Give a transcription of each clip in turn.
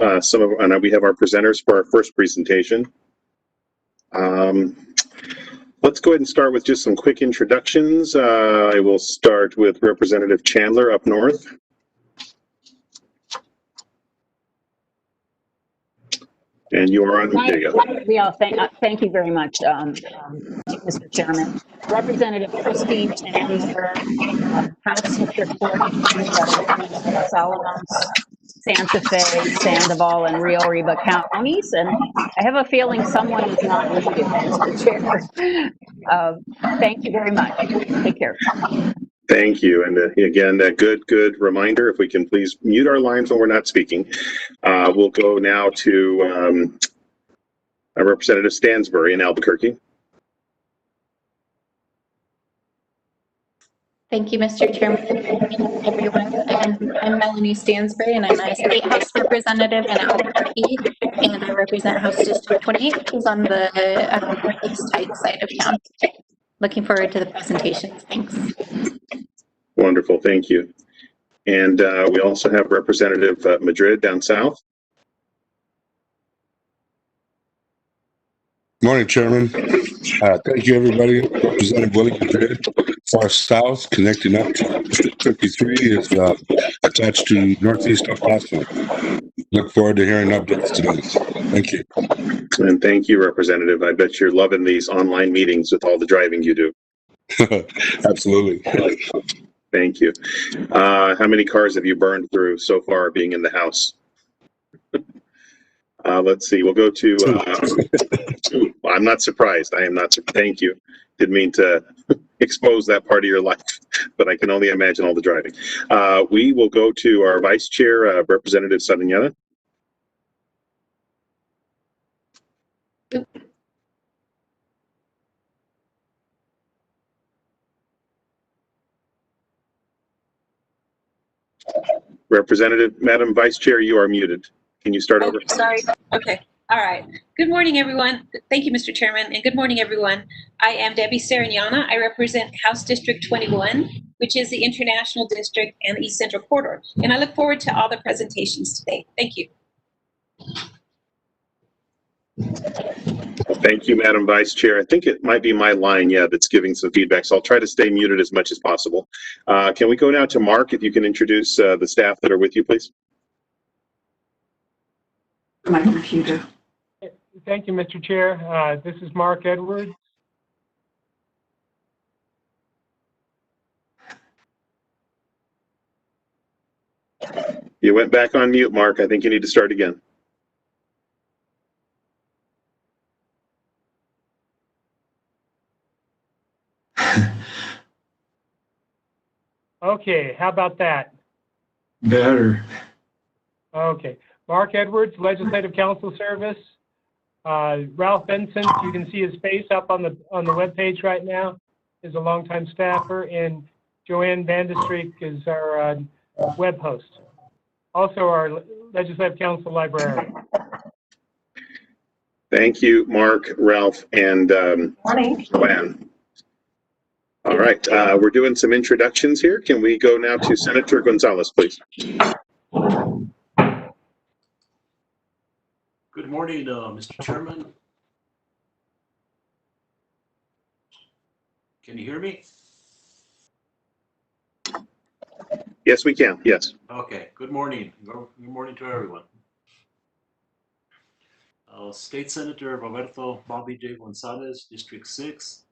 and we have our presenters for our first presentation. Let's go ahead and start with just some quick introductions. I will start with Representative Chandler up north. And you are on. There you go. Thank you very much, Mr. Chairman. Representative Christine Chandler, House District 43, Solomons, Santa Fe, Sandoval, and Rio Arriba counties. And I have a feeling someone is not muted, Mr. Chair. Thank you very much. Take care. Thank you. And again, a good reminder, if we can please mute our lines when we're not speaking. We'll go now to Representative Stansbury in Albuquerque. Thank you, Mr. Chairman. Good morning, everyone. I'm Melanie Stansbury, and I'm a State House Representative in Albuquerque, and I represent House District 28, which is on the northeast side of town. Looking forward to the presentations. Thanks. Wonderful, thank you. And we also have Representative Madrid down south. Morning, Chairman. Thank you, everybody. Representative Willie Madrid, far south, connecting up to District 53 is attached to northeast of Austin. Look forward to hearing updates today. Thank you. And thank you, Representative. I bet you're loving these online meetings with all the driving you do. Absolutely. Thank you. How many cars have you burned through so far being in the House? Let's see. We'll go to. I'm not surprised. I am not surprised. Thank you. Didn't mean to expose that part of your life, but I can only imagine all the driving. We will go to our Vice Chair, Representative Sariñana. Representative, Madam Vice Chair, you are muted. Can you start over? Sorry. Okay. All right. Good morning, everyone. Thank you, Mr. Chairman, and good morning, everyone. I am Debbie Sariñana. I represent House District 21, which is the International District and the East Central Corridor, and I look forward to all the presentations today. Thank you. Thank you, Madam Vice Chair. I think it might be my line, that's giving some feedback, so I'll try to stay muted as much as possible. Can we go now to Mark, if you can introduce the staff that are with you, please? My computer. Thank you, Mr. Chair. This is Mark Edwards. You went back on mute, Mark. I think you need to start again. Okay, how about that? Better. Okay. Mark Edwards, Legislative Council Service. Ralph Benson, you can see his face up on the web page right now, is a longtime staffer, and Joanne Vandestreek is our web host. Also our Legislative Council librarian. Thank you, Mark, Ralph, and Joanne. All right, we're doing some introductions here. Can we go now to Senator Gonzalez, please? Good morning, Mr. Chairman. Can you hear me? Yes, we can. Yes. Okay. Good morning. Good morning to everyone. State Senator Roberto Bobby J. Gonzalez, District 6,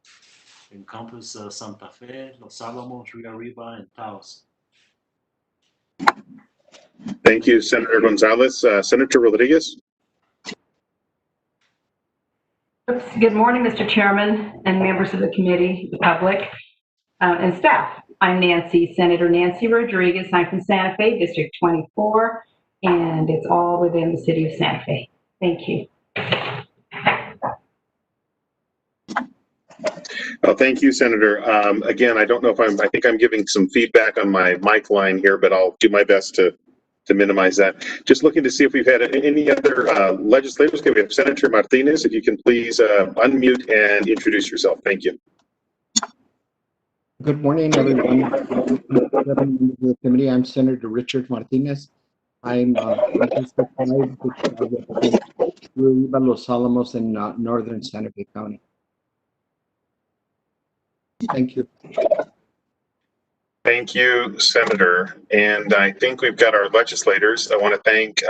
encompass Santa Fe, Los Alamos, Rio Arriba, and Taos. Thank you, Senator Gonzalez. Senator Rodriguez. Good morning, Mr. Chairman and members of the committee, the public, and staff. I'm Senator Nancy Rodriguez. I'm from Santa Fe, District 24, and it's all within the city of Santa Fe. Thank you. Well, thank you, Senator. Again, I don't know if I think I'm giving some feedback on my mic line here, but I'll do my best to minimize that. Just looking to see if we've had any other legislators. Okay, we have Senator Martinez. If you can please unmute and introduce yourself. Thank you. Good morning, everyone. The committee, I'm Senator Richard Martinez, I'm Francisco Conade, represent Uribe Los Alamos in northern Santa Fe County. Thank you. Thank you, Senator. And I think we've got our legislators. I want to thank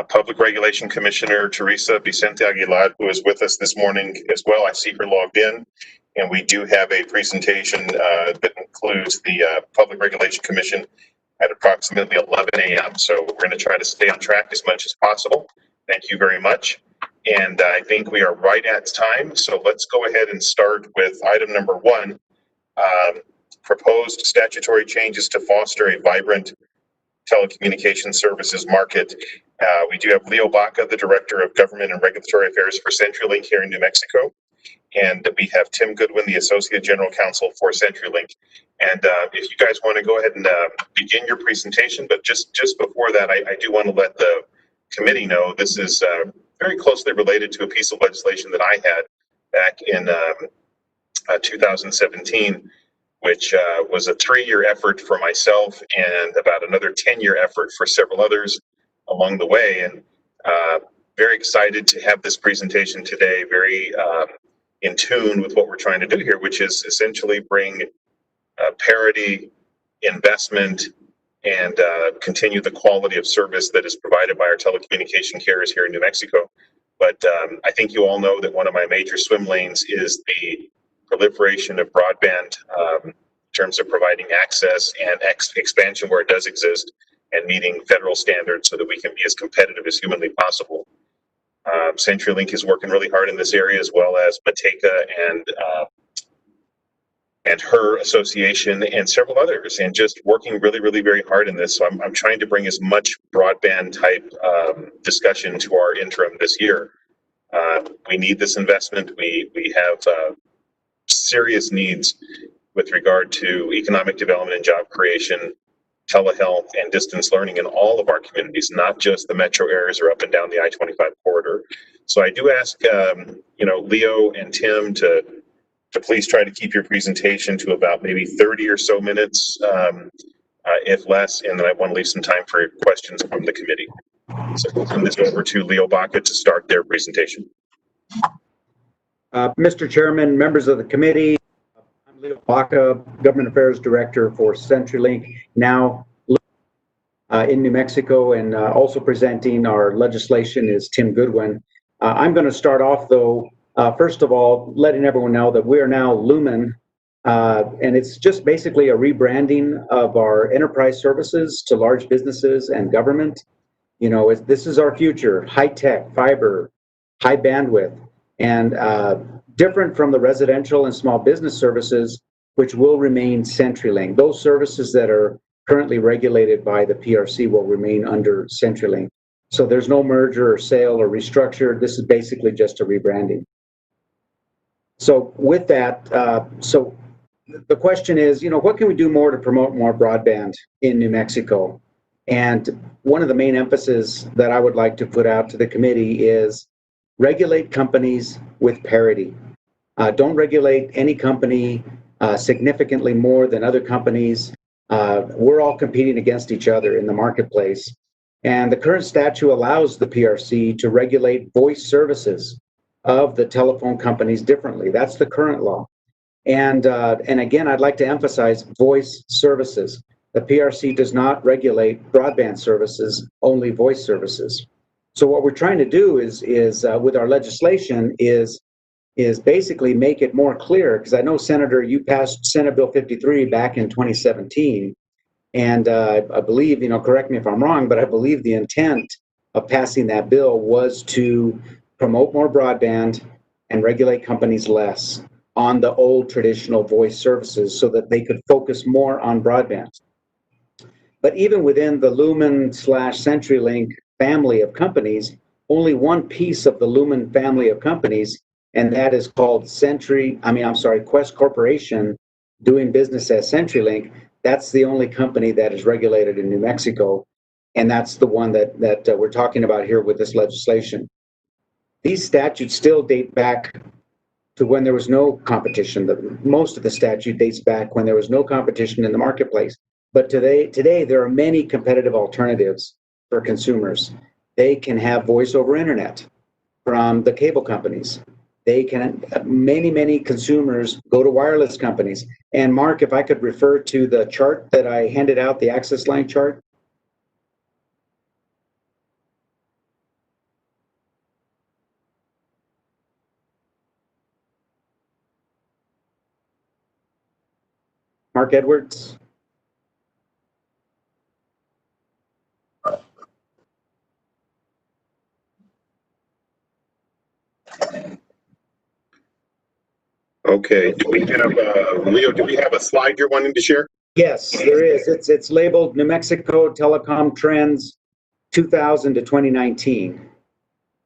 Public Regulation Commissioner Teresa Vicente Aguilar, who is with us this morning as well. I see her logged in. And we do have a presentation that includes the Public Regulation Commission at approximately 11 a.m. So we're going to try to stay on track as much as possible. Thank you very much. And I think we are right at time. So let's go ahead and start with item number 1. Proposed statutory changes to foster a vibrant telecommunications services market. We do have Leo Baca, the Director of Government and Regulatory Affairs for CenturyLink here in New Mexico. And we have Tim Goodwin, the Associate General Counsel for CenturyLink. And if you guys want to go ahead and begin your presentation, but just before that, I do want to let the committee know this is very closely related to a piece of legislation that I had back in 2017, which was a 3-year effort for myself and about another 10-year effort for several others along the way. And very excited to have this presentation today, very in tune with what we're trying to do here, which is essentially bring parity, investment, and continue the quality of service that is provided by our telecommunication carriers here in New Mexico. But I think you all know that one of my major swim lanes is the proliferation of broadband in terms of providing access and expansion where it does exist, and meeting federal standards so that we can be as competitive as humanly possible. CenturyLink is working really hard in this area, as well as Mateka and her association and several others, and just working really very hard in this. So I'm trying to bring as much broadband type discussion to our interim this year. We need this investment. We have serious needs with regard to economic development and job creation, telehealth, and distance learning in all of our communities, not just the metro areas or up and down the I-25 corridor. So I do ask, Leo and Tim to please try to keep your presentation to about maybe 30 or so minutes, if less, and then I want to leave some time for questions from the committee. So we'll turn this over to Leo Baca to start their presentation. Mr. Chairman, members of the committee, I'm Leo Baca, Government Affairs Director for CenturyLink, now in New Mexico, and also presenting our legislation is Tim Goodwin. I'm going to start off, though, first of all, letting everyone know that we are now Lumen, and it's just basically a rebranding of our enterprise services to large businesses and government. You know, this is our future: high-tech, fiber, high bandwidth, and different from the residential and small business services, which will remain CenturyLink. Those services that are currently regulated by the PRC will remain under CenturyLink. So there's no merger or sale or restructure. This is basically just a rebranding. So with that, so the question is, what can we do more to promote more broadband in New Mexico? And one of the main emphasis that I would like to put out to the committee is regulate companies with parity. Don't regulate any company significantly more than other companies. We're all competing against each other in the marketplace. And the current statute allows the PRC to regulate voice services of the telephone companies differently. That's the current law. And again, I'd like to emphasize voice services. The PRC does not regulate broadband services, only voice services. So what we're trying to do is with our legislation is basically make it more clear, because I know, Senator, you passed Senate Bill 53 back in 2017, and I believe, correct me if I'm wrong, but I believe the intent of passing that bill was to promote more broadband and regulate companies less on the old traditional voice services so that they could focus more on broadband. But even within the Lumen/CenturyLink family of companies, only one piece of the Lumen family of companies, and that is called Quest Corporation, doing business as CenturyLink. That's the only company that is regulated in New Mexico, and that's the one that we're talking about here with this legislation. These statutes still date back to when there was no competition. Most of the statute dates back when there was no competition in the marketplace. But today there are many competitive alternatives for consumers. They can have voice over internet from the cable companies. They can, many consumers go to wireless companies. And Mark, if I could refer to the chart that I handed out, the access line chart. Mark Edwards. Okay, do we have, Leo, do we have a slide you're wanting to share? Yes, there is. It's labeled New Mexico Telecom Trends 2000 to 2019.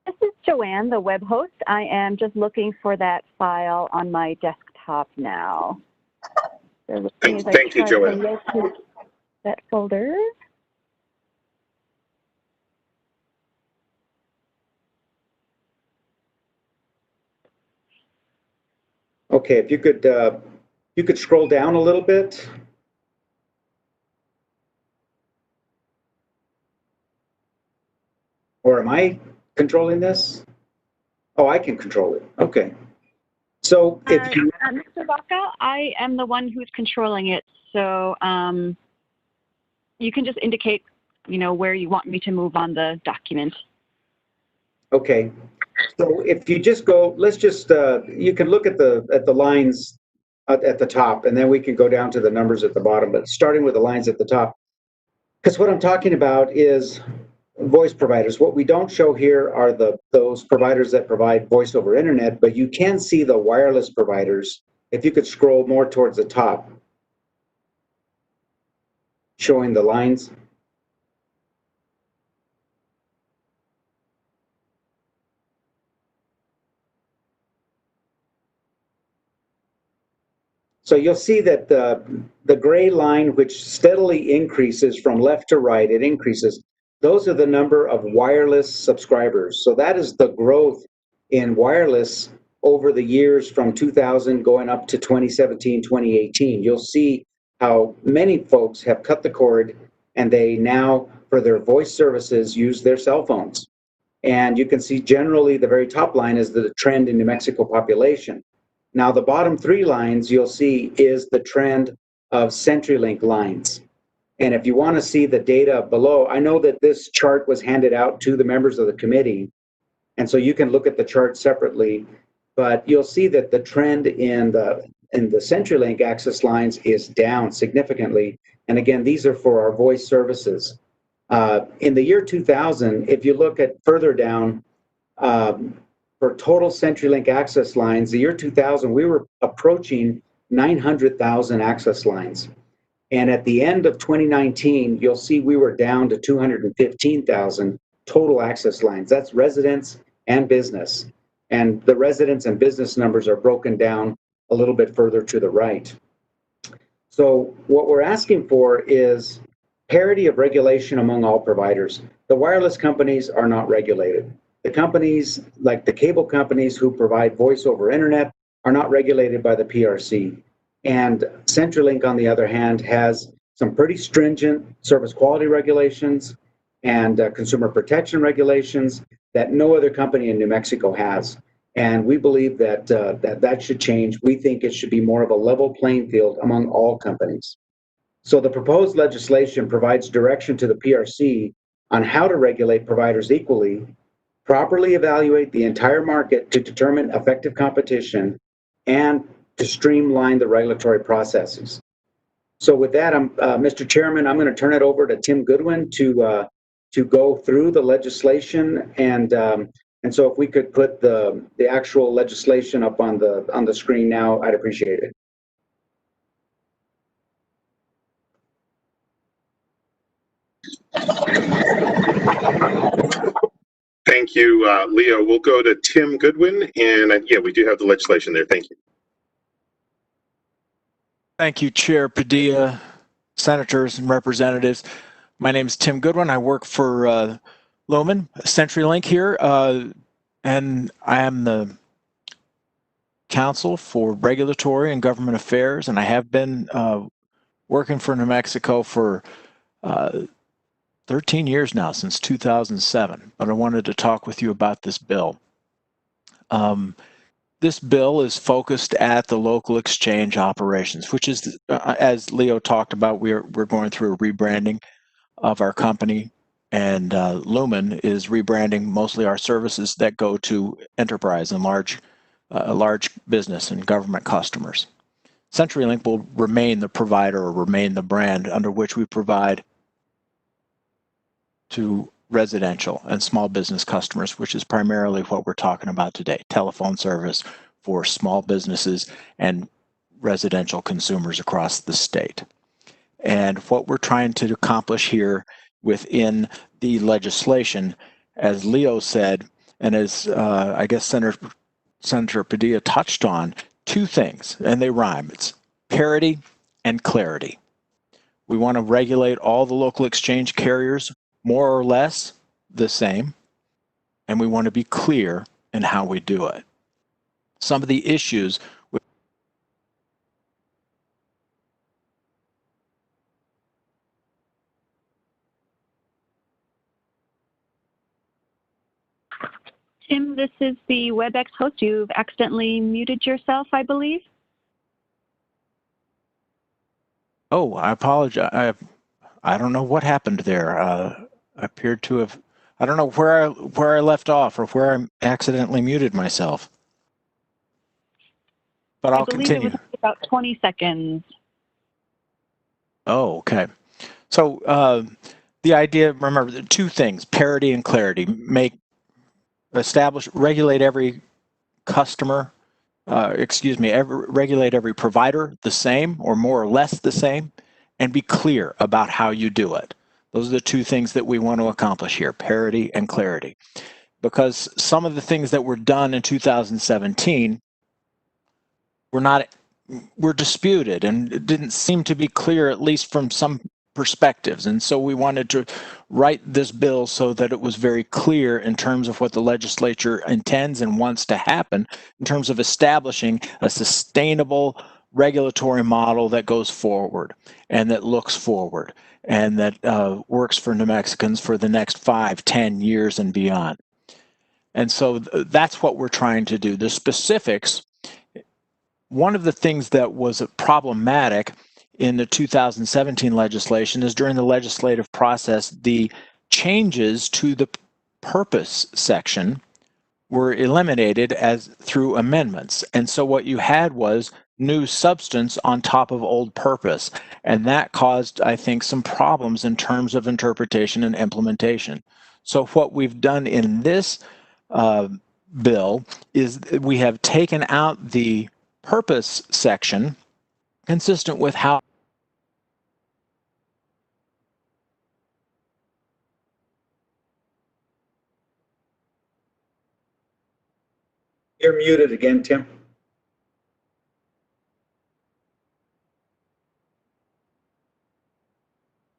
This is Joanne, the web host. I am just looking for that file on my desktop now. So Thank you, Joanne. That folder. Okay, if you could scroll down a little bit. Or am I controlling this? Oh, I can control it. Okay. So if you... Mr. Baca, I am the one who's controlling it. So you can just indicate, where you want me to move on the document. Okay. So if you just go, let's just, you can look at the lines at the top, and then we can go down to the numbers at the bottom, but starting with the lines at the top. Because what I'm talking about is voice providers. What we don't show here are those providers that provide voice over internet, but you can see the wireless providers. If you could scroll more towards the top, showing the lines. So you'll see that the gray line, which steadily increases from left to right, it increases. Those are the number of wireless subscribers. So that is the growth in wireless over the years from 2000 going up to 2017, 2018. You'll see how many folks have cut the cord and they now, for their voice services, use their cell phones. And you can see generally the very top line is the trend in New Mexico population. Now, the bottom three lines you'll see is the trend of CenturyLink lines. And if you want to see the data below, I know that this chart was handed out to the members of the committee, and so you can look at the chart separately, but you'll see that the trend in the CenturyLink access lines is down significantly. And again, these are for our voice services. In the year 2000, if you look at further down, for total CenturyLink access lines, the year 2000, we were approaching 900,000 access lines. And at the end of 2019, you'll see we were down to 215,000 total access lines. That's residents and business. And the residents and business numbers are broken down a little bit further to the right. So what we're asking for is parity of regulation among all providers. The wireless companies are not regulated. The companies, like the cable companies who provide voice over internet, are not regulated by the PRC. And CenturyLink, on the other hand, has some pretty stringent service quality regulations and consumer protection regulations that no other company in New Mexico has. And we believe that that should change. We think it should be more of a level playing field among all companies. So the proposed legislation provides direction to the PRC on how to regulate providers equally, properly evaluate the entire market to determine effective competition, and to streamline the regulatory processes. So with that, Mr. Chairman, I'm going to turn it over to Tim Goodwin to go through the legislation, and so if we could put the actual legislation up on the screen now, I'd appreciate it. Thank you, Leo. We'll go to Tim Goodwin, and yeah, we do have the legislation there. Thank you. Thank you, Chair Padilla, senators and representatives. My name is Tim Goodwin. I work for Lohman, CenturyLink here, and I am the counsel for regulatory and government affairs, and I have been working for New Mexico for 13 years now, since 2007, but I wanted to talk with you about this bill. This bill is focused at the local exchange operations, which is, as Leo talked about, we're going through a rebranding of our company, and Lumen is rebranding mostly our services that go to enterprise and large business and government customers. CenturyLink will remain the provider or remain the brand under which we provide to residential and small business customers, which is primarily what we're talking about today, telephone service for small businesses and residential consumers across the state. And what we're trying to accomplish here within the legislation, as Leo said, and as I guess Senator Padilla touched on, two things, and they rhyme. It's parity and clarity. We want to regulate all the local exchange carriers more or less the same, and we want to be clear in how we do it. Some of the issues with Tim, this is the WebEx host. You've accidentally muted yourself, I believe. Oh, I apologize. I don't know what happened there. I appeared to have, I don't know where I left off or where I accidentally muted myself. But I'll continue. I believe it was about 20 seconds. Oh, okay. So the idea, remember, the two things, parity and clarity. Regulate every customer, regulate every provider the same or more or less the same, and be clear about how you do it. Those are the two things that we want to accomplish here, parity and clarity. Because some of the things that were done in 2017 were disputed, and it didn't seem to be clear, at least from some perspectives. And so we wanted to write this bill so that it was very clear in terms of what the legislature intends and wants to happen in terms of establishing a sustainable regulatory model that goes forward and that looks forward and that works for New Mexicans for the next 5, 10 years and beyond. And so that's what we're trying to do. The specifics, one of the things that was problematic in the 2017 legislation is during the legislative process, the changes to the purpose section were eliminated through amendments. And so what you had was new substance on top of old purpose. And that caused, I think, some problems in terms of interpretation and implementation. So what we've done in this bill is we have taken out the purpose section consistent with how You're muted again, Tim.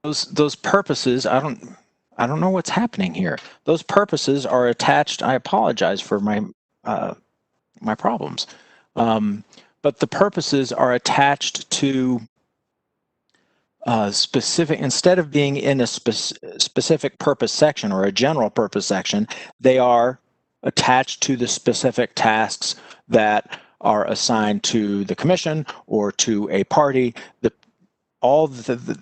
those purposes, I don't know what's happening here. Those purposes are attached. I apologize for my my problems, but the purposes are attached to specific. Instead of being in a specific purpose section or a general purpose section, they are attached to the specific tasks that are assigned to the commission or to a party. All the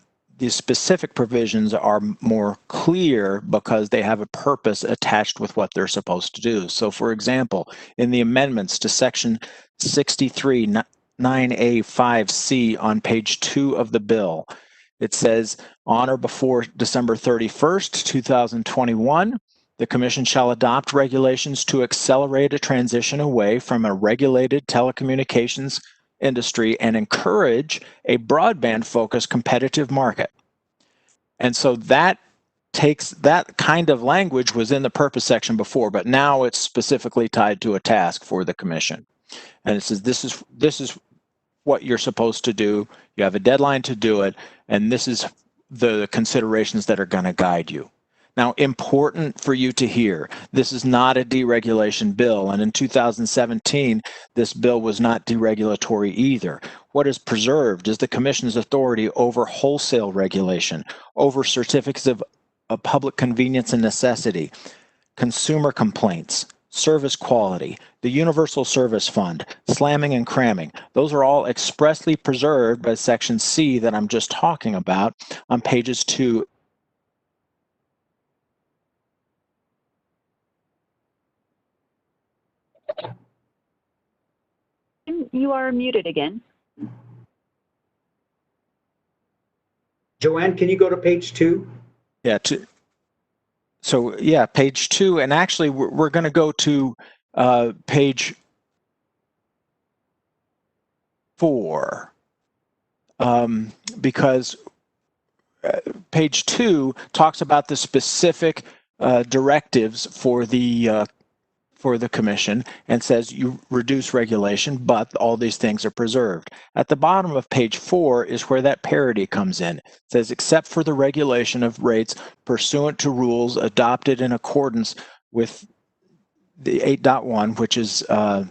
specific provisions are more clear because they have a purpose attached with what they're supposed to do. So, for example, in the amendments to Section 63 9A5C on page 2 of the bill, it says, on or before December 31st, 2021, the Commission shall adopt regulations to accelerate a transition away from a regulated telecommunications industry and encourage a broadband-focused competitive market. And so that kind of language was in the purpose section before, but now it's specifically tied to a task for the commission. And it says this is what you're supposed to do. You have a deadline to do it, and this is the considerations that are going to guide you. Now, important for you to hear, this is not a deregulation bill, and in 2017, this bill was not deregulatory either. What is preserved is the Commission's authority over wholesale regulation, over certificates of public convenience and necessity, consumer complaints, service quality, the Universal Service Fund, slamming and cramming. Those are all expressly preserved by Section C that I'm just talking about on pages 2. You are muted again. Joanne, can you go to page 2? Yeah, so yeah, page 2, and actually we're going to go to page 4 because page 2 talks about the specific directives for the Commission and says you reduce regulation, but all these things are preserved. At the bottom of page 4 is where that parity comes in. It says, except for the regulation of rates pursuant to rules adopted in accordance with the 8.1, which is the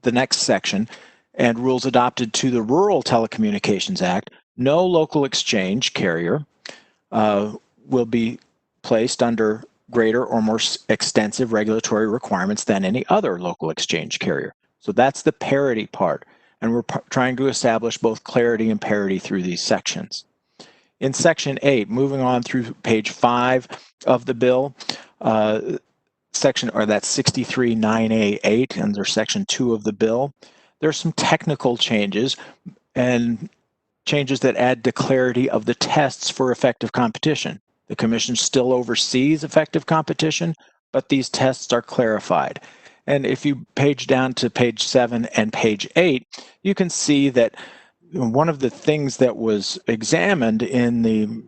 next section, and rules adopted to the Rural Telecommunications Act, no local exchange carrier will be placed under greater or more extensive regulatory requirements than any other local exchange carrier. So that's the parity part. And we're trying to establish both clarity and parity through these sections. In Section 8, moving on through page 5 of the bill, that's 63-9A8 under Section 2 of the bill, there's some technical changes and changes that add to clarity of the tests for effective competition. The Commission still oversees effective competition, but these tests are clarified. And if you page down to page 7 and page 8, you can see that one of the things that was examined in the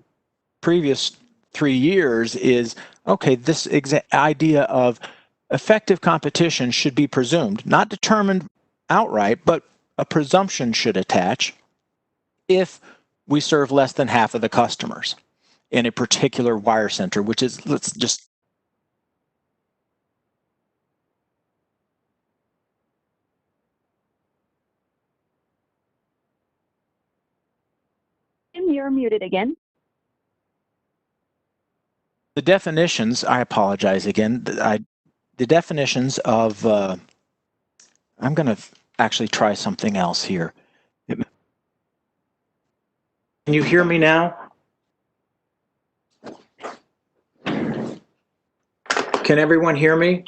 previous 3 years is, okay, this idea of effective competition should be presumed, not determined outright, but a presumption should attach if we serve less than half of the customers in a particular wire center, which is, let's just. You're muted again. The definitions, I apologize again, the definitions of, I'm going to actually try something else here. Can you hear me now? Can everyone hear me?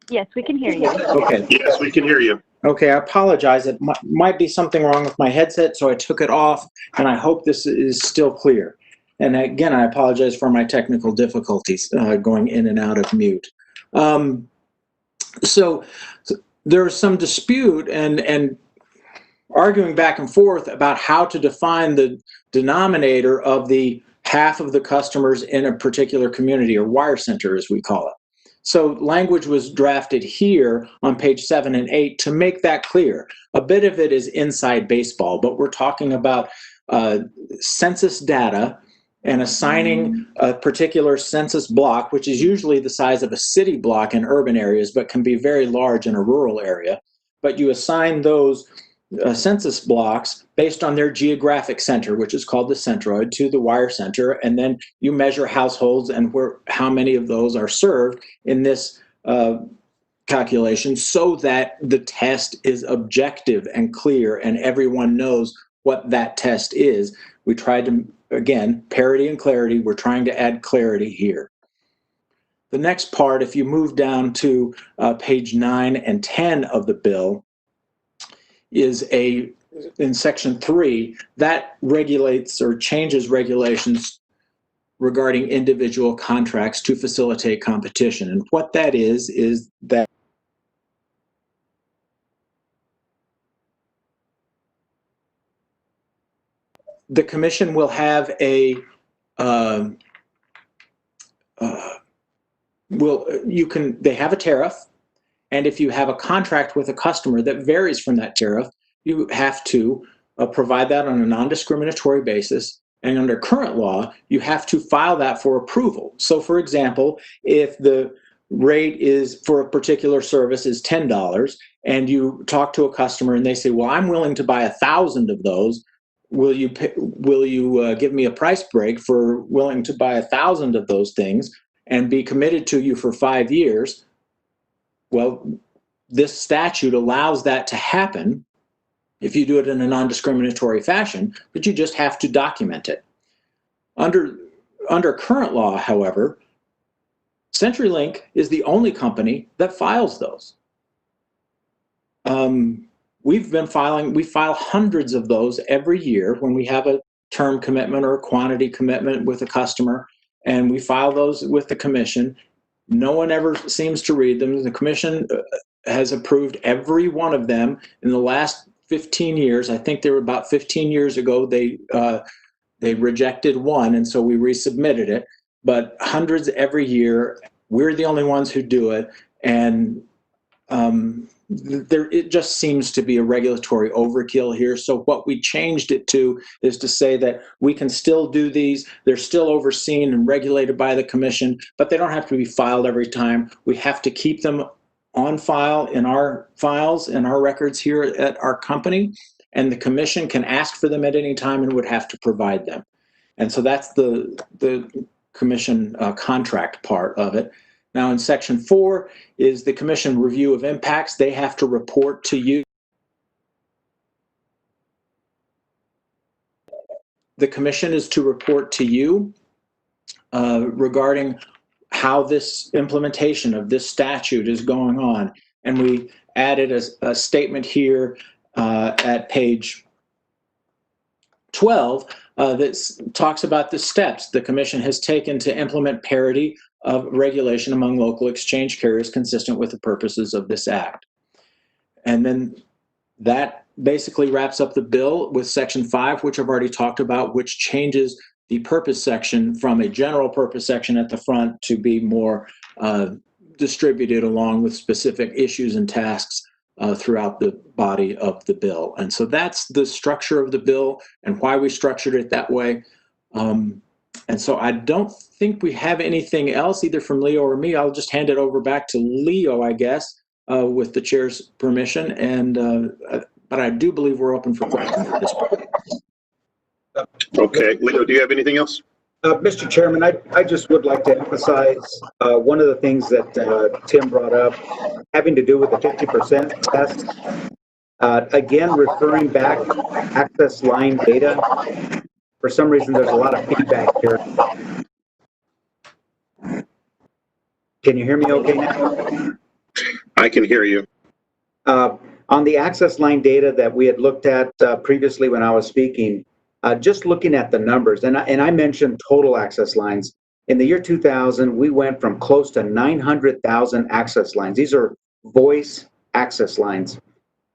Yes, we can hear you. Okay. Yes, we can hear you. Okay, I apologize. It might be something wrong with my headset, so I took it off, and I hope this is still clear. And again, I apologize for my technical difficulties going in and out of mute. So there's some dispute and arguing back and forth about how to define the denominator of the half of the customers in a particular community, or wire center as we call it. So language was drafted here on page 7 and 8 to make that clear. A bit of it is inside baseball, but we're talking about census data and assigning a particular census block, which is usually the size of a city block in urban areas, but can be very large in a rural area. But you assign those census blocks based on their geographic center, which is called the centroid, to the wire center, and then you measure households and how many of those are served in this calculation, so that the test is objective and clear and everyone knows what that test is. We tried to, again, parity and clarity, we're trying to add clarity here. The next part, if you move down to page 9 and 10 of the bill, is in section 3, that regulates or changes regulations regarding individual contracts to facilitate competition. And what that is that the Commission will have they have a tariff, and if you have a contract with a customer that varies from that tariff, you have to provide that on a non-discriminatory basis And under current law, you have to file that for approval. So for example, if the rate is for a particular service is $10 and you talk to a customer and they say, well, I'm willing to buy 1,000 of those. Will you give me a price break for willing to buy 1,000 of those things and be committed to you for 5 years? Well, this statute allows that to happen if you do it in a non-discriminatory fashion, but you just have to document it. Under current law, however, CenturyLink is the only company that files those. We file hundreds of those every year when we have a term commitment or a quantity commitment with a customer, and we file those with the commission. No one ever seems to read them. The commission has approved every one of them in the last 15 years. I think they were about 15 years ago. They rejected one, and so we resubmitted it. But hundreds every year. We're the only ones who do it, and it just seems to be a regulatory overkill here. So what we changed it to is to say that we can still do these. They're still overseen and regulated by the commission, but they don't have to be filed every time. We have to keep them on file in our files and our records here at our company, and the commission can ask for them at any time and would have to provide them. And so that's the commission contract part of it. Now in section 4 is the commission review of impacts. They have to report to you. The commission is to report to you regarding how this implementation of this statute is going on. And we added a statement here at page 12 that talks about the steps the commission has taken to implement parity of regulation among local exchange carriers consistent with the purposes of this act. And then that basically wraps up the bill with section 5, which I've already talked about, which changes the purpose section from a general purpose section at the front to be more distributed along with specific issues and tasks throughout the body of the bill. And so that's the structure of the bill and why we structured it that way. And so I don't think we have anything else either from Leo or me. I'll just hand it over back to Leo, I guess, with the chair's permission. And but I do believe we're open for questions at this point. Okay, Leo, do you have anything else? Mr. Chairman, I just would like to emphasize one of the things that Tim brought up, having to do with the 50% test. Again, referring back to access line data. For some reason, there's a lot of feedback here. Can you hear me okay now? I can hear you. On the access line data that we had looked at previously when I was speaking, just looking at the numbers, and I mentioned total access lines. In the year 2000, we went from close to 900,000 access lines. These are voice access lines.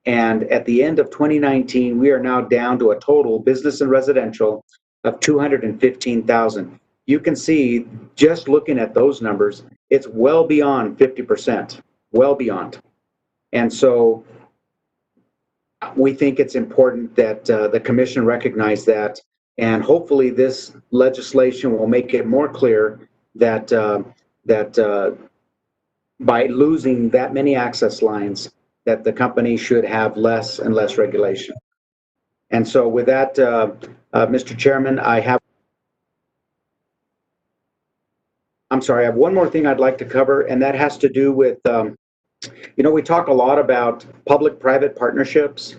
And at the end of 2019, we are now down to a total business and residential of 215,000. You can see, just looking at those numbers, it's well beyond 50%, well beyond. And so we think it's important that the commission recognize that, and hopefully this legislation will make it more clear that by losing that many access lines, that the company should have less and less regulation. And so with that, Mr. Chairman, I have one more thing I'd like to cover, and that has to do with, you know, we talk a lot about public-private partnerships,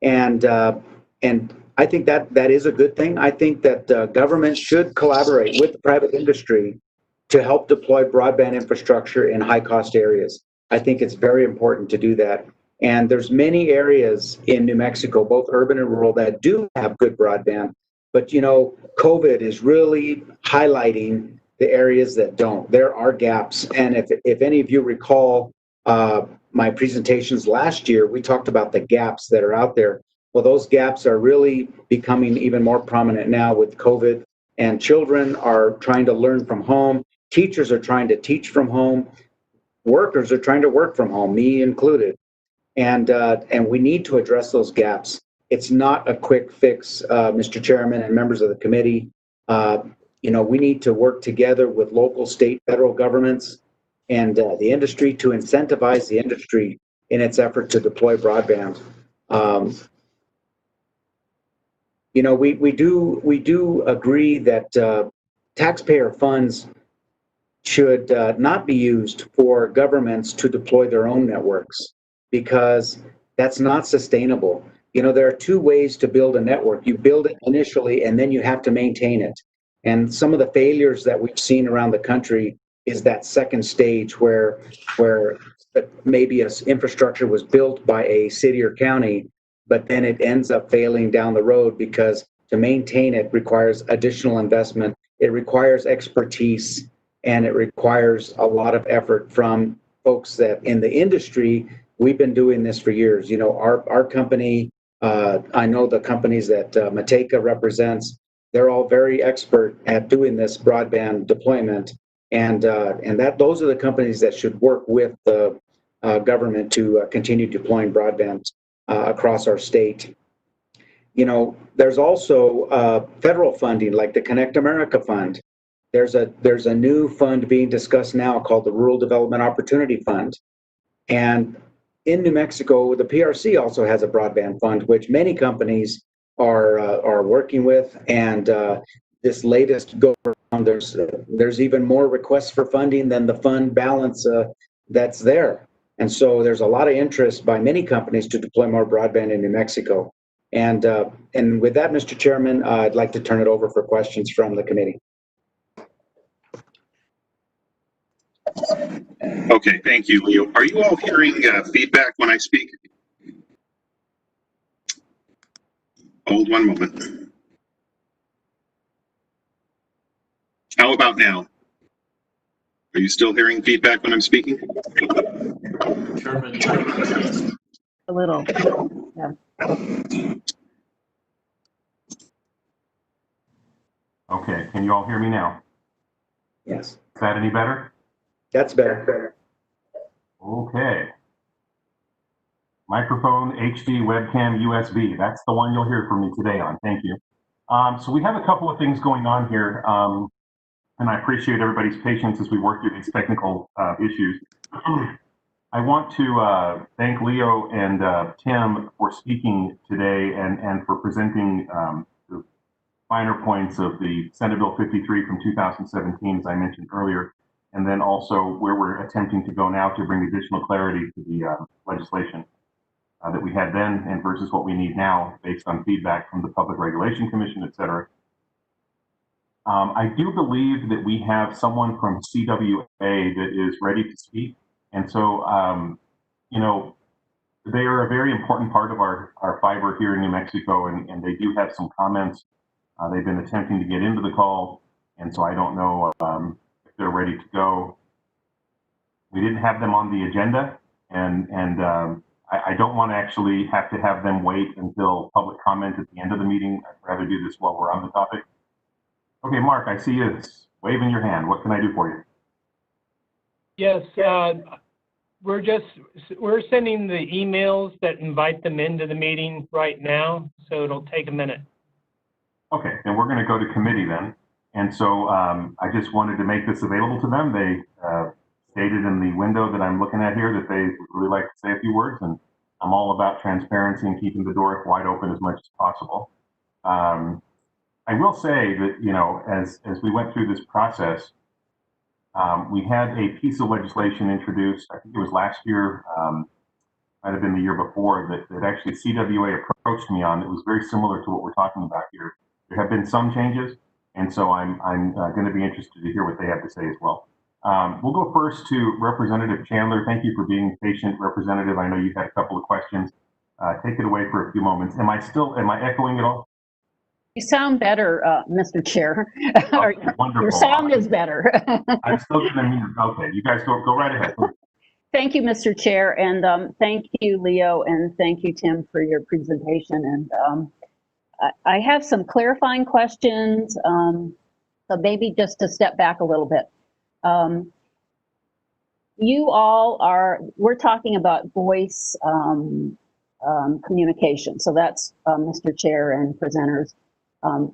and I think that is a good thing. I think that government should collaborate with the private industry to help deploy broadband infrastructure in high-cost areas. I think it's very important to do that. And there's many areas in New Mexico, both urban and rural, that do have good broadband. But, you know, COVID is really highlighting the areas that don't. There are gaps. And if any of you recall my presentations last year, we talked about the gaps that are out there. Well, those gaps are really becoming even more prominent now with COVID. And children are trying to learn from home. Teachers are trying to teach from home. Workers are trying to work from home, me included. And we need to address those gaps. it's not a quick fix, Mr. Chairman and members of the committee. We need to work together with local, state, federal governments and the industry to incentivize the industry in its effort to deploy broadband. We do agree that taxpayer funds should not be used for governments to deploy their own networks, because that's not sustainable. There are two ways to build a network. You build it initially, and then you have to maintain it. And some of the failures that we've seen around the country is that second stage where maybe infrastructure was built by a city or county, but then it ends up failing down the road because to maintain it requires additional investment. It requires expertise, and it requires a lot of effort from folks that in the industry. We've been doing this for years. Our company, I know the companies that Mateka represents, they're all very expert at doing this broadband deployment, and those are the companies that should work with the government to continue deploying broadband across our state. There's also federal funding like the Connect America Fund. There's a new fund being discussed now called the Rural Development Opportunity Fund. And in New Mexico, the PRC also has a broadband fund, which many companies are working with. And this latest go around, there's even more requests for funding than the fund balance that's there. And so there's a lot of interest by many companies to deploy more broadband in New Mexico. And with that, Mr. Chairman, I'd like to turn it over for questions from the committee. Okay, thank you, Leo. Are you all hearing feedback when I speak? Hold one moment. How about now? Are you still hearing feedback when I'm speaking? Chairman. A little, yeah. Okay, can you all hear me now? Yes. Is that any better? That's better. Okay. Microphone, HD, webcam, USB. That's the one you'll hear from me today on. Thank you. So we have a couple of things going on here, and I appreciate everybody's patience as we work through these technical issues. I want to thank Leo and Tim for speaking today and for presenting the finer points of the Senate Bill 53 from 2017, as I mentioned earlier, and then also where we're attempting to go now to bring additional clarity to the legislation that we had then and versus what we need now based on feedback from the Public Regulation Commission, et cetera. I do believe that we have someone from CWA that is ready to speak. And so, they are a very important part of our fiber here in New Mexico, and they do have some comments. They've been attempting to get into the call, and so I don't know if they're ready to go. We didn't have them on the agenda, and I don't want to actually have to have them wait until public comment at the end of the meeting. I'd rather do this while we're on the topic. Okay, Mark, I see you waving your hand. What can I do for you? Yes, we're sending the emails that invite them into the meeting right now, so it'll take a minute. Okay, then we're going to go to committee then. And so I just wanted to make this available to them. They stated in the window that I'm looking at here that they would really like to say a few words, and I'm all about transparency and keeping the door wide open as much as possible. I will say that, as we went through this process, we had a piece of legislation introduced, I think it was last year, might have been the year before, that actually CWA approached me on. It was very similar to what we're talking about here. There have been some changes, and so I'm going to be interested to hear what they have to say as well. We'll go first to Representative Chandler. Thank you for being patient, Representative. I know you had a couple of questions. Take it away for a few moments. Am I echoing at all? You sound better, Mr. Chair. Okay, wonderful. Your sound is better. I'm still going to mute. Okay, you guys go right ahead. Thank you, Mr. Chair, and thank you, Leo, and thank you, Tim, for your presentation. And I have some clarifying questions, so maybe just to step back a little bit. We're talking about voice communication. So that's, Mr. Chair and presenters,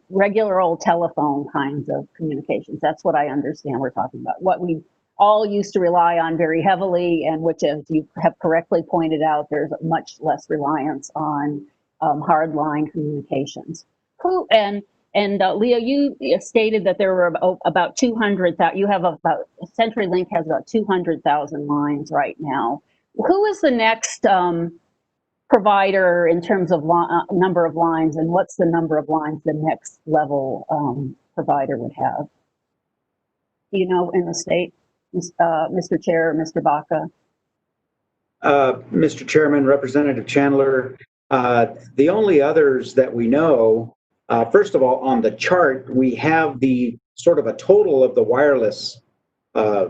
regular old telephone kinds of communications. That's what I understand we're talking about. What we all used to rely on very heavily, and which, as you have correctly pointed out, there's much less reliance on hardline communications. Leo, you stated that there were about 200,000. You have about, CenturyLink has about 200,000 lines right now. Who is the next provider in terms of number of lines, and what's the number of lines the next level provider would have? Do you know in the state, Mr. Chair, Mr. Baca? Mr. Chairman, Representative Chandler, the only others that we know, first of all, on the chart, we have the sort of a total of the wireless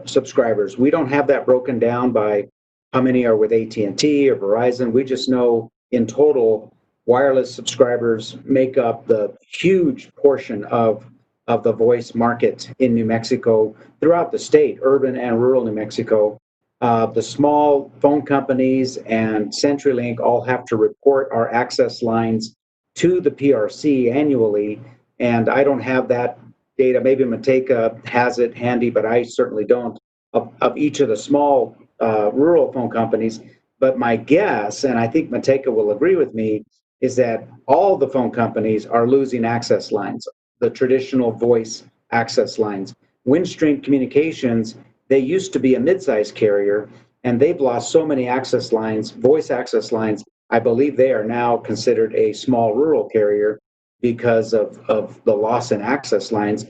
subscribers. We don't have that broken down by how many are with AT&T or Verizon. We just know in total, wireless subscribers make up the huge portion of the voice market in New Mexico, throughout the state, urban and rural New Mexico. The small phone companies and CenturyLink all have to report our access lines to the PRC annually, and I don't have that data. Maybe Mateka has it handy, but I certainly don't, of each of the small rural phone companies. But my guess, and I think Mateka will agree with me, is that all the phone companies are losing access lines, the traditional voice access lines. Windstream Communications, they used to be a mid-sized carrier, and they've lost so many access lines, voice access lines. I believe they are now considered a small rural carrier because of the loss in access lines,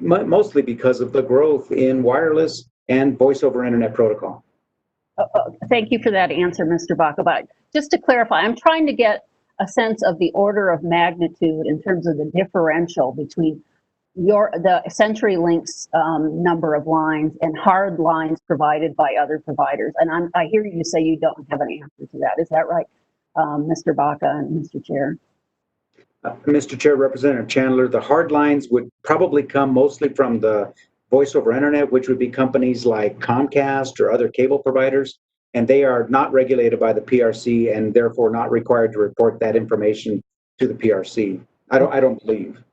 mostly because of the growth in wireless and voice over internet protocol. Thank you for that answer, Mr. Baca. But just to clarify, I'm trying to get a sense of the order of magnitude in terms of the differential between the CenturyLink's number of lines and hard lines provided by other providers. And I hear you say you don't have an answer to that. Is that right, Mr. Baca and Mr. Chair? Mr. Chair, Representative Chandler, the hard lines would probably come mostly from the voice over internet, which would be companies like Comcast or other cable providers, and they are not regulated by the PRC and therefore not required to report that information to the PRC. I don't believe.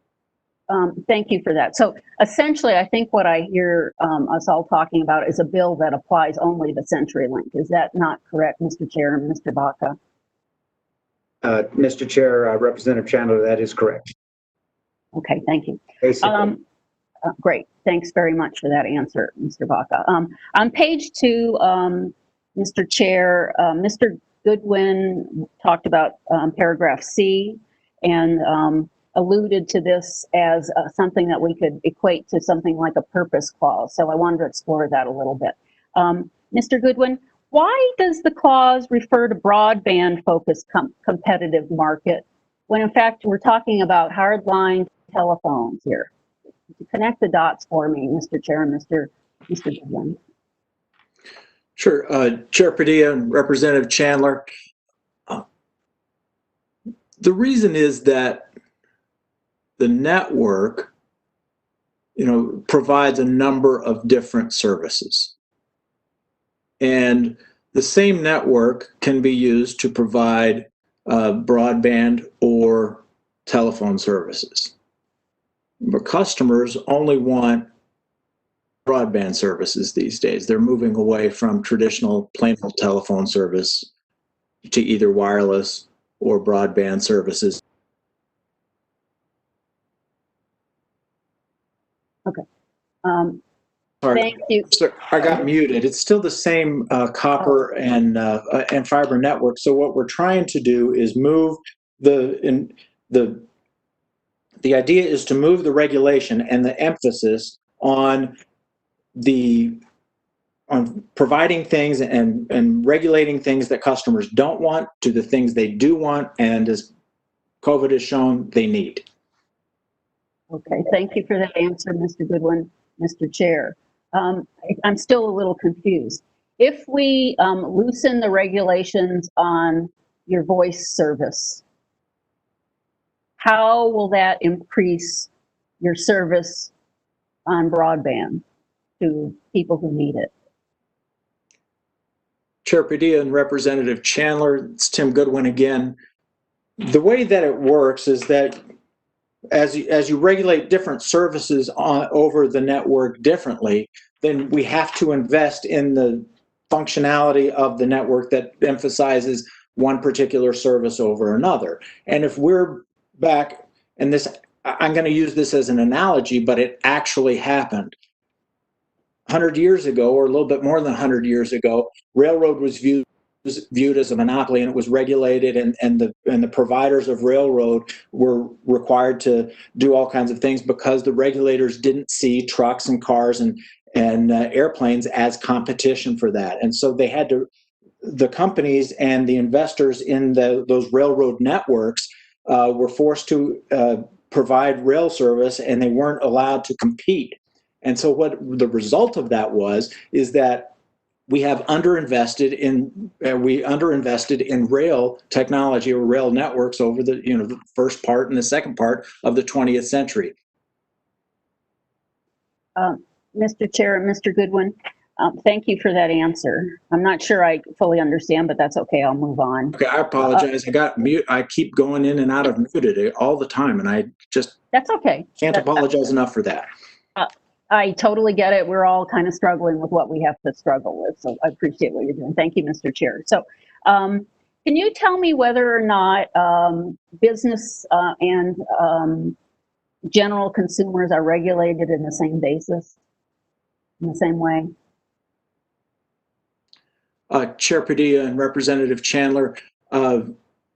Thank you for that. So essentially, I think what I hear us all talking about is a bill that applies only to CenturyLink. Is that not correct, Mr. Chair and Mr. Baca? Mr. Chair, Representative Chandler, that is correct. Okay, thank you. Basically. Great. Thanks very much for that answer, Mr. Baca. On page 2, Mr. Chair, Mr. Goodwin talked about paragraph C and alluded to this as something that we could equate to something like a purpose clause. So I wanted to explore that a little bit. Mr. Goodwin, why does the clause refer to broadband-focused competitive market when in fact we're talking about hardline telephones here? Connect the dots for me, Mr. Chair and Mr. Goodwin. Sure. Chair Padilla and Representative Chandler, the reason is that the network, provides a number of different services. And the same network can be used to provide broadband or telephone services. But customers only want broadband services these days. They're moving away from traditional plain old telephone service to either wireless or broadband services. Okay. Sorry, thank you. Sir, I got muted. It's still the same copper and fiber network. So what we're trying to do is move the idea is to move the regulation and the emphasis on providing things and regulating things that customers don't want to the things they do want, and as COVID has shown, they need. Okay, thank you for that answer, Mr. Goodwin, Mr. Chair. I'm still a little confused. If we loosen the regulations on your voice service, how will that increase your service on broadband to people who need it? Chair Padilla and Representative Chandler, it's Tim Goodwin again. The way that it works is that as you regulate different services over the network differently, then we have to invest in the functionality of the network that emphasizes one particular service over another. And if we're back, and this, I'm going to use this as an analogy, but it actually happened. 100 years ago, or a little bit more than 100 years ago, railroad was viewed as a monopoly, and it was regulated, and the providers of railroad were required to do all kinds of things because the regulators didn't see trucks and cars and airplanes as competition for that. And so they had to, the companies and the investors in those railroad networks were forced to provide rail service, and they weren't allowed to compete. And so what the result of that is that we have underinvested in rail technology or rail networks over the first part and the second part of the 20th century. Mr. Chair and Mr. Goodwin, thank you for that answer. I'm not sure I fully understand, but that's okay. I'll move on. Okay, I apologize. I got mute. I keep going in and out of muted all the time, and I just that's okay. Can't apologize enough for that. I totally get it. We're all kind of struggling with what we have to struggle with. So I appreciate what you're doing. Thank you, Mr. Chair. So can you tell me whether or not business and general consumers are regulated in the same basis, in the same way? Chair Padilla and Representative Chandler,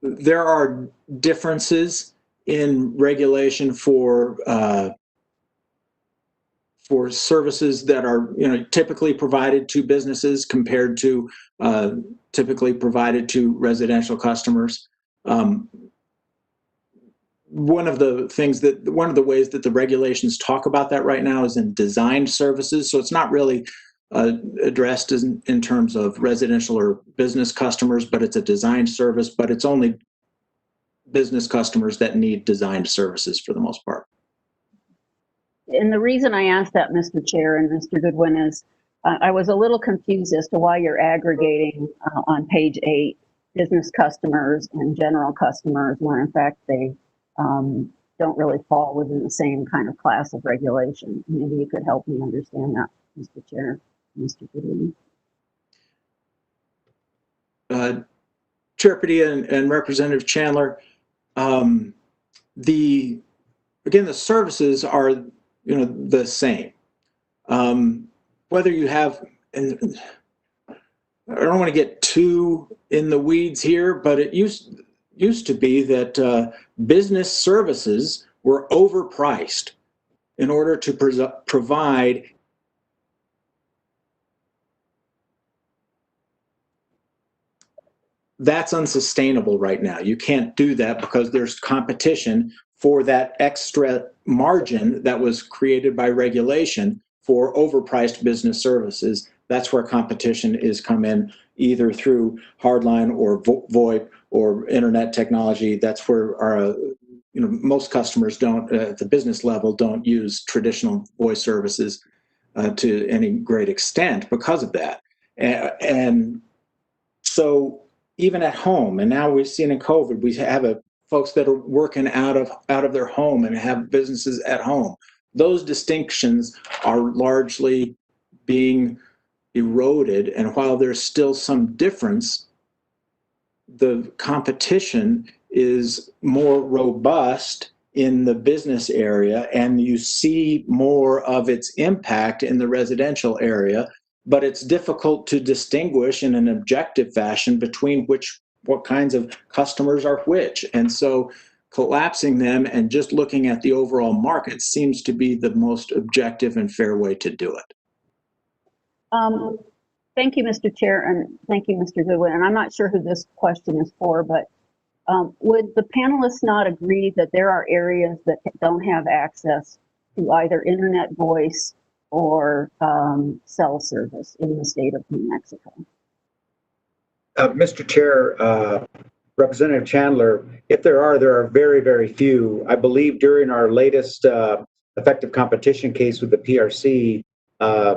there are differences in regulation for services that are typically provided to businesses compared to typically provided to residential customers. One of the ways that the regulations talk about that right now is in designed services. So it's not really addressed in terms of residential or business customers, but it's a designed service, but it's only business customers that need designed services for the most part. And the reason I asked that, Mr. Chair and Mr. Goodwin, is I was a little confused as to why you're aggregating on page 8 business customers and general customers, when in fact they don't really fall within the same kind of class of regulation. Maybe you could help me understand that, Mr. Chair, Mr. Goodwin. Chair Padilla and Representative Chandler, the services are the same. Whether you have, and I don't want to get too in the weeds here, but it used to be that business services were overpriced in order to provide that's unsustainable right now. You can't do that because there's competition for that extra margin that was created by regulation for overpriced business services. That's where competition is come in, either through hardline or VoIP or internet technology. That's where our most customers don't, at the business level, don't use traditional voice services to any great extent because of that. And so even at home, and now we've seen in COVID, we have folks that are working out of their home and have businesses at home. Those distinctions are largely being eroded, and while there's still some difference, the competition is more robust in the business area, and you see more of its impact in the residential area. But it's difficult to distinguish in an objective fashion between what kinds of customers are which. And so collapsing them and just looking at the overall market seems to be the most objective and fair way to do it. Thank you, Mr. Chair, and thank you, Mr. Goodwin. And I'm not sure who this question is for, but would the panelists not agree that there are areas that don't have access to either internet voice or cell service in the state of New Mexico? Mr. Chair, Representative Chandler, if there are very, very few. I believe during our latest effective competition case with the PRC, I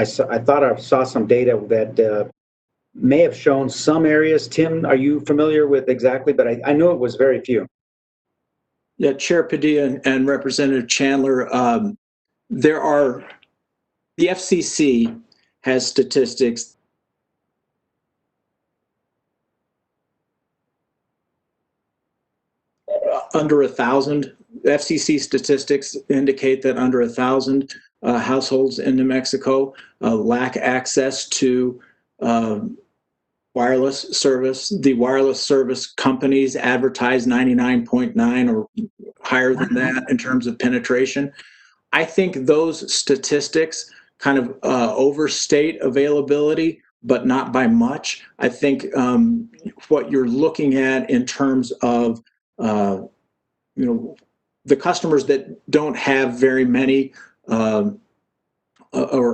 thought I saw some data that may have shown some areas. Tim, are you familiar with exactly? But I know it was very few. Yeah, Chair Padilla and Representative Chandler, the FCC has statistics under 1,000. FCC statistics indicate that under 1,000 households in New Mexico lack access to wireless service. The wireless service companies advertise 99.9 or higher than that in terms of penetration. I think those statistics kind of overstate availability, but not by much. I think what you're looking at in terms of the customers that don't have very many or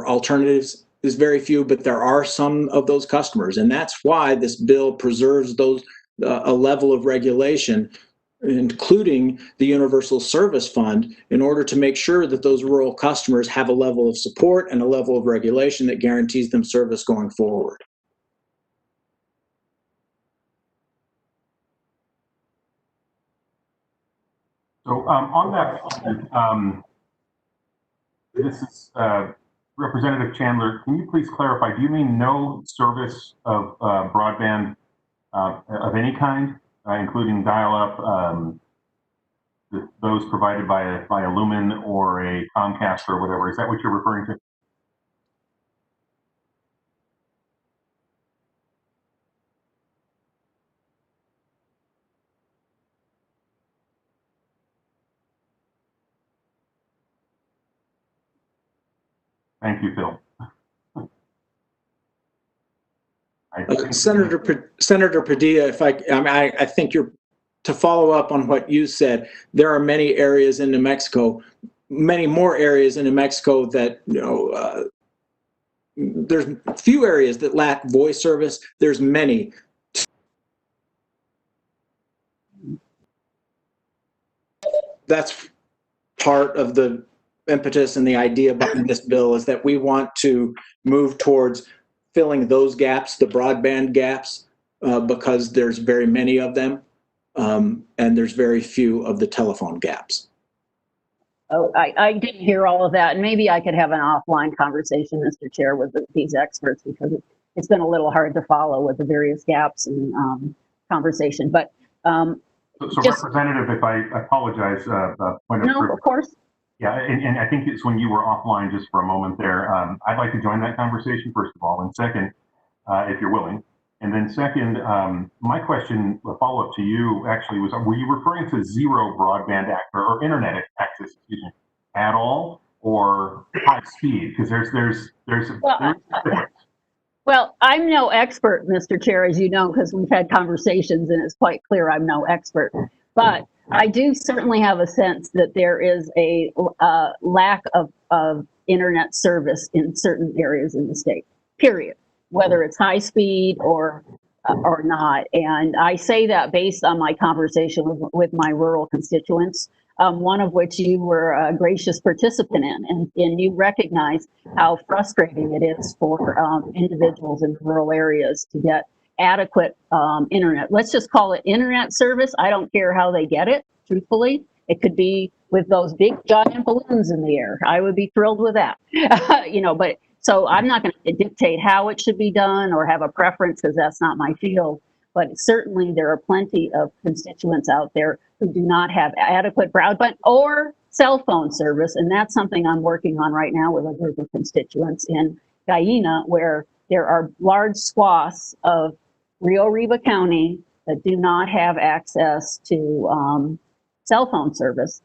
alternatives is very few, but there are some of those customers, and that's why this bill preserves those a level of regulation, including the Universal Service Fund, in order to make sure that those rural customers have a level of support and a level of regulation that guarantees them service going forward. So on that, this is Representative Chandler. Can you please clarify? Do you mean no service of broadband of any kind, including dial-up, those provided by a Lumen or a Comcast or whatever? Is that what you're referring to? Thank you, Phil. Senator Padilla, I think to follow up on what you said, there are many areas in New Mexico, many more areas in New Mexico that, there's few areas that lack voice service. There's many. That's part of the impetus and the idea behind this bill, is that we want to move towards filling those gaps, the broadband gaps, because there's very many of them, and there's very few of the telephone gaps. Oh, I didn't hear all of that, and maybe I could have an offline conversation, Mr. Chair, with these experts, because it's been a little hard to follow with the various gaps in conversation. But so Representative, if I apologize, point no, of course. Yeah, and I think it's when you were offline just for a moment there. I'd like to join that conversation, first of all, and second, if you're willing. And then second, my question, a follow-up to you actually was, were you referring to zero broadband or internet access, excuse me, at all, or high speed? Because there's a difference. Well, I'm no expert, Mr. Chair, as you know, because we've had conversations and it's quite clear I'm no expert. But I do certainly have a sense that there is a lack of internet service in certain areas in the state, period, whether it's high speed or not. And I say that based on my conversation with my rural constituents, one of which you were a gracious participant in, and you recognize how frustrating it is for individuals in rural areas to get adequate internet. Let's just call it internet service. I don't care how they get it, truthfully. It could be with those big giant balloons in the air. I would be thrilled with that. But so I'm not going to dictate how it should be done or have a preference, because that's not my field. But certainly there are plenty of constituents out there who do not have adequate broadband or cell phone service. And that's something I'm working on right now with a group of constituents in Guyena, where there are large swaths of Rio Arriba County that do not have access to cell phone service,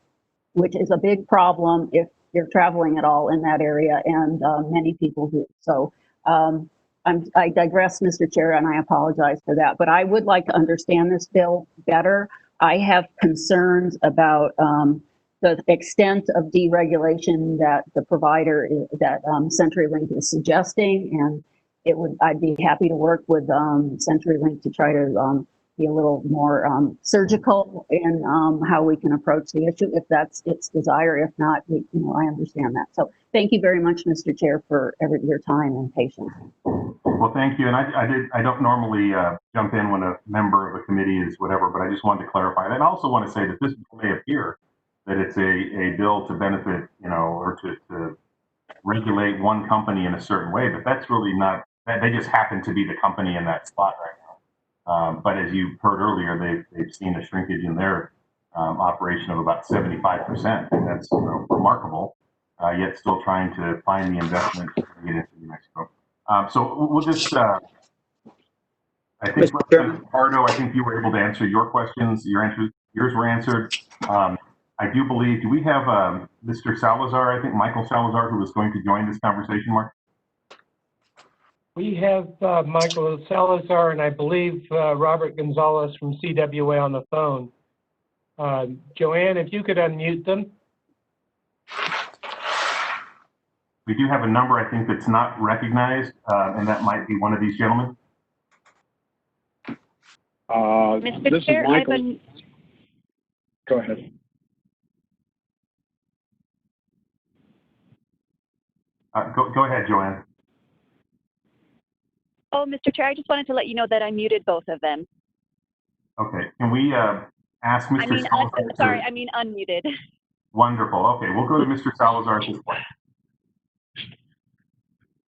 which is a big problem if you're traveling at all in that area, and many people do. So I digress, Mr. Chair, and I apologize for that, but I would like to understand this bill better. I have concerns about the extent of deregulation that the provider, that CenturyLink is suggesting, and I'd be happy to work with CenturyLink to try to be a little more surgical in how we can approach the issue if that's its desire. If not, I understand that. So thank you very much, Mr. Chair, for your time and patience. Well, thank you. And I don't normally jump in when a member of a committee is whatever, but I just wanted to clarify that. And I also want to say that this may appear that it's a bill to benefit, or to regulate one company in a certain way, but that's really not, they just happen to be the company in that spot right now. But as you heard earlier, they've seen a shrinkage in their operation of about 75%, and that's remarkable, yet still trying to find the investment to get into New Mexico. So we'll just, I think, Representative Pardo, I think you were able to answer your questions. Yours were answered. I do believe, do we have Mr. Salazar, I think Michael Salazar, who was going to join this conversation, Mark? We have Michael Salazar and I believe Robert Gonzalez from CWA on the phone. Joanne, if you could unmute them. We do have a number, I think, that's not recognized, and that might be one of these gentlemen. Mr. Chair, Go ahead. Go ahead, Joanne. Oh, Mr. Chair, I just wanted to let you know that I muted both of them. Okay. Can we ask Mr. Salazar? I mean unmuted. Wonderful. Okay, we'll go to Mr. Salazar at this point.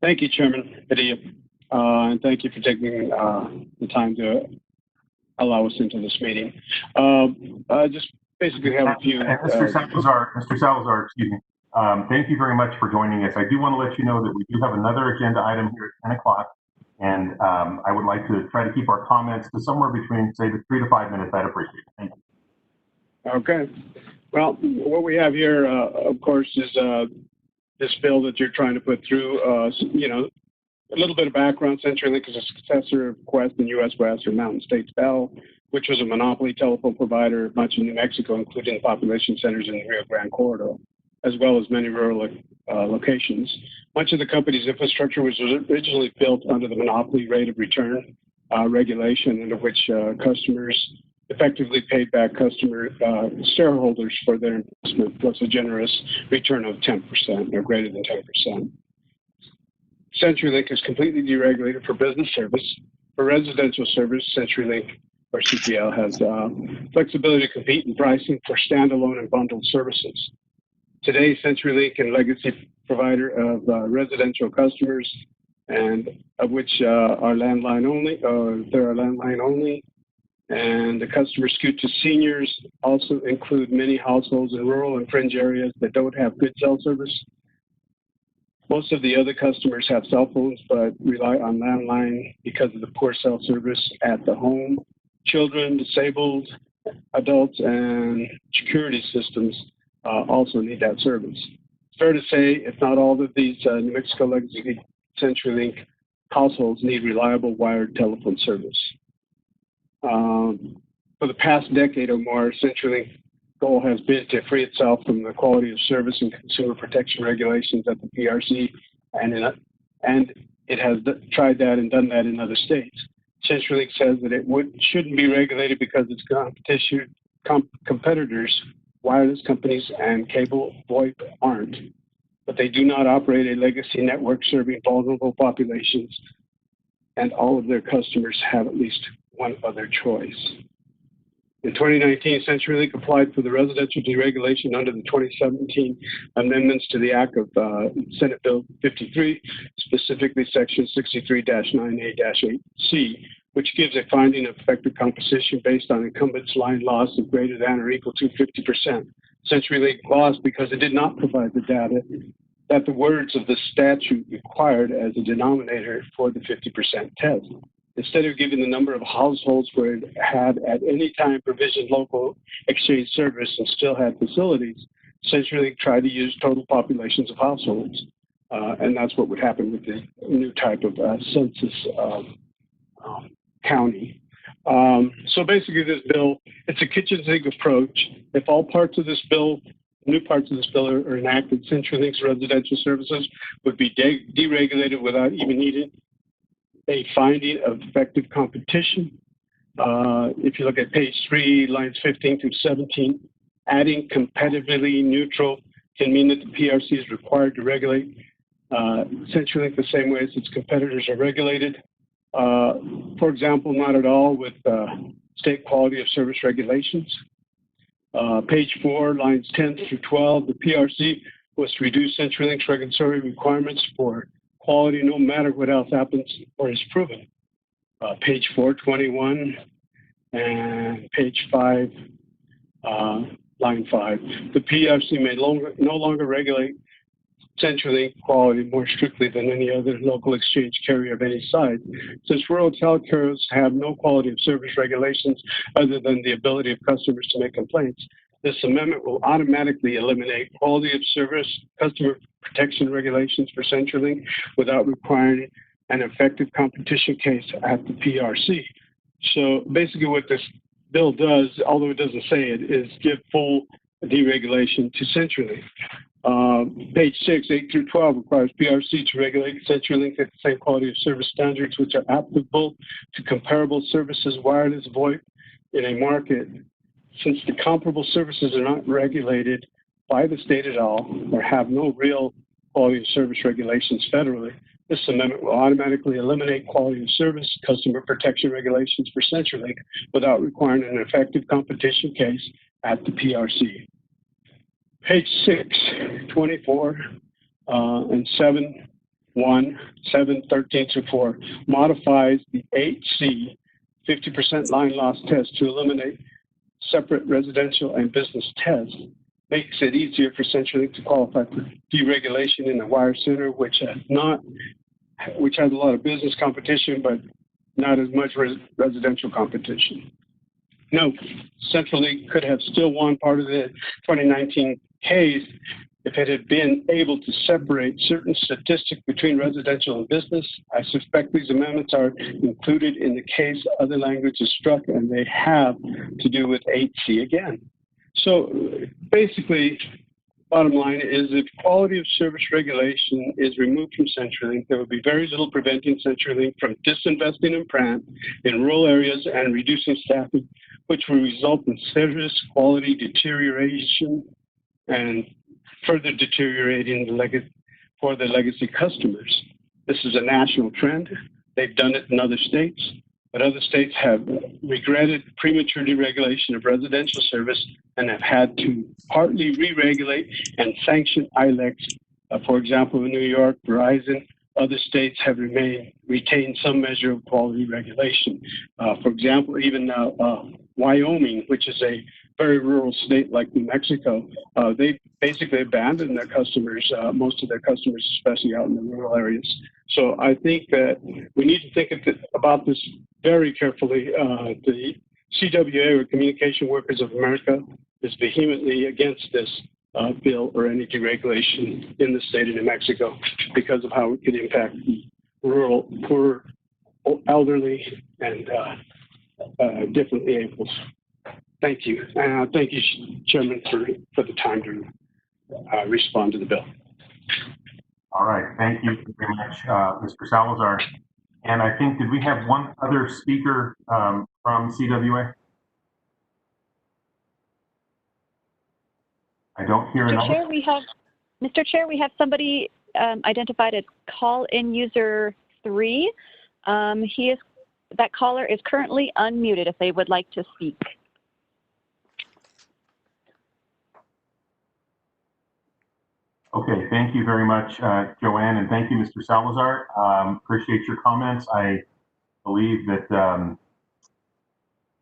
Thank you, Chairman Padilla, and thank you for taking the time to allow us into this meeting. I just basically have a few. Mr. Salazar, excuse me. Thank you very much for joining us. I do want to let you know that we do have another agenda item here at 10 o'clock, and I would like to try to keep our comments to somewhere between, say, the 3 to 5 minutes. I'd appreciate it. Thank you. Okay. Well, what we have here, of course, is this bill that you're trying to put through. A little bit of background. CenturyLink is a successor of Quest and US West or Mountain States Bell, which was a monopoly telephone provider of much of New Mexico, including population centers in the Rio Grande corridor, as well as many rural locations. Much of the company's infrastructure was originally built under the monopoly rate of return regulation, under which customers effectively paid back shareholders for their investment, plus a generous return of 10% or greater than 10%. CenturyLink is completely deregulated for business service. For residential service, CenturyLink or CPL has flexibility to compete in pricing for standalone and bundled services. Today, CenturyLink and legacy provider of residential customers, and of which are landline only, there are landline only, and the customers skewed to seniors also include many households in rural and fringe areas that don't have good cell service. Most of the other customers have cell phones but rely on landline because of the poor cell service at the home. Children, disabled, adults, and security systems also need that service. It's fair to say, if not all of these New Mexico legacy CenturyLink households need reliable wired telephone service. For the past decade or more, CenturyLink goal has been to free itself from the quality of service and consumer protection regulations at the PRC, and it has tried that and done that in other states. CenturyLink says that it shouldn't be regulated because its competitors, wireless companies and cable VoIP, aren't, but they do not operate a legacy network serving vulnerable populations, and all of their customers have at least one other choice. In 2019, CenturyLink applied for the residential deregulation under the 2017 amendments to the Act of Senate Bill 53, specifically Section 63-9A-8C, which gives a finding of effective competition based on incumbents' line loss of greater than or equal to 50%. CenturyLink lost because it did not provide the data that the words of the statute required as a denominator for the 50% test. Instead of giving the number of households where it had at any time provisioned local exchange service and still had facilities, CenturyLink tried to use total populations of households. And that's what would happen with the new type of census county. So basically this bill, it's a kitchen sink approach. If all parts of this bill, new parts of this bill are enacted, CenturyLink's residential services would be deregulated without even needing a finding of effective competition. If you look at page 3, lines 15 through 17, adding competitively neutral can mean that the PRC is required to regulate CenturyLink the same way as its competitors are regulated. For example, not at all with state quality of service regulations. Page 4, lines 10 through 12, the PRC was to reduce CenturyLink's regulatory requirements for quality no matter what else happens or is proven. Page 421 and page 5, line 5. The PRC may no longer regulate CenturyLink quality more strictly than any other local exchange carrier of any size. Since rural telecarriers have no quality of service regulations other than the ability of customers to make complaints, this amendment will automatically eliminate quality of service customer protection regulations for CenturyLink without requiring an effective competition case at the PRC. So basically what this bill does, although it doesn't say it, is give full deregulation to CenturyLink. Page 6, 8 through 12 requires PRC to regulate CenturyLink at the same quality of service standards which are applicable to comparable services, wireless, VoIP, in a market. Since the comparable services are not regulated by the state at all or have no real quality of service regulations federally, this amendment will automatically eliminate quality of service customer protection regulations for CenturyLink without requiring an effective competition case at the PRC. Page 6, 24, and 7, 1, 7, 13 through 4 modifies the 8C 50% line loss test to eliminate separate residential and business tests. Makes it easier for CenturyLink to qualify for deregulation in the wire center, which has a lot of business competition, but not as much residential competition. Note, CenturyLink could have still won part of the 2019 case if it had been able to separate certain statistics between residential and business. I suspect these amendments are included in the case other language is struck, and they have to do with 8C again. So basically, bottom line is if quality of service regulation is removed from CenturyLink, there will be very little preventing CenturyLink from disinvesting in rural areas and reducing staffing, which will result in service quality deterioration and further deteriorating for the legacy customers. This is a national trend. They've done it in other states, but other states have regretted premature deregulation of residential service and have had to partly re-regulate and sanction ILECs. For example, in New York, Verizon, other states have retained some measure of quality regulation. For example, even Wyoming, which is a very rural state like New Mexico, they basically abandoned their customers, most of their customers, especially out in the rural areas. So I think that we need to think about this very carefully. The CWA, or Communication Workers of America, is vehemently against this bill or any deregulation in the state of New Mexico because of how it could impact the rural, poor, elderly, and differently abled. Thank you. Thank you, Chairman, for the time to respond to the bill. All right. Thank you very much, Mr. Salazar. And I think, did we have one other speaker from CWA? I don't hear another. Mr. Chair, we have somebody identified as call-in user 3. That caller is currently unmuted if they would like to speak. Okay, thank you very much, Joanne, and thank you, Mr. Salazar. Appreciate your comments. I believe that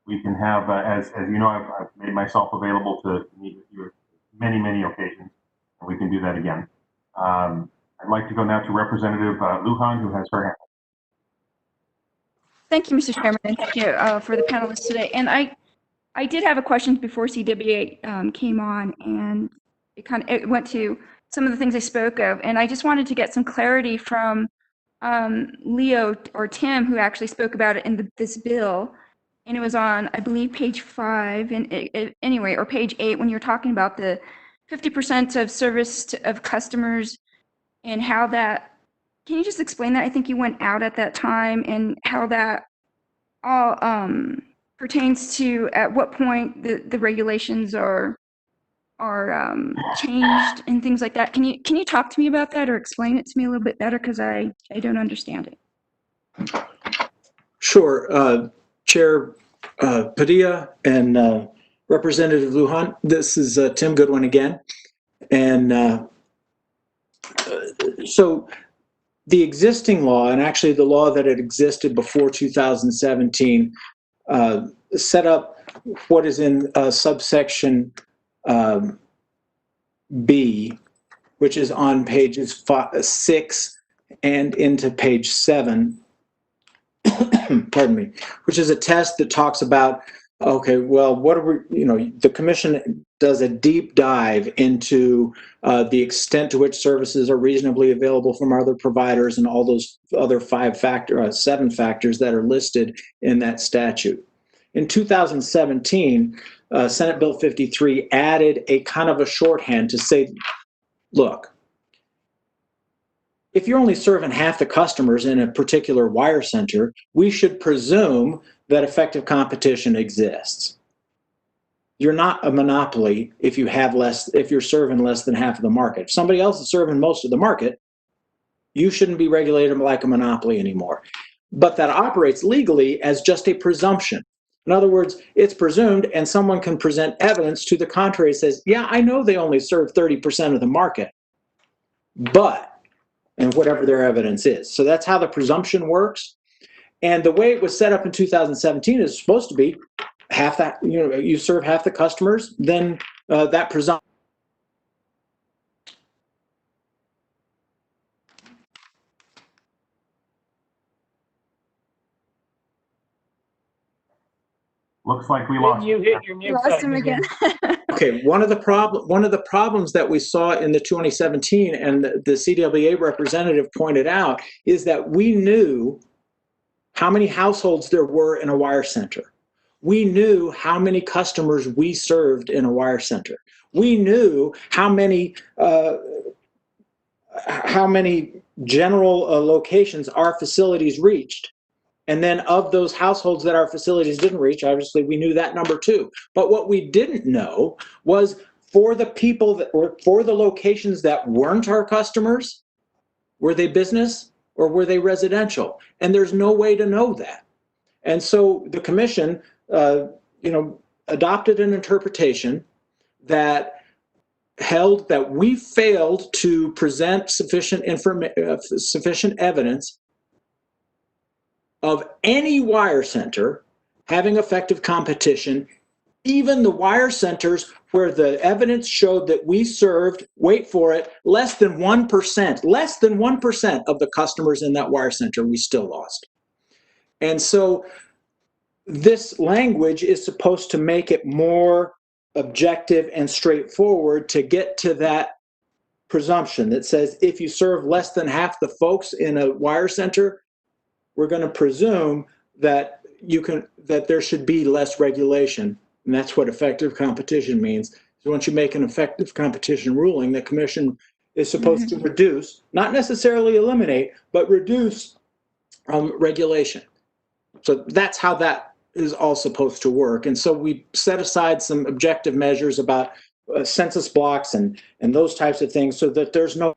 we can have, as you know, I've made myself available to meet with you many, many occasions, and we can do that again. I'd like to go now to Representative Lujan, who has her hand. Thank you, Mr. Chairman, and thank you for the panelists today. And I did have a question before CWA came on, and it went to some of the things I spoke of, and I just wanted to get some clarity from Leo or Tim, who actually spoke about it in this bill, and it was on, I believe, page 5, and anyway, or page 8, when you're talking about the 50% of service of customers and how that. Can you just explain that? I think you went out at that time, and how that all pertains to at what point the regulations are changed and things like that. Can you talk to me about that or explain it to me a little bit better, because I don't understand it. Sure. Chair Padilla and Representative Lujan, this is Tim Goodwin again. And so the existing law, and actually the law that had existed before 2017, set up what is in subsection B, which is on pages 6 and into page 7, pardon me, which is a test that talks about, okay, well, what are we, the commission does a deep dive into the extent to which services are reasonably available from other providers and all those other 7 factors that are listed in that statute. In 2017, Senate Bill 53 added a kind of a shorthand to say, look, if you're only serving half the customers in a particular wire center, we should presume that effective competition exists. You're not a monopoly if you're serving less than half of the market. If somebody else is serving most of the market, you shouldn't be regulated like a monopoly anymore. But that operates legally as just a presumption. In other words, it's presumed, and someone can present evidence to the contrary. Says, yeah, I know they only serve 30% of the market, but, and whatever their evidence is. So that's how the presumption works. And the way it was set up in 2017 is supposed to be half that, you serve half the customers, then that presumption. Looks like we lost. You hit your mute button again. Okay, one of the problems that we saw in the 2017 and the CWA representative pointed out is that we knew how many households there were in a wire center. We knew how many customers we served in a wire center. We knew how many general locations our facilities reached. And then of those households that our facilities didn't reach, obviously we knew that number too. But what we didn't know was for the people that were, for the locations that weren't our customers, were they business or were they residential? And there's no way to know that. And so the commission, adopted an interpretation that held that we failed to present sufficient evidence of any wire center having effective competition, even the wire centers where the evidence showed that we served, wait for it, less than 1% of the customers in that wire center, we still lost. And so this language is supposed to make it more objective and straightforward to get to that presumption that says if you serve less than half the folks in a wire center, we're going to presume that there should be less regulation. And that's what effective competition means. So once you make an effective competition ruling, the commission is supposed to reduce, not necessarily eliminate, but reduce regulation. So that's how that is all supposed to work. And so we set aside some objective measures about census blocks and those types of things so that there's no.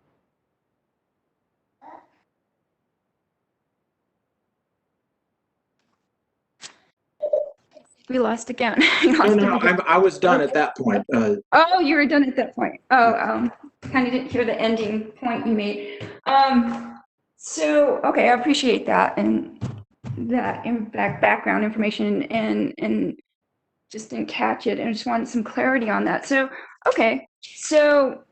We lost again. No, I was done at that point. Oh, you were done at that point. Oh, kind of didn't hear the ending point you made. So, okay, I appreciate that and that background information and just didn't catch it and I just wanted some clarity on that. So, okay, so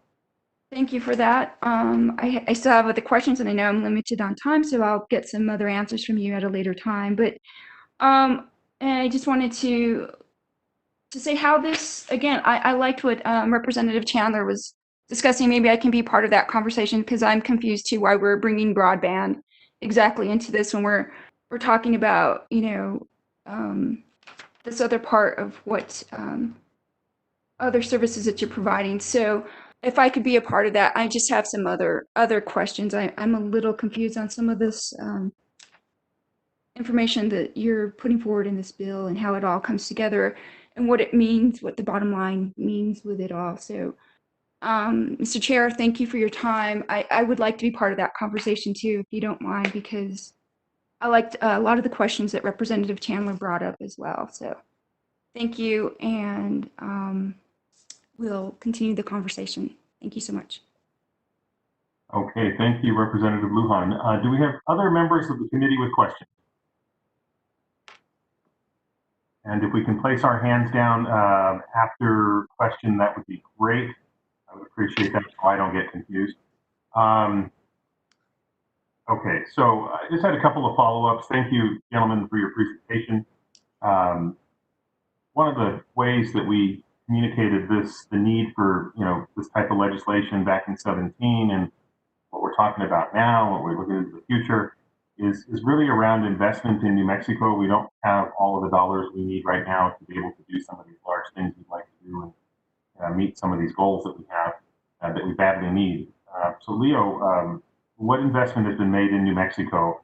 thank you for that. I still have other questions and I know I'm limited on time, so I'll get some other answers from you at a later time. But and I just wanted to say how this, again, I liked what Representative Chandler was discussing. Maybe I can be part of that conversation because I'm confused too why we're bringing broadband exactly into this when we're talking about, this other part of what other services that you're providing. So if I could be a part of that, I just have some other questions. I'm a little confused on some of this information that you're putting forward in this bill and how it all comes together and what it means, what the bottom line means with it all. So, Mr. Chair, thank you for your time. I would like to be part of that conversation too, if you don't mind, because I liked a lot of the questions that Representative Chandler brought up as well. So thank you, and we'll continue the conversation. Thank you so much. Okay, thank you, Representative Lujan. Do we have other members of the committee with questions? And if we can place our hands down after question, that would be great. I would appreciate that so I don't get confused. Okay, so I just had a couple of follow-ups. Thank you, gentlemen, for your presentation. One of the ways that we communicated the need for, this type of legislation back in 17 and what we're talking about now, what we're looking into the future, is really around investment in New Mexico. We don't have all of the dollars we need right now to be able to do some of these large things we'd like to do and meet some of these goals that we have that we badly need. So Leo, what investment has been made in New Mexico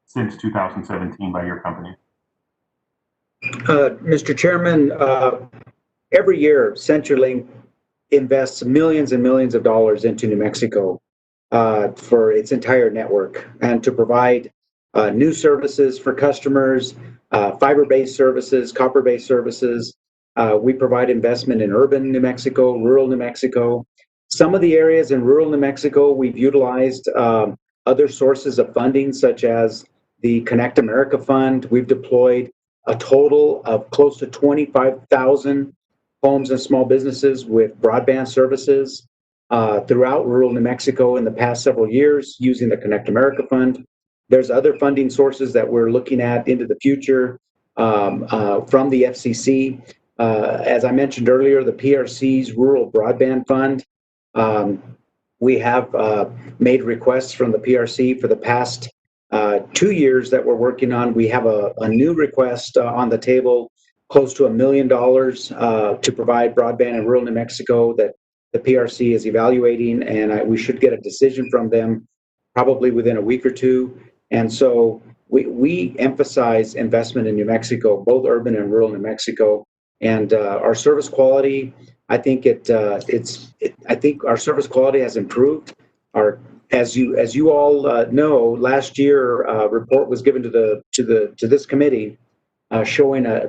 since 2017 by your company? Mr. Chairman, every year CenturyLink invests millions and millions of dollars into New Mexico for its entire network and to provide new services for customers, fiber-based services, copper-based services. We provide investment in urban New Mexico, rural New Mexico. Some of the areas in rural New Mexico, we've utilized other sources of funding, such as the Connect America Fund. We've deployed a total of close to 25,000 homes and small businesses with broadband services throughout rural New Mexico in the past several years using the Connect America Fund. There's other funding sources that we're looking at into the future from the FCC. As I mentioned earlier, the PRC's Rural Broadband Fund. We have made requests from the PRC for the past 2 years that we're working on. We have a new request on the table, close to $1 million to provide broadband in rural New Mexico that the PRC is evaluating, and we should get a decision from them probably within a week or two. And so we emphasize investment in New Mexico, both urban and rural New Mexico, and our service quality. I think I think our service quality has improved. As you all know, last year a report was given to this committee showing a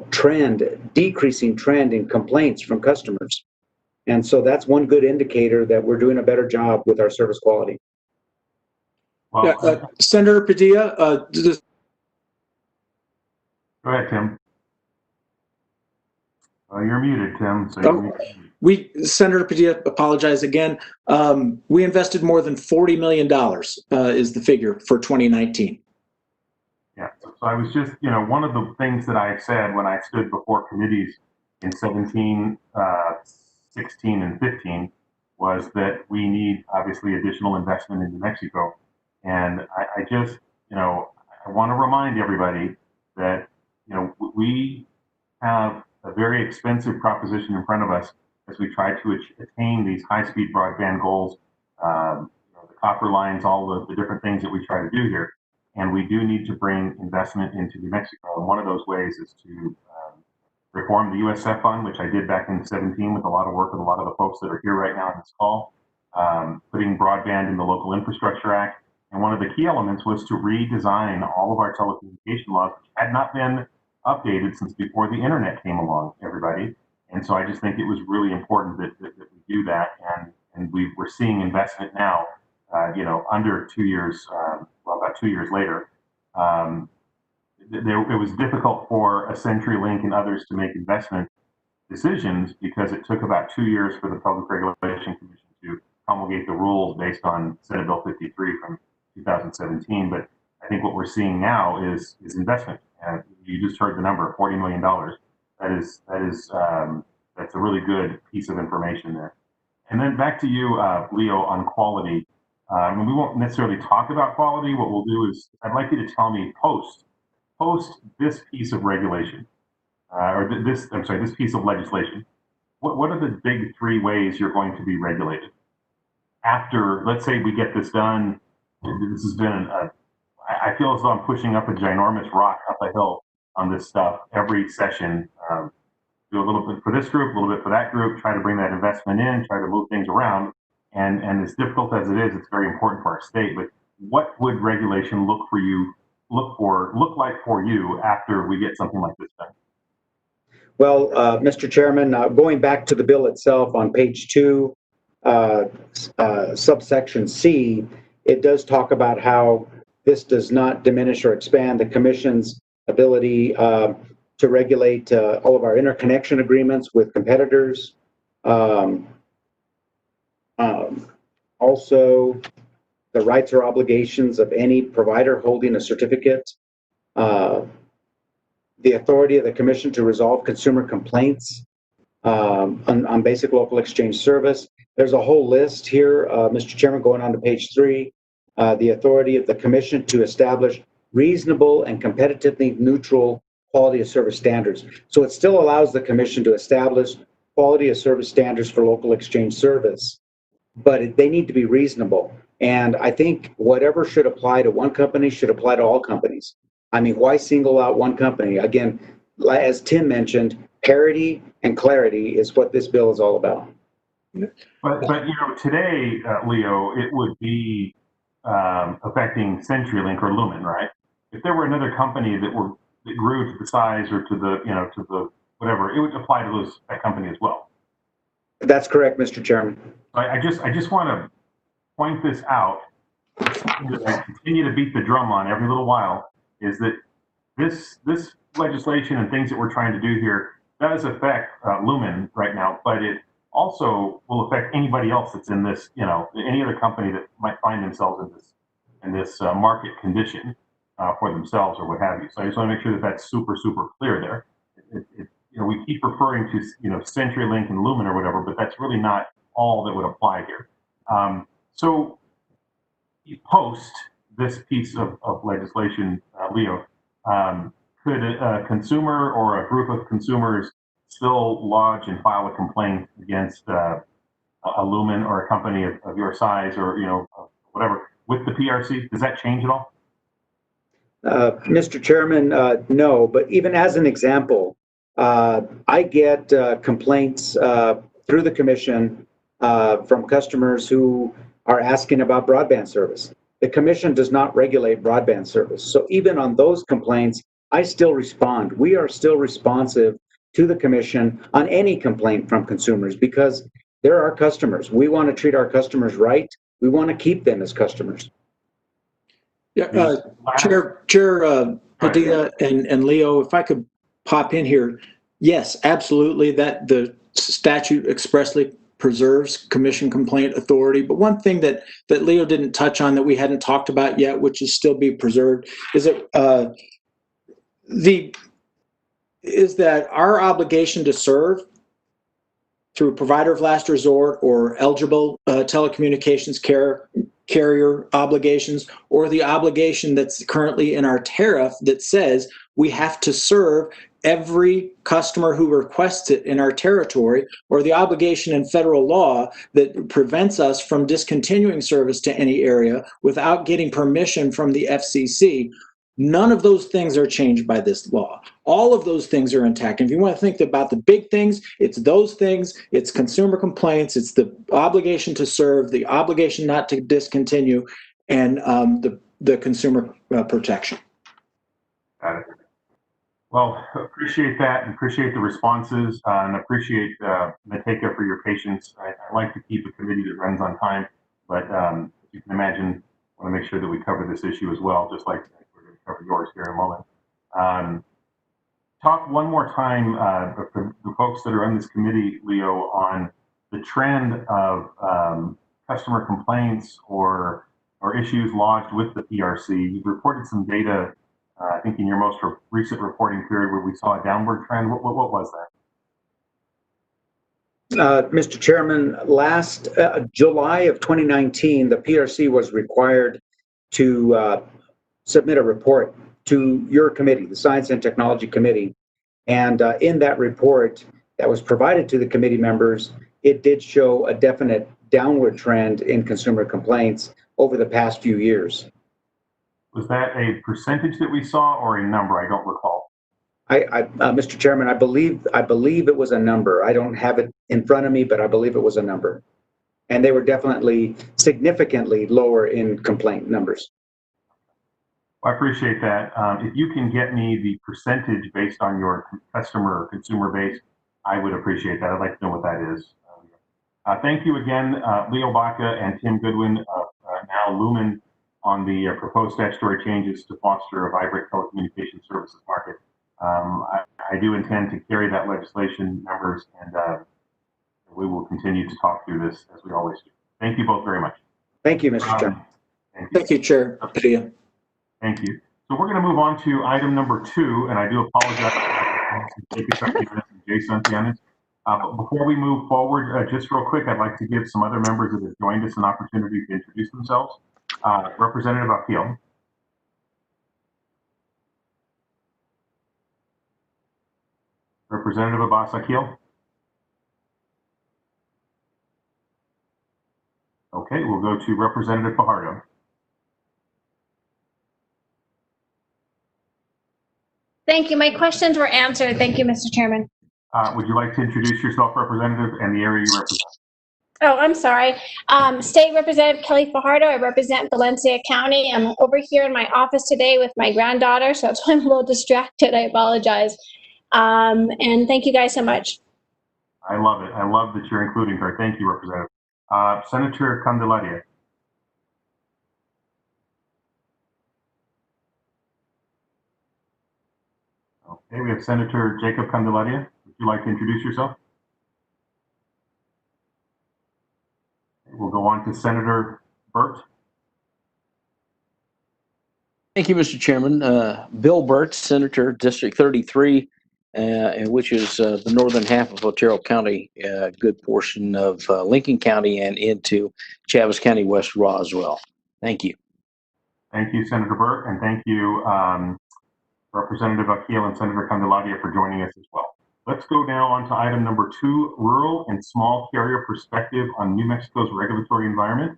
decreasing trend in complaints from customers. And so that's one good indicator that we're doing a better job with our service quality. Well, Senator Padilla, go ahead, Tim. You're muted, Tim. So Senator Padilla, apologize again. We invested more than $40 million is the figure for 2019. Yeah, so I was just, one of the things that I said when I stood before committees in 17, 16, and 15 was that we need obviously additional investment in New Mexico. And I just, I want to remind everybody that, we have a very expensive proposition in front of us as we try to attain these high-speed broadband goals, the copper lines, all the different things that we try to do here. And we do need to bring investment into New Mexico. And one of those ways is to reform the USF fund, which I did back in 17 with a lot of work with a lot of the folks that are here right now on this call, putting broadband in the Local Infrastructure Act. And one of the key elements was to redesign all of our telecommunication laws, which had not been updated since before the internet came along, everybody. And so I just think it was really important that we do that. And we're seeing investment now, under 2 years, about 2 years later. It was difficult for a CenturyLink and others to make investment decisions because it took about 2 years for the Public Regulation Commission to promulgate the rules based on Senate Bill 53 from 2017. But I think what we're seeing now is investment. You just heard the number, $40 million. That's a really good piece of information there. And then back to you, Leo, on quality. We won't necessarily talk about quality. What we'll do is I'd like you to tell me post this piece of regulation, this piece of legislation. What are the big 3 ways you're going to be regulated? After, let's say we get this done, this has been a I feel as though I'm pushing up a ginormous rock up a hill on this stuff every session. Do a little bit for this group, a little bit for that group, try to bring that investment in, try to move things around. And as difficult as it is, it's very important for our state. But what would regulation look like for you after we get something like this done? Well, Mr. Chairman, going back to the bill itself on page 2, subsection C, it does talk about how this does not diminish or expand the Commission's ability to regulate all of our interconnection agreements with competitors. Also, the rights or obligations of any provider holding a certificate. The authority of the Commission to resolve consumer complaints on basic local exchange service. There's a whole list here, Mr. Chairman, going on to page 3. The authority of the Commission to establish reasonable and competitively neutral quality of service standards. So it still allows the Commission to establish quality of service standards for local exchange service, but they need to be reasonable. And I think whatever should apply to one company should apply to all companies. I mean, why single out one company? Again, as Tim mentioned, parity and clarity is what this bill is all about. But you know, today, Leo, it would be affecting CenturyLink or Lumen, right? If there were another company that grew to the size or to the whatever, it would apply to that company as well. That's correct, Mr. Chairman. I just want to point this out. I continue to beat the drum on every little while. Is that this legislation and things that we're trying to do here does affect Lumen right now, but it also will affect anybody else that's in this, any other company that might find themselves in this market condition for themselves or what have you. So I just want to make sure that that's super, super clear there. We keep referring to, CenturyLink and Lumen or whatever, but that's really not all that would apply here. So post this piece of legislation, Leo, could a consumer or a group of consumers still lodge and file a complaint against a Lumen or a company of your size or whatever with the PRC? Does that change at all? Mr. Chairman, no, but even as an example, I get complaints through the Commission from customers who are asking about broadband service. The Commission does not regulate broadband service. So even on those complaints, I still respond. We are still responsive to the Commission on any complaint from consumers because they're our customers. We want to treat our customers right. We want to keep them as customers. Yeah, Chair Padilla and Leo, if I could pop in here. Yes, absolutely, that the statute expressly preserves commission complaint authority. But one thing that Leo didn't touch on that we hadn't talked about yet, which is still be preserved, is that our obligation to serve through provider of last resort or eligible telecommunications carrier obligations, or the obligation that's currently in our tariff that says we have to serve every customer who requests it in our territory, or the obligation in federal law that prevents us from discontinuing service to any area without getting permission from the FCC. None of those things are changed by this law. All of those things are intact. And if you want to think about the big things, it's those things, it's consumer complaints, it's the obligation to serve, the obligation not to discontinue, and the consumer protection. Got it. Well, appreciate that and appreciate the responses and appreciate Mateka for your patience. I like to keep a committee that runs on time, but as you can imagine, I want to make sure that we cover this issue as well, just like we're going to cover yours here in a moment. Talk one more time, the folks that are on this committee, Leo, on the trend of customer complaints or issues lodged with the PRC. You've reported some data, I think in your most recent reporting period, where we saw a downward trend. What was that? Mr. Chairman, last July of 2019, the PRC was required to submit a report to your committee, the Science and Technology Committee. And in that report that was provided to the committee members, it did show a definite downward trend in consumer complaints over the past few years. Was that a percentage that we saw or a number? I don't recall. Mr. Chairman, I believe it was a number. I don't have it in front of me, but I believe it was a number. And they were definitely significantly lower in complaint numbers. I appreciate that. If you can get me the percentage based on your customer or consumer base, I would appreciate that. I'd like to know what that is. Thank you again, Leo Baca and Tim Goodwin, now Lumen, on the proposed statutory changes to foster a vibrant telecommunications services market. I do intend to carry that legislation, members, and we will continue to talk through this as we always do. Thank you both very much. Thank you, Mr. Chairman. Thank you, Chair Padilla. Thank you. So we're going to move on to item number 2, and I do apologize to Jay Santianes. But before we move forward, just real quick, I'd like to give some other members that have joined us an opportunity to introduce themselves. Representative Akil. Representative Abbas Akil. Okay, we'll go to Representative Fajardo. Thank you. My questions were answered. Thank you, Mr. Chairman. Would you like to introduce yourself, Representative, and the area you represent? Oh, I'm sorry. State Representative Kelly Fajardo. I represent Valencia County. I'm over here in my office today with my granddaughter, so that's why I'm a little distracted. I apologize. And thank you guys so much. I love it. I love that you're including her. Thank you, Representative. Senator Candelaria. Okay, we have Senator Jacob Candelaria. Would you like to introduce yourself? Okay, we'll go on to Senator Burt. Thank you, Mr. Chairman. Bill Burt, Senator, District 33, which is the northern half of Otero County, a good portion of Lincoln County and into Chaves County, West Roswell. Thank you. Thank you, Senator Burt, and thank you, Representative Akil and Senator Candelaria for joining us as well. Let's go now on to item number 2, rural and small carrier perspective on New Mexico's regulatory environment.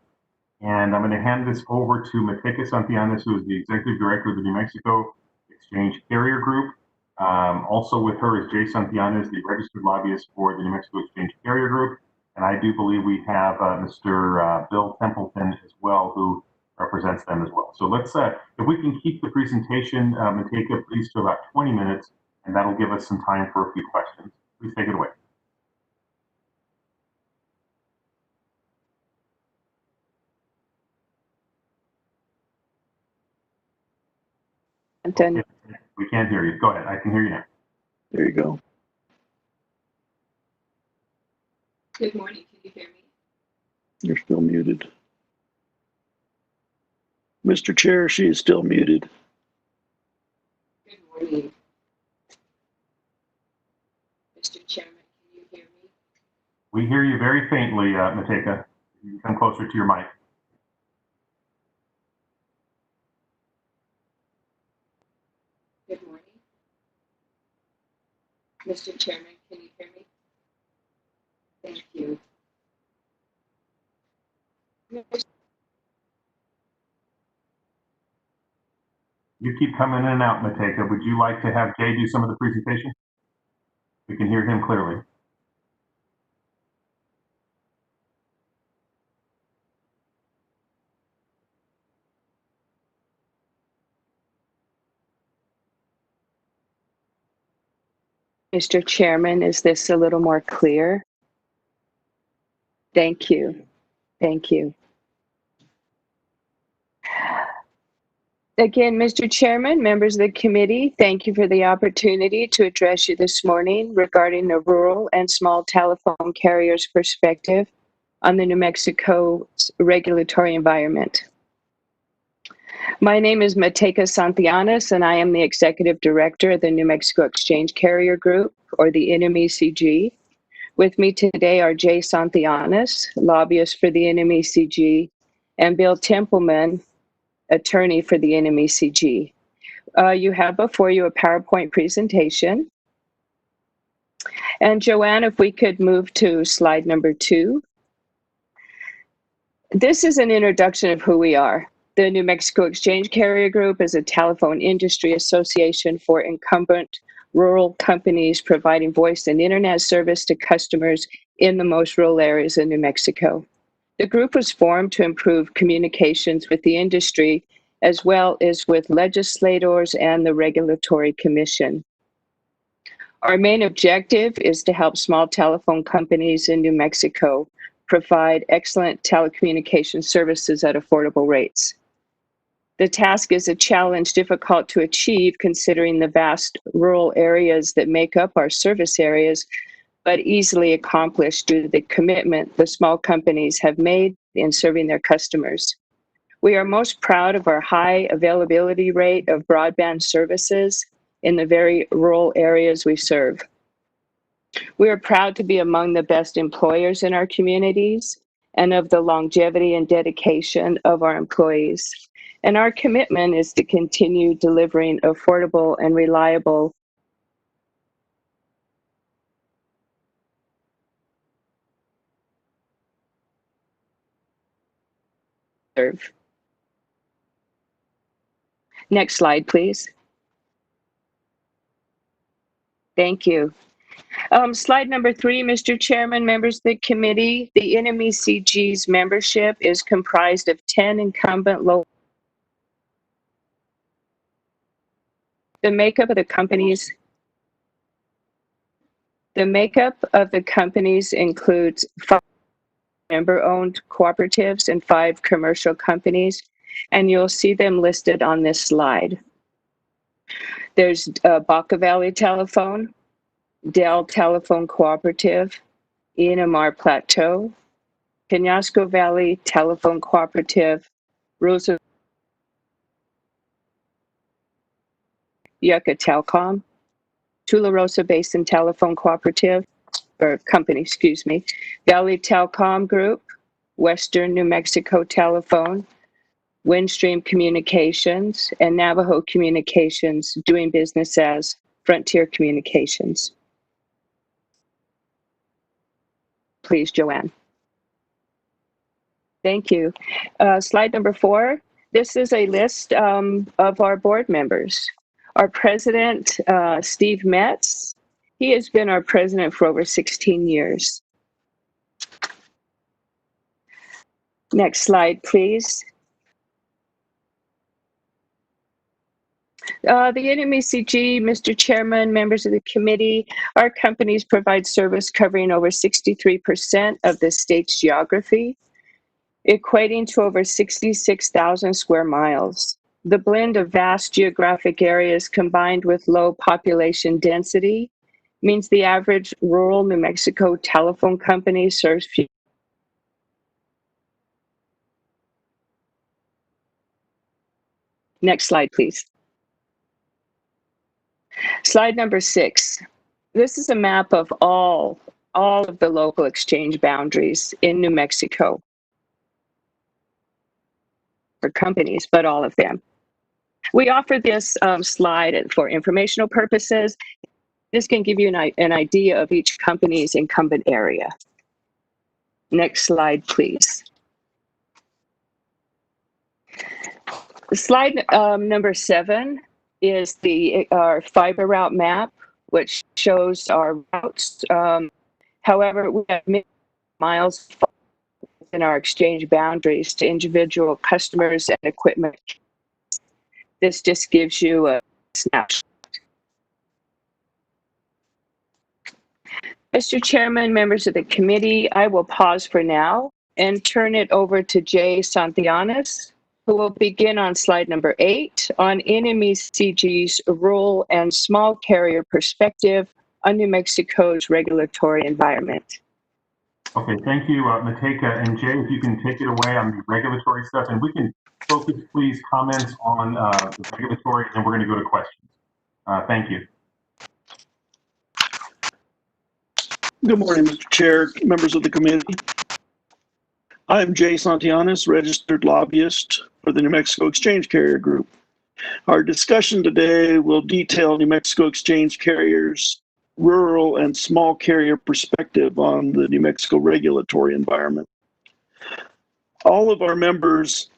And I'm going to hand this over to Mateca Santianes, who is the Executive Director of the New Mexico Exchange Carrier Group. Also with her is Jay Santianes, the Registered Lobbyist for the New Mexico Exchange Carrier Group. And I do believe we have Mr. Bill Templeton as well, who represents them as well. So let's, if we can keep the presentation, Mateca, please, to about 20 minutes, and that'll give us some time for a few questions. Please take it away. Okay. We can't hear you. Go ahead. I can hear you now. There you go. Good morning. Can you hear me? You're still muted. Mr. Chair, she is still muted. Good morning. Mr. Chairman, can you hear me? We hear you very faintly, Mateca. You can come closer to your mic. Good morning. Mr. Chairman, can you hear me? Thank you. You keep coming in and out, Mateca. Would you like to have Jay do some of the presentation? We can hear him clearly. Mr. Chairman, is this a little more clear? Thank you. Thank you. Again, Mr. Chairman, members of the committee, thank you for the opportunity to address you this morning regarding the rural and small telephone carriers' perspective on the New Mexico regulatory environment. My name is Mateca Santianes, and I am the Executive Director of the New Mexico Exchange Carrier Group, or the NMECG. With me today are Jay Santianes, lobbyist for the NMECG, and Bill Templeman, attorney for the NMECG. You have before you a PowerPoint presentation. And Joanne, if we could move to slide number 2. This is an introduction of who we are. The New Mexico Exchange Carrier Group is a telephone industry association for incumbent rural companies providing voice and internet service to customers in the most rural areas of New Mexico. The group was formed to improve communications with the industry as well as with legislators and the Regulatory Commission. Our main objective is to help small telephone companies in New Mexico provide excellent telecommunication services at affordable rates. The task is a challenge difficult to achieve considering the vast rural areas that make up our service areas, but easily accomplished due to the commitment the small companies have made in serving their customers. We are most proud of our high availability rate of broadband services in the very rural areas we serve. We are proud to be among the best employers in our communities and of the longevity and dedication of our employees. And our commitment is to continue delivering affordable and reliable serve. Next slide, please. Thank you. Slide number 3, Mr. Chairman, members of the committee. The NMECG's membership is comprised of 10 incumbent local. The makeup of the companies includes 5 member-owned cooperatives and 5 commercial companies, and you'll see them listed on this slide. There's Baca Valley Telephone, Dell Telephone Cooperative, Inamar Plateau, Penasco Valley Telephone Cooperative, Rosa Yucca Telcom, Tularosa Basin Telephone Cooperative, or Company, excuse me, Valley Telcom Group, Western New Mexico Telephone, Windstream Communications, and Navajo Communications, doing business as Frontier Communications. Please, Joanne. Thank you. Slide number 4. This is a list of our board members. Our president, Steve Metz, he has been our president for over 16 years. Next slide, please. The NMECG, Mr. Chairman, members of the committee, our companies provide service covering over 63% of the state's geography, equating to over 66,000 square miles. The blend of vast geographic areas combined with low population density means the average rural New Mexico telephone company serves few. Next slide, please. Slide number 6. This is a map of all of the local exchange boundaries in New Mexico for companies, but all of them. We offer this slide for informational purposes. This can give you an idea of each company's incumbent area. Next slide, please. Slide number 7 is our fiber route map, which shows our routes. However, we have many miles in our exchange boundaries to individual customers and equipment. This just gives you a snapshot. Mr. Chairman, members of the committee, I will pause for now and turn it over to Jay Santillanes, who will begin on slide number 8 on NMECG's rural and small carrier perspective on New Mexico's regulatory environment. Okay, thank you, Mateka. And Jay, if you can take it away on the regulatory stuff, and we can focus, please, comments on the regulatory, and then we're going to go to questions. Thank you. Good morning, Mr. Chair, members of the committee. I'm Jay Santillanes, registered lobbyist for the New Mexico Exchange Carrier Group. Our discussion today will detail New Mexico Exchange Carrier's rural and small carrier perspective on the New Mexico regulatory environment. All of our members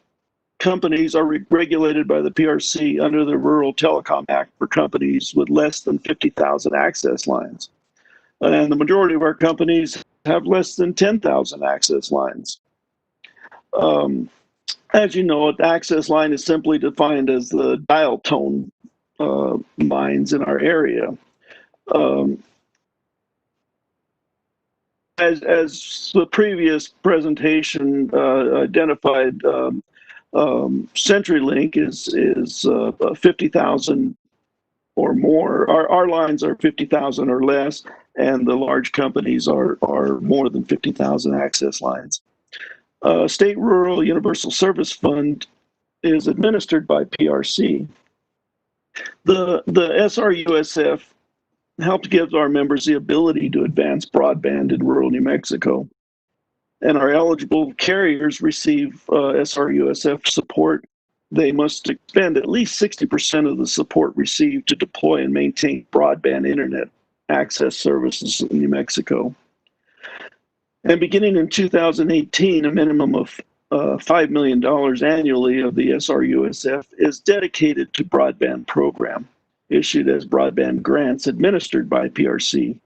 companies are regulated by the PRC under the Rural Telecom Act for companies with less than 50,000 access lines. And the majority of our companies have less than 10,000 access lines. As you know, an access line is simply defined as the dial tone lines in our area. As the previous presentation identified, CenturyLink is 50,000 or more. Our lines are 50,000 or less, and the large companies are more than 50,000 access lines. State Rural Universal Service Fund is administered by PRC. The SRUSF helped give our members the ability to advance broadband in rural New Mexico. And our eligible carriers receive SRUSF support. They must expend at least 60% of the support received to deploy and maintain broadband internet access services in New Mexico. And beginning in 2018, a minimum of $5 million annually of the SRUSF is dedicated to broadband program, issued as broadband grants administered by PRC.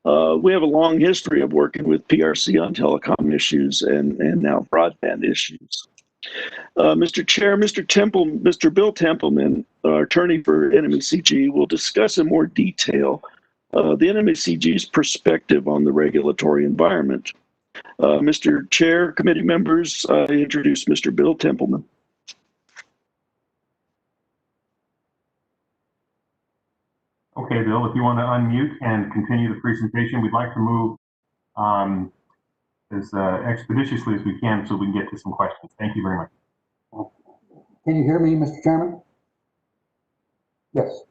We have a long history of working with PRC on telecom issues and now broadband issues. Mr. Chair, Mr. Bill Templeman, our attorney for NMECG, will discuss in more detail the NMECG's perspective on the regulatory environment. Mr. Chair, committee members, I introduce Mr. Bill Templeman. Okay, Bill, if you want to unmute and continue the presentation, we'd like to move as expeditiously as we can so we can get to some questions. Thank you very much. Can you hear me, Mr. Chairman? Yes.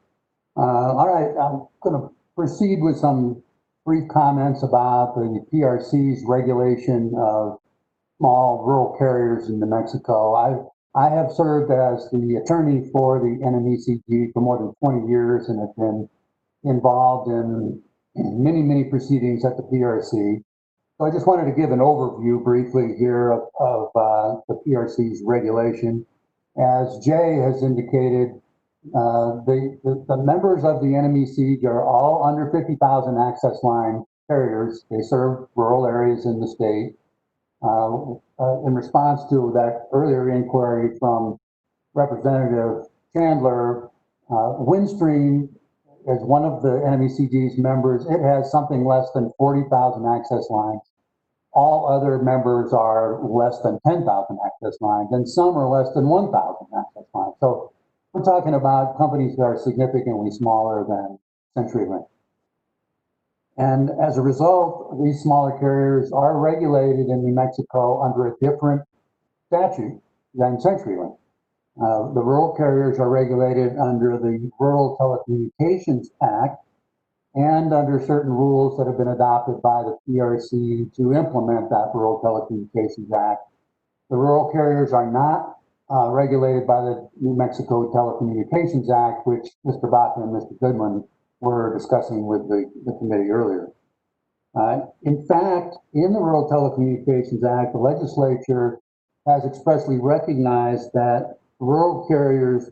All right, I'm going to proceed with some brief comments about the PRC's regulation of small rural carriers in New Mexico. I have served as the attorney for the NMECG for more than 20 years and have been involved in many proceedings at the PRC. So I just wanted to give an overview briefly here of the PRC's regulation. As Jay has indicated, the members of the NMECG are all under 50,000 access line carriers. They serve rural areas in the state. In response to that earlier inquiry from Representative Chandler, Windstream is one of the NMECG's members. It has something less than 40,000 access lines. All other members are less than 10,000 access lines, and some are less than 1,000 access lines. So we're talking about companies that are significantly smaller than CenturyLink. And as a result, these smaller carriers are regulated in New Mexico under a different statute than CenturyLink. The rural carriers are regulated under the Rural Telecommunications Act and under certain rules that have been adopted by the PRC to implement that Rural Telecommunications Act. The rural carriers are not regulated by the New Mexico Telecommunications Act, which Mr. Baca and Mr. Goodman were discussing with the committee earlier. In fact, in the Rural Telecommunications Act, the legislature has expressly recognized that rural carriers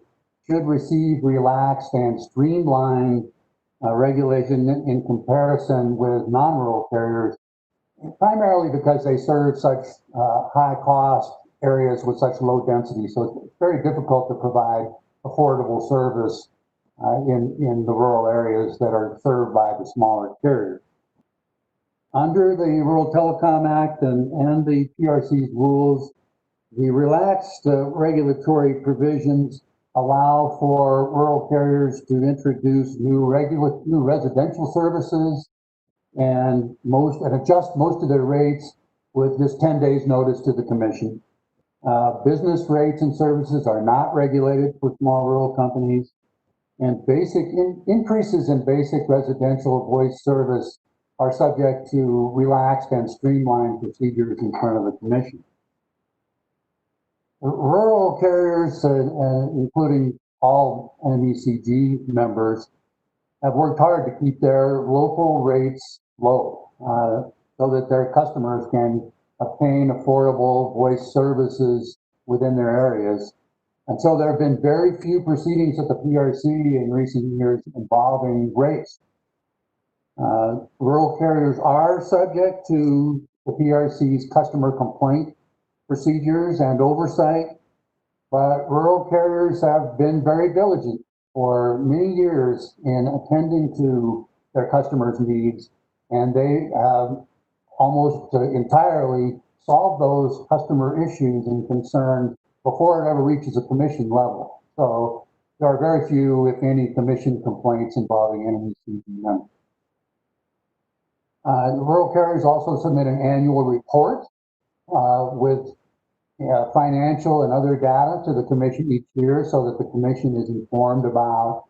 should receive relaxed and streamlined regulation in comparison with non-rural carriers, primarily because they serve such high-cost areas with such low density. So it's very difficult to provide affordable service in the rural areas that are served by the smaller carriers. Under the Rural Telecom Act and the PRC's rules, the relaxed regulatory provisions allow for rural carriers to introduce new residential services and adjust most of their rates with just 10 days notice to the commission. Business rates and services are not regulated for small rural companies, and basic increases in basic residential voice service are subject to relaxed and streamlined procedures in front of the commission. Rural carriers, including all NMECG members, have worked hard to keep their local rates low so that their customers can obtain affordable voice services within their areas. And so there have been very few proceedings at the PRC in recent years involving race. Rural carriers are subject to the PRC's customer complaint procedures and oversight, but rural carriers have been very diligent for many years in attending to their customers' needs, and they have almost entirely solved those customer issues and concerns before it ever reaches a commission level. So there are very few, if any, commission complaints involving NMECG members. The rural carriers also submit an annual report with financial and other data to the commission each year so that the commission is informed about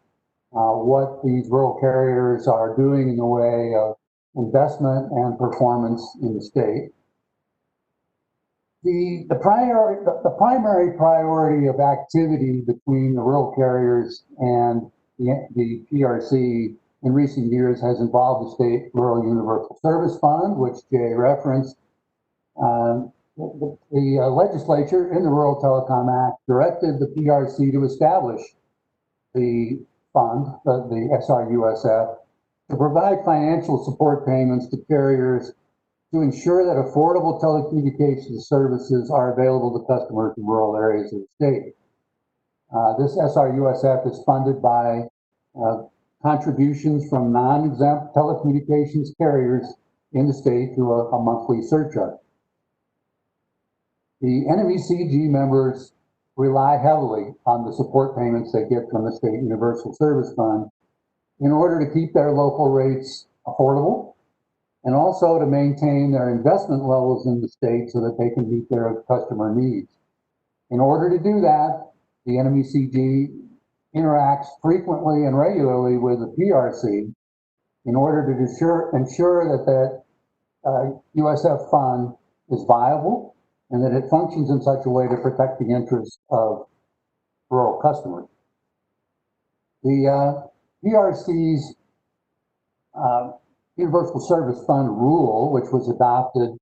what these rural carriers are doing in the way of investment and performance in the state. The primary priority of activity between the rural carriers and the PRC in recent years has involved the State Rural Universal Service Fund, which Jay referenced. The legislature in the Rural Telecom Act directed the PRC to establish the fund, the SRUSF, to provide financial support payments to carriers to ensure that affordable telecommunications services are available to customers in rural areas of the state. This SRUSF is funded by contributions from non-exempt telecommunications carriers in the state through a monthly surcharge. The NMECG members rely heavily on the support payments they get from the State Universal Service Fund in order to keep their local rates affordable and also to maintain their investment levels in the state so that they can meet their customer needs. In order to do that, the NMECG interacts frequently and regularly with the PRC in order to ensure that USF fund is viable and that it functions in such a way to protect the interests of rural customers. The PRC's Universal Service Fund rule, which was adopted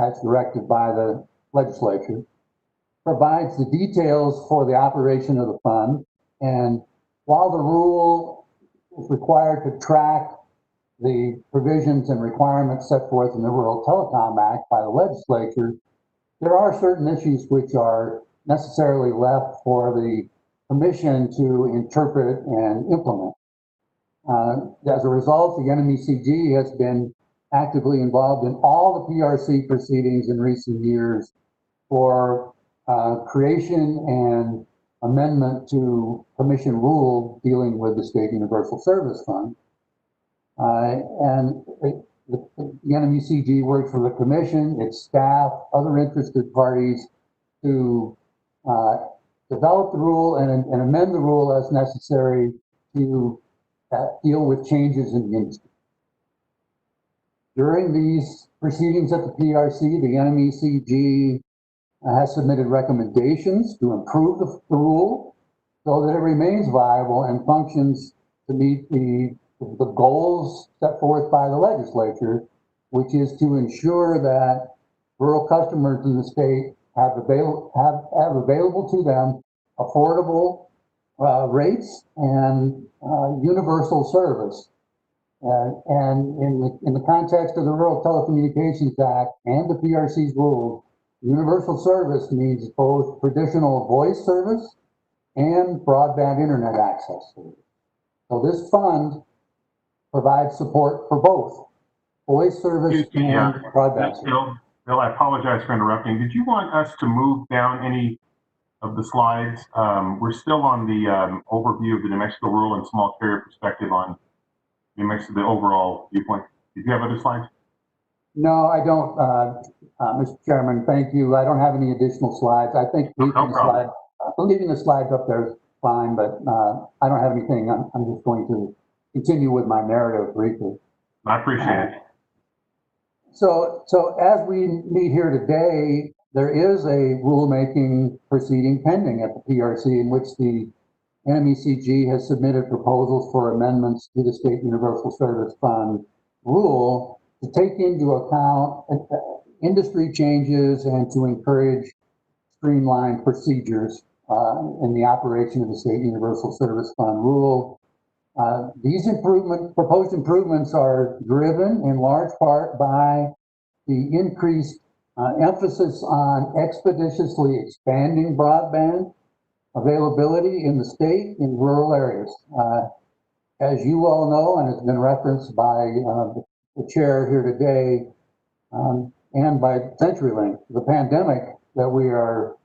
as directed by the legislature, provides the details for the operation of the fund. And while the rule is required to track the provisions and requirements set forth in the Rural Telecom Act by the legislature, there are certain issues which are necessarily left for the commission to interpret and implement. As a result, the NMECG has been actively involved in all the PRC proceedings in recent years for creation and amendment to commission rule dealing with the State Universal Service Fund. The NMECG works for the commission, its staff, other interested parties to develop the rule and amend the rule as necessary to deal with changes in the industry. During these proceedings at the PRC, the NMECG has submitted recommendations to improve the rule so that it remains viable and functions to meet the goals set forth by the legislature, which is to ensure that rural customers in the state have available to them affordable rates and universal service. And in the context of the Rural Telecommunications Act and the PRC's rules, universal service means both traditional voice service and broadband internet access. So this fund provides support for both voice service and broadband service. Bill, I apologize for interrupting. Did you want us to move down any of the slides? We're still on the overview of the New Mexico rural and small carrier perspective on New Mexico, the overall viewpoint. Did you have other slides? No, I don't, Mr. Chairman. Thank you. I don't have any additional slides. I think leaving the slides up there is fine, but I don't have anything. I'm just going to continue with my narrative briefly. I appreciate it. So as we meet here today, there is a rulemaking proceeding pending at the PRC in which the NMECG has submitted proposals for amendments to the State Universal Service Fund rule to take into account industry changes and to encourage streamlined procedures in the operation of the State Universal Service Fund rule. These proposed improvements are driven in large part by the increased emphasis on expeditiously expanding broadband availability in the state in rural areas. As you all know, and has been referenced by the chair here today and by CenturyLink, the pandemic that we are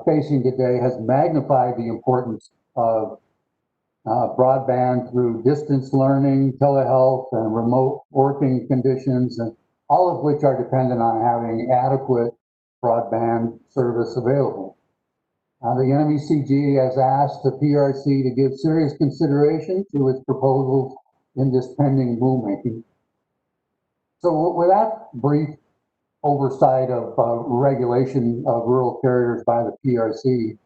facing today has magnified the importance of broadband through distance learning, telehealth, and remote working conditions, and all of which are dependent on having adequate broadband service available. The NMECG has asked the PRC to give serious consideration to its proposals in this pending rulemaking. So with that brief oversight of regulation of rural carriers by the PRC,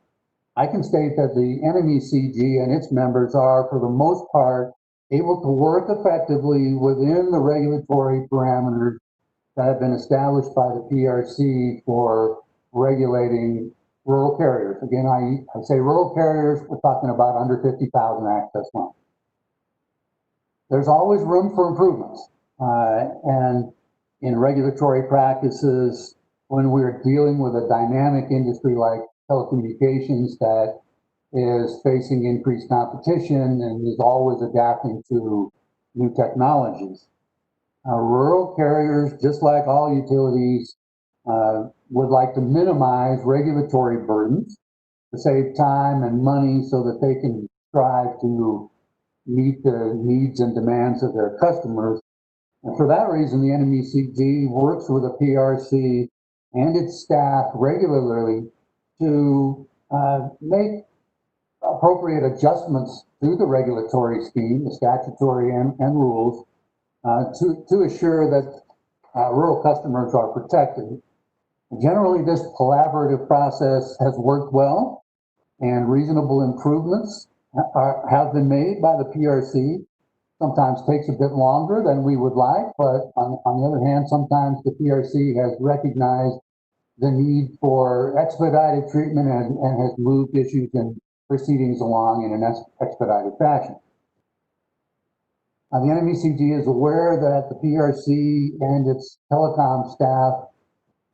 I can state that the NMECG and its members are, for the most part, able to work effectively within the regulatory parameters that have been established by the PRC for regulating rural carriers. Again, I say rural carriers, we're talking about under 50,000 access lines. There's always room for improvements. And in regulatory practices, when we're dealing with a dynamic industry like telecommunications that is facing increased competition and is always adapting to new technologies. Rural carriers, just like all utilities, would like to minimize regulatory burdens to save time and money so that they can strive to meet the needs and demands of their customers. And for that reason, the NMECG works with the PRC and its staff regularly to make appropriate adjustments to the regulatory scheme, the statutory and rules, to assure that rural customers are protected. Generally, this collaborative process has worked well, and reasonable improvements have been made by the PRC. Sometimes takes a bit longer than we would like, but on the other hand, sometimes the PRC has recognized the need for expedited treatment and has moved issues and proceedings along in an expedited fashion. The NMECG is aware that the PRC and its telecom staff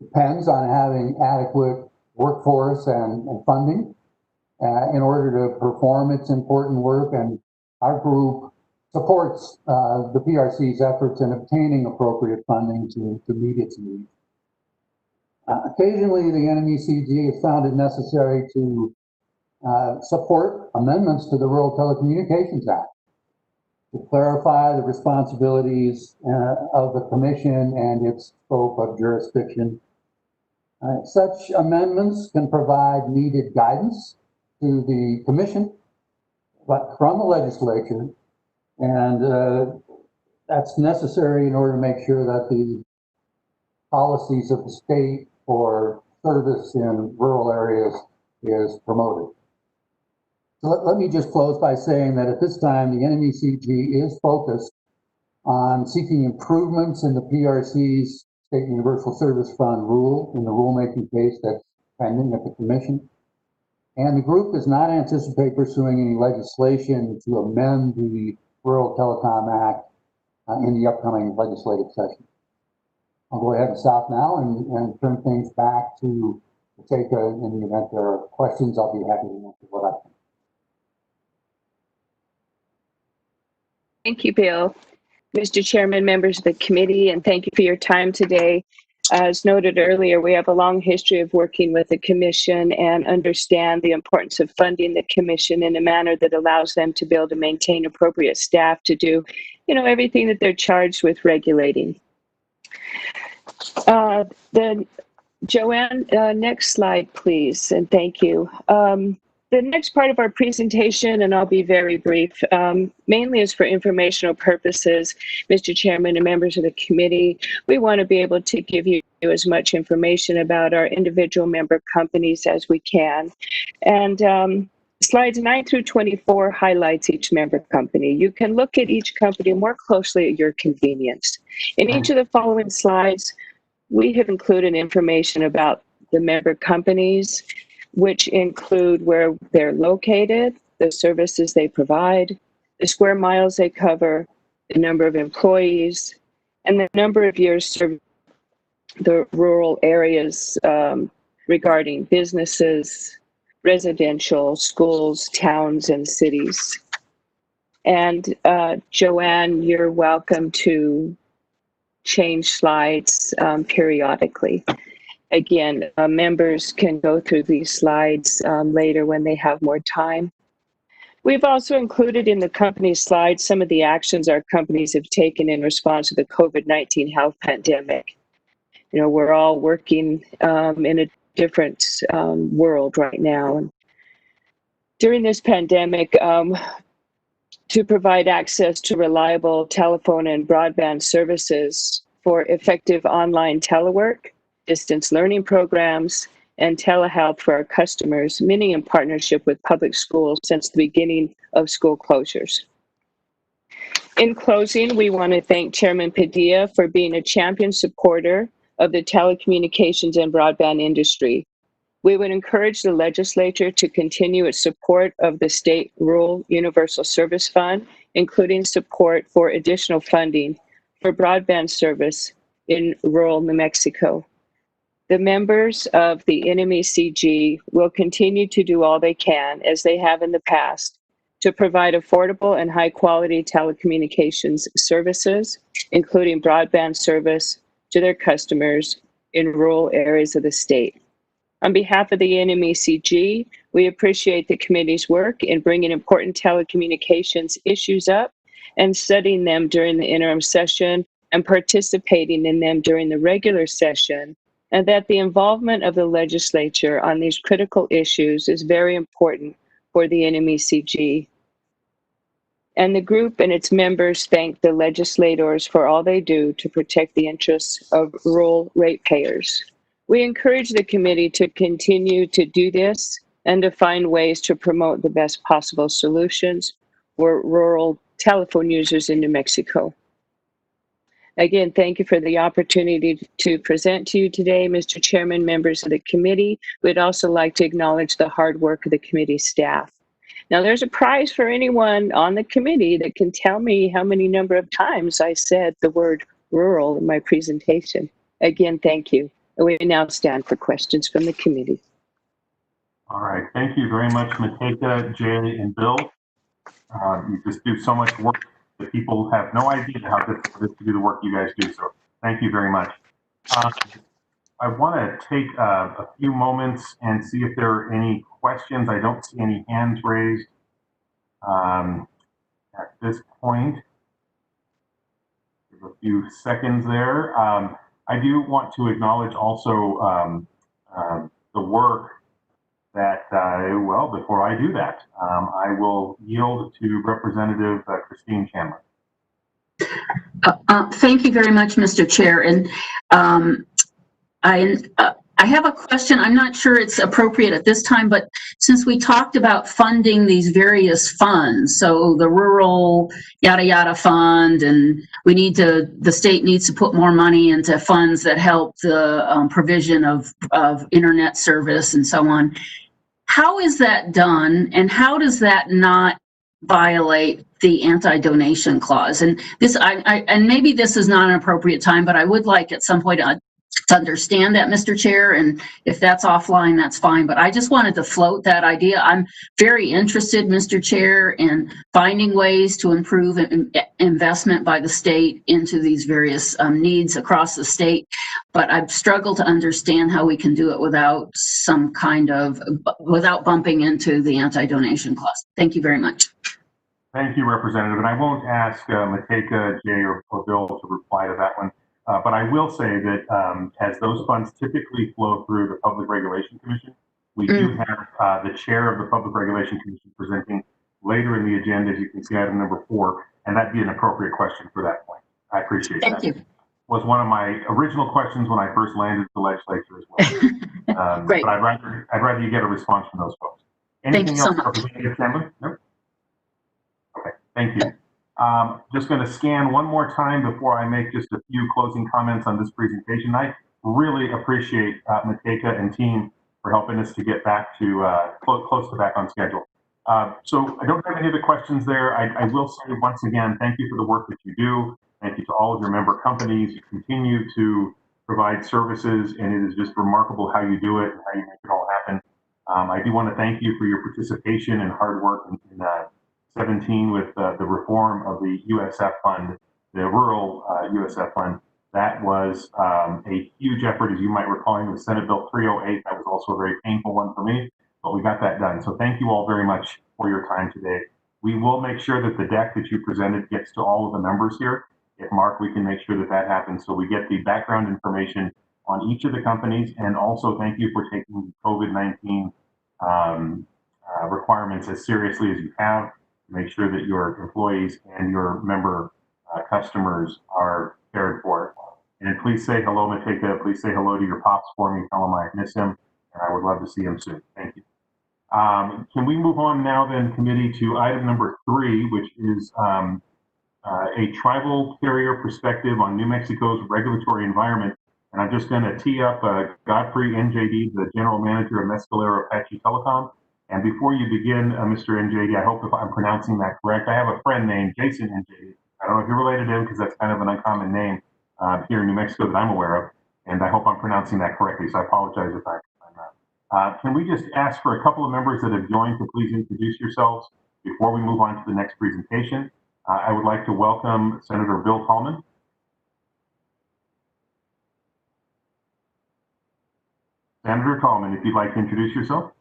depends on having adequate workforce and funding in order to perform its important work, and our group supports the PRC's efforts in obtaining appropriate funding to meet its needs. Occasionally, the NMECG has found it necessary to support amendments to the Rural Telecommunications Act to clarify the responsibilities of the Commission and its scope of jurisdiction. Such amendments can provide needed guidance to the Commission, but from the legislature, and that's necessary in order to make sure that the policies of the state for service in rural areas is promoted. So let me just close by saying that at this time, the NMECG is focused on seeking improvements in the PRC's State Universal Service Fund rule in the rulemaking case that's pending at the Commission. And the group does not anticipate pursuing any legislation to amend the Rural Telecom Act in the upcoming legislative session. I'll go ahead and stop now and turn things back to Teka. In the event there are questions, I'll be happy to answer what I can. Thank you, Bill. Mr. Chairman, members of the committee, and thank you for your time today. As noted earlier, we have a long history of working with the Commission and understand the importance of funding the Commission in a manner that allows them to be able to maintain appropriate staff to do, everything that they're charged with regulating. Joanne, next slide, please, and thank you. The next part of our presentation, and I'll be very brief, mainly is for informational purposes. Mr. Chairman and members of the committee, we want to be able to give you as much information about our individual member companies as we can. And slides 9 through 24 highlights each member company. You can look at each company more closely at your convenience. In each of the following slides, we have included information about the member companies, which include where they're located, the services they provide, the square miles they cover, the number of employees, and the number of years served the rural areas regarding businesses, residential, schools, towns, and cities. And Joanne, you're welcome to change slides periodically. Again, members can go through these slides later when they have more time. We've also included in the company slides some of the actions our companies have taken in response to the COVID-19 health pandemic. You know, we're all working in a different world right now. And during this pandemic, to provide access to reliable telephone and broadband services for effective online telework, distance learning programs, and telehealth for our customers, many in partnership with public schools since the beginning of school closures. In closing, we want to thank Chairman Padilla for being a champion supporter of the telecommunications and broadband industry. We would encourage the legislature to continue its support of the State Rural Universal Service Fund, including support for additional funding for broadband service in rural New Mexico. The members of the NMECG will continue to do all they can, as they have in the past, to provide affordable and high-quality telecommunications services, including broadband service, to their customers in rural areas of the state. On behalf of the NMECG, we appreciate the committee's work in bringing important telecommunications issues up and studying them during the interim session and participating in them during the regular session, and that the involvement of the legislature on these critical issues is very important for the NMECG. And the group and its members thank the legislators for all they do to protect the interests of rural ratepayers. We encourage the committee to continue to do this and to find ways to promote the best possible solutions for rural telephone users in New Mexico. Again, thank you for the opportunity to present to you today, Mr. Chairman, members of the committee. We'd also like to acknowledge the hard work of the committee staff. Now, there's a prize for anyone on the committee that can tell me how many number of times I said the word rural in my presentation. Again, thank you. And we now stand for questions from the committee. All right, thank you very much, Mateka, Jay, and Bill. You just do so much work that people have no idea how difficult it is to do the work you guys do, so thank you very much. I want to take a few moments and see if there are any questions. I don't see any hands raised at this point. Give a few seconds there. I do want to acknowledge also the work that, well, before I do that, I will yield to Representative Christine Chandler. Thank you very much, Mr. Chair. And I have a question. I'm not sure it's appropriate at this time, but since we talked about funding these various funds, so the rural yada yada fund, and the state needs to put more money into funds that help the provision of internet service and so on. How is that done, and how does that not violate the anti-donation clause? And this, and maybe this is not an appropriate time, but I would like at some point to understand that, Mr. Chair, and if that's offline, that's fine. But I just wanted to float that idea. I'm very interested, Mr. Chair, in finding ways to improve investment by the state into these various needs across the state. But I've struggled to understand how we can do it without some kind of, without bumping into the anti-donation clause. Thank you very much. Thank you, Representative. And I won't ask Mateka, Jay, or Bill to reply to that one. But I will say that as those funds typically flow through the Public Regulation Commission, we do have the chair of the Public Regulation Commission presenting later in the agenda, as you can see, item number 4, and that'd be an appropriate question for that point. I appreciate that. Thank you. Was one of my original questions when I first landed the legislature as well. Great. But I'd rather you get a response from those folks. Anything else, Representative Chandler? No? Okay, thank you. Just going to scan one more time before I make just a few closing comments on this presentation. really appreciate Mateka and team for helping us to get back to close to back on schedule. So I don't have any other questions there. I will say once again, thank you for the work that you do. Thank you to all of your member companies. You continue to provide services, and it is just remarkable how you do it and how you make it all happen. I do want to thank you for your participation and hard work in 17 with the reform of the USF fund, the rural USF fund. That was a huge effort, as you might recall, in the Senate Bill 308. That was also a very painful one for me, but we got that done. So thank you all very much for your time today. We will make sure that the deck that you presented gets to all of the members here. If Mark, we can make sure that that happens so we get the background information on each of the companies. And also thank you for taking COVID-19 requirements as seriously as you have to make sure that your employees and your member customers are cared for. And please say hello, Mateka. Please say hello to your pops for me. Tell him I miss him, and I would love to see him soon. Thank you. Can we move on now then, committee, to item number 3, which is a tribal carrier perspective on New Mexico's regulatory environment. And I'm just going to tee up Godfrey NJD, the general manager of Mescalero Apache Telecom. And before you begin, Mr. NJD, I hope if I'm pronouncing that correct. I have a friend named Jason NJD. I don't know if you're related to him because that's kind of an uncommon name here in New Mexico that I'm aware of. And I hope I'm pronouncing that correctly. So I apologize if I'm not. Can we just ask for a couple of members that have joined to please introduce yourselves before we move on to the next presentation? I would like to welcome Senator Bill Tallman. Senator Tallman, if you'd like to introduce yourself.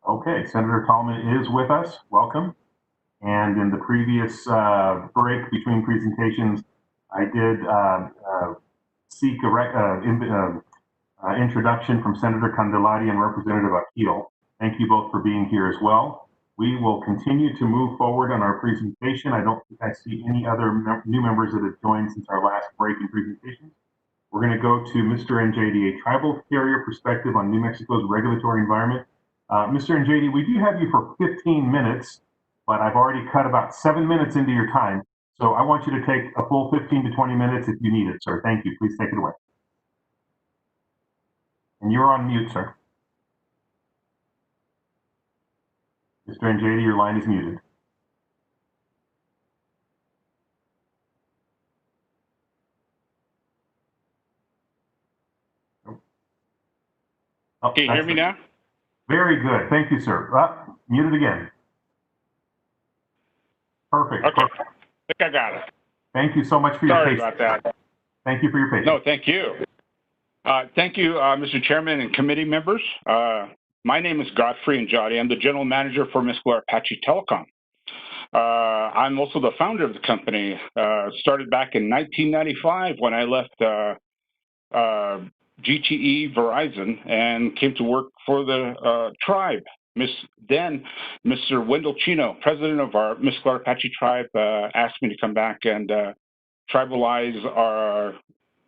Okay, Senator Tallman is with us. Welcome. And in the previous break between presentations, I did seek a introduction from Senator Candelaria and Representative Akil. Thank you both for being here as well. We will continue to move forward on our presentation. I don't think I see any other new members that have joined since our last break in presentations. We're going to go to Mr. NJD, a tribal carrier perspective on New Mexico's regulatory environment. Mr. NJD, we do have you for 15 minutes, but I've already cut about 7 minutes into your time. So I want you to take a full 15 to 20 minutes if you need it, sir. Thank you. Please take it away. And you're on mute, sir. Mr. NJD, your line is muted. Oh, can you hear me now? Very good. Thank you, sir. Muted again. Perfect. Okay. Perfect. I think I got it. Thank you so much for your patience. Sorry about that. Thank you for your patience. No, thank you. Thank you, Mr. Chairman and committee members. My name is Godfrey Njadi. I'm the general manager for Mescalero Apache Telecom. I'm also the founder of the company. Started back in 1995 when I left GTE Verizon and came to work for the tribe. Then Mr. Wendell Chino, president of our Mescalero Apache tribe, asked me to come back and tribalize our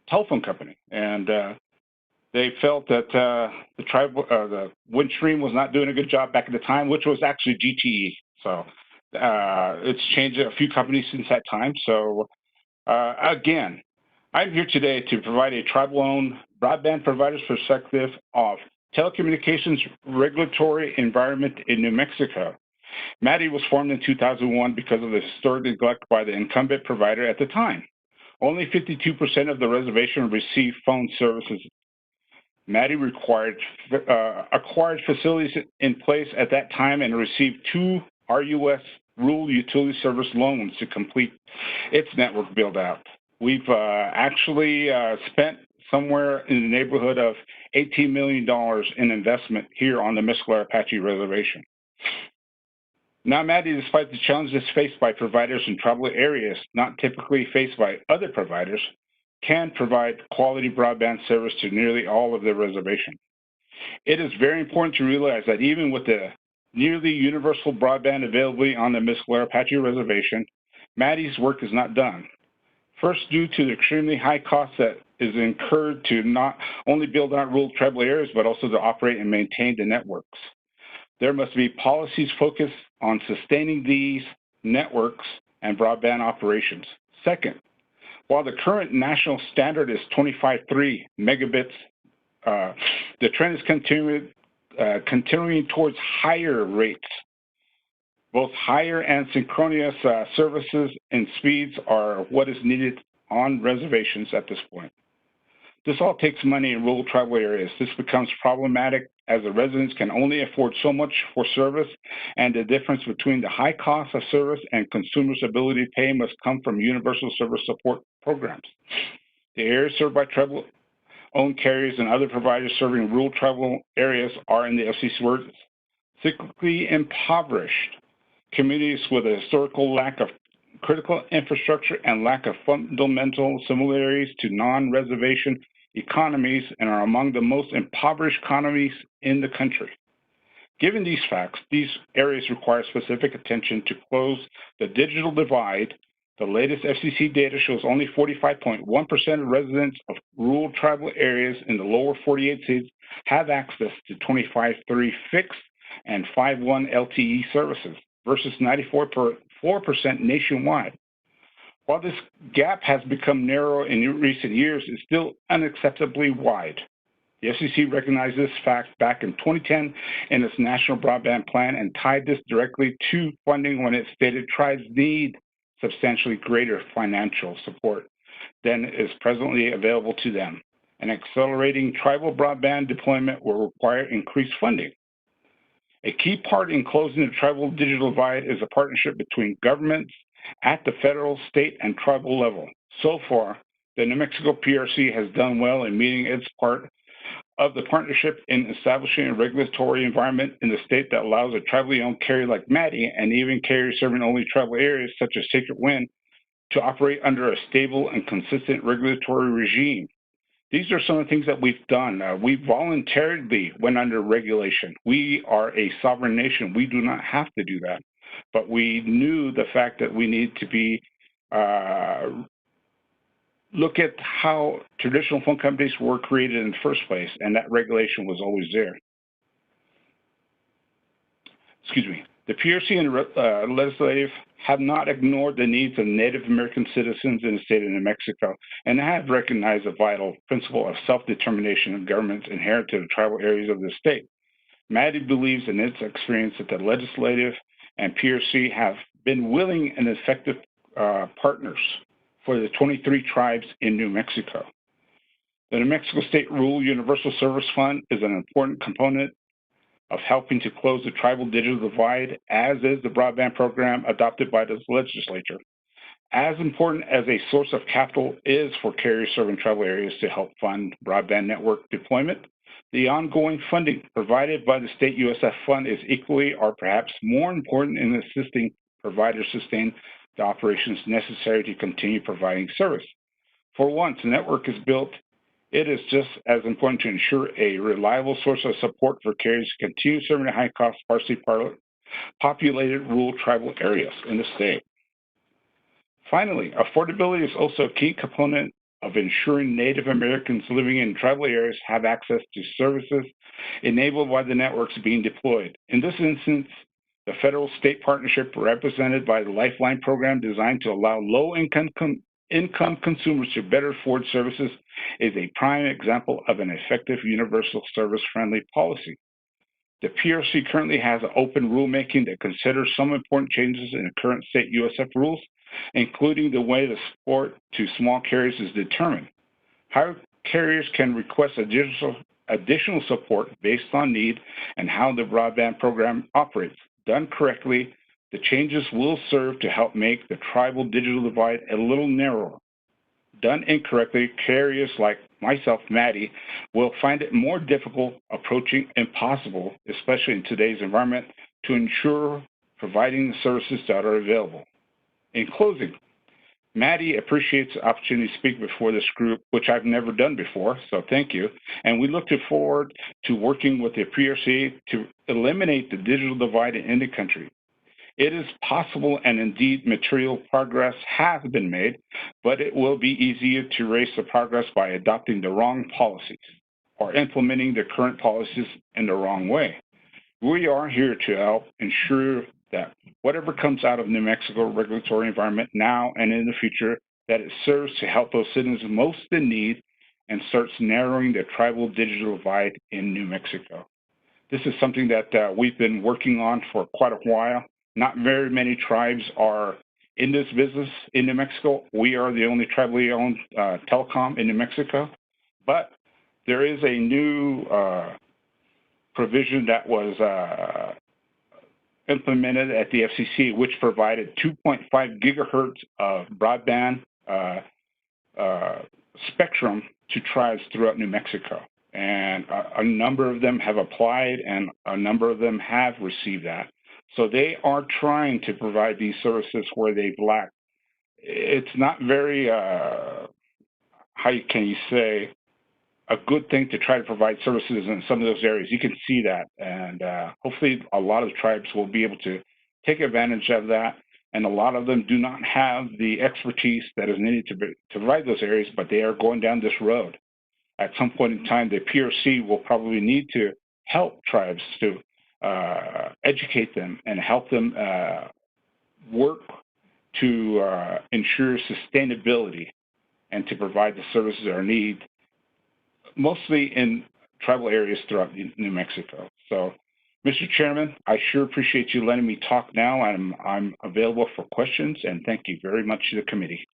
telephone company. And they felt that the Windstream was not doing a good job back at the time, which was actually GTE. So it's changed a few companies since that time. So again, I'm here today to provide a tribal-owned broadband provider's perspective of telecommunications regulatory environment in New Mexico. MADI was formed in 2001 because of the historic neglect by the incumbent provider at the time. Only 52% of the reservation received phone services. MADI acquired facilities in place at that time and received 2 RUS rural utility service loans to complete its network build-out. We've actually spent somewhere in the neighborhood of $18 million in investment here on the Mescalero Apache Reservation. Now, MADI, despite the challenges faced by providers in tribal areas not typically faced by other providers, can provide quality broadband service to nearly all of their reservation. It is very important to realize that even with the nearly universal broadband availability on the Mescalero Apache Reservation, MADI's work is not done. First, due to the extremely high cost that is incurred to not only build out rural tribal areas, but also to operate and maintain the networks. There must be policies focused on sustaining these networks and broadband operations. Second, While the current national standard is 25.3 megabits, the trend is continuing towards higher rates. Both higher and synchronous services and speeds are what is needed on reservations at this point. This all takes money in rural tribal areas. This becomes problematic as the residents can only afford so much for service, and the difference between the high cost of service and consumers' ability to pay must come from universal service support programs. The areas served by tribal-owned carriers and other providers serving rural tribal areas are, in the FCC's words, cyclically impoverished communities with a historical lack of critical infrastructure and lack of fundamental similarities to non-reservation economies and are among the most impoverished economies in the country. Given these facts, these areas require specific attention to close the digital divide. The latest FCC data shows only 45.1% of residents of rural tribal areas in the lower 48 states have access to 25.3 fixed and 5.1 LTE services versus 94.4% nationwide. While this gap has become narrow in recent years, it's still unacceptably wide. The FCC recognized this fact back in 2010 in its National Broadband Plan and tied this directly to funding when it stated tribes need substantially greater financial support than is presently available to them. And accelerating tribal broadband deployment will require increased funding. A key part in closing the tribal digital divide is a partnership between governments at the federal, state, and tribal level. So far, the New Mexico PRC has done well in meeting its part of the partnership in establishing a regulatory environment in the state that allows a tribally owned carrier like Maddie and even carriers serving only tribal areas such as Sacred Wind to operate under a stable and consistent regulatory regime. These are some of the things that we've done. We voluntarily went under regulation. We are a sovereign nation. We do not have to do that. But we knew the fact that we need to be look at how traditional phone companies were created in the first place, and that regulation was always there. Excuse me. The PRC and the legislative have not ignored the needs of Native American citizens in the state of New Mexico and have recognized the vital principle of self-determination of governments inherent to the tribal areas of the state. Maddie believes in its experience that the legislative and PRC have been willing and effective partners for the 23 tribes in New Mexico. The New Mexico State Rural Universal Service Fund is an important component of helping to close the tribal digital divide, as is the broadband program adopted by the legislature. As important as a source of capital is for carriers serving tribal areas to help fund broadband network deployment, the ongoing funding provided by the state USF fund is equally or perhaps more important in assisting providers sustain the operations necessary to continue providing service. For once the network is built, it is just as important to ensure a reliable source of support for carriers to continue serving the high-cost, sparsely populated rural tribal areas in the state. Finally, affordability is also a key component of ensuring Native Americans living in tribal areas have access to services enabled by the networks being deployed. In this instance, the federal-state partnership represented by the Lifeline program designed to allow low-income consumers to better afford services is a prime example of an effective universal service-friendly policy. The PRC currently has an open rulemaking that considers some important changes in the current state USF rules, including the way the support to small carriers is determined. How carriers can request additional support based on need and how the broadband program operates. Done correctly, the changes will serve to help make the tribal digital divide a little narrower. Done incorrectly, carriers like myself, Maddie, will find it more difficult, approaching impossible, especially in today's environment, to ensure providing the services that are available. In closing, Maddie appreciates the opportunity to speak before this group, which I've never done before, so thank you. And we look forward to working with the PRC to eliminate the digital divide in the country. It is possible, and indeed material progress has been made, but it will be easier to erase the progress by adopting the wrong policies or implementing the current policies in the wrong way. We are here to help ensure that whatever comes out of New Mexico regulatory environment now and in the future that it serves to help those citizens most in need and starts narrowing the tribal digital divide in New Mexico. This is something that we've been working on for quite a while. Not very many tribes are in this business in New Mexico. We are the only tribally owned telecom in New Mexico, but there is a new provision that was implemented at the FCC, which provided 2.5 gigahertz of broadband spectrum to tribes throughout New Mexico. And a number of them have applied and a number of them have received that. So they are trying to provide these services where they've lacked. It's not very, how can you say, a good thing to try to provide services in some of those areas. You can see that, and hopefully a lot of tribes will be able to take advantage of that, and a lot of them do not have the expertise that is needed to provide those areas, but they are going down this road. At some point in time, the PRC will probably need to help tribes to educate them and help them work to ensure sustainability and to provide the services that are needed, mostly in tribal areas throughout New Mexico. So, Mr. Chairman, I sure appreciate you letting me talk now. I'm available for questions, and thank you very much to the committee.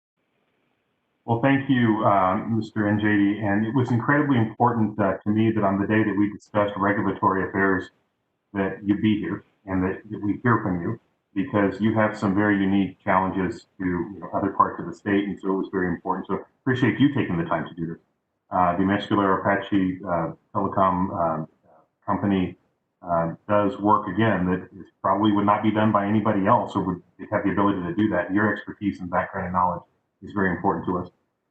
Well, thank you, Mr. NJD. And it was incredibly important to me that on the day that we discussed regulatory affairs, that you be here and that we hear from you, because you have some very unique challenges to other parts of the state, and so it was very important. So appreciate you taking the time to do this. The Mescalero Apache Telecom company does work, again, that is probably would not be done by anybody else, or would have the ability to do that. Your expertise and background and knowledge is very important to us.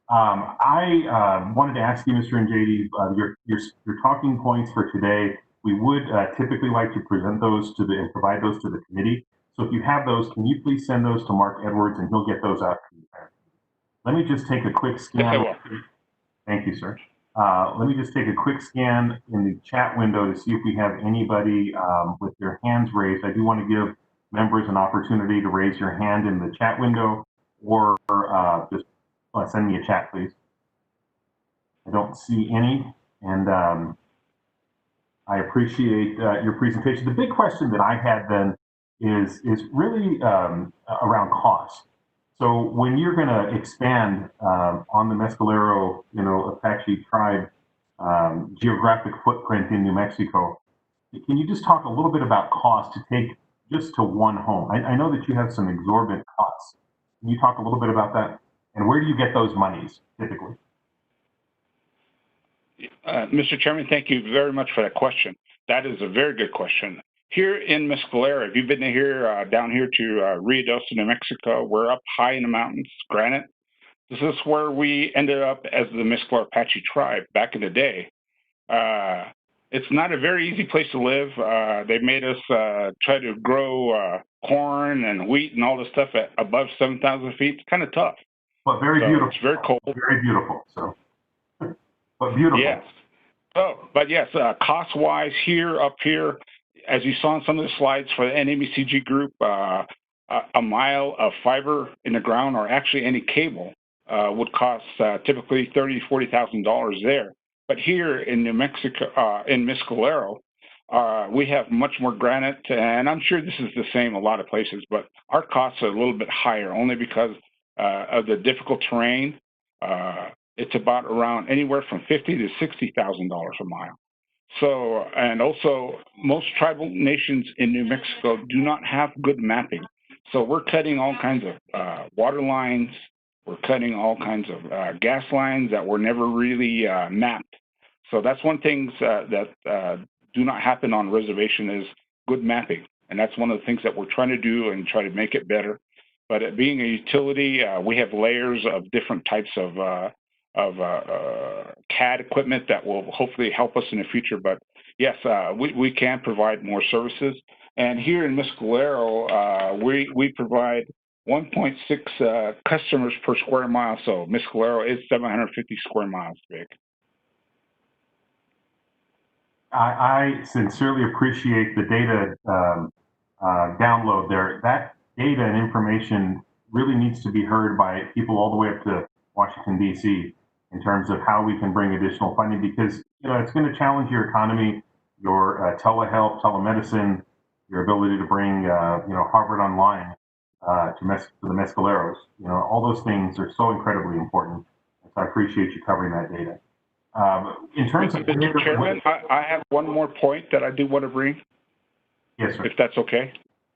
I wanted to ask you, Mr. NJD, your talking points for today. We would typically like to present those to and provide those to the committee. So if you have those, can you please send those to Mark Edwards, and he'll get those out to you. Let me just take a quick scan. Thank you, sir. Let me just take a quick scan in the chat window to see if we have anybody with their hands raised. I do want to give members an opportunity to raise your hand in the chat window, or just send me a chat, please. I don't see any, and I appreciate your presentation. The big question that I had then is really around cost. So when you're going to expand on the Mescalero, Apache tribe geographic footprint in New Mexico, can you just talk a little bit about cost to take just to one home? I know that you have some exorbitant costs. Can you talk a little bit about that? And where do you get those monies typically? Mr. Chairman, thank you very much for that question. That is a very good question. Here in Mescalero, if you've been here down here to Ruidoso, New Mexico, we're up high in the mountains, granite. This is where we ended up as the Mescalero Apache tribe back in the day. It's not a very easy place to live. They made us try to grow corn and wheat and all this stuff at above 7,000 feet. It's kind of tough. But very beautiful. It's very cold. Very beautiful. So, but beautiful. Yes. Oh, but yes, cost-wise, up here, as you saw in some of the slides for the NMECG group, a mile of fiber in the ground, or actually any cable, would cost typically $30,000 to $40,000 there. But here in New Mexico, in Mescalero, we have much more granite, and I'm sure this is the same a lot of places, but our costs are a little bit higher only because of the difficult terrain. It's about around anywhere from $50,000 to $60,000 a mile. So, and also most tribal nations in New Mexico do not have good mapping. So we're cutting all kinds of water lines. We're cutting all kinds of gas lines that were never really mapped. So that's one thing that do not happen on reservation is good mapping. And that's one of the things that we're trying to do and try to make it better. But being a utility, we have layers of different types of CAD equipment that will hopefully help us in the future. But yes, we can provide more services. And here in Mescalero, we provide 1.6 customers per square mile. So Mescalero is 750 square miles big. I sincerely appreciate the data download there. That data and information really needs to be heard by people all the way up to Washington, D.C. in terms of how we can bring additional funding, because it's going to challenge your economy, your telehealth, telemedicine, your ability to bring Harvard Online to the Mescaleros. All those things are so incredibly important. So I appreciate you covering that data. In terms of Mr. Chairman, I have one more point that I do want to bring. Yes, sir. If that's okay.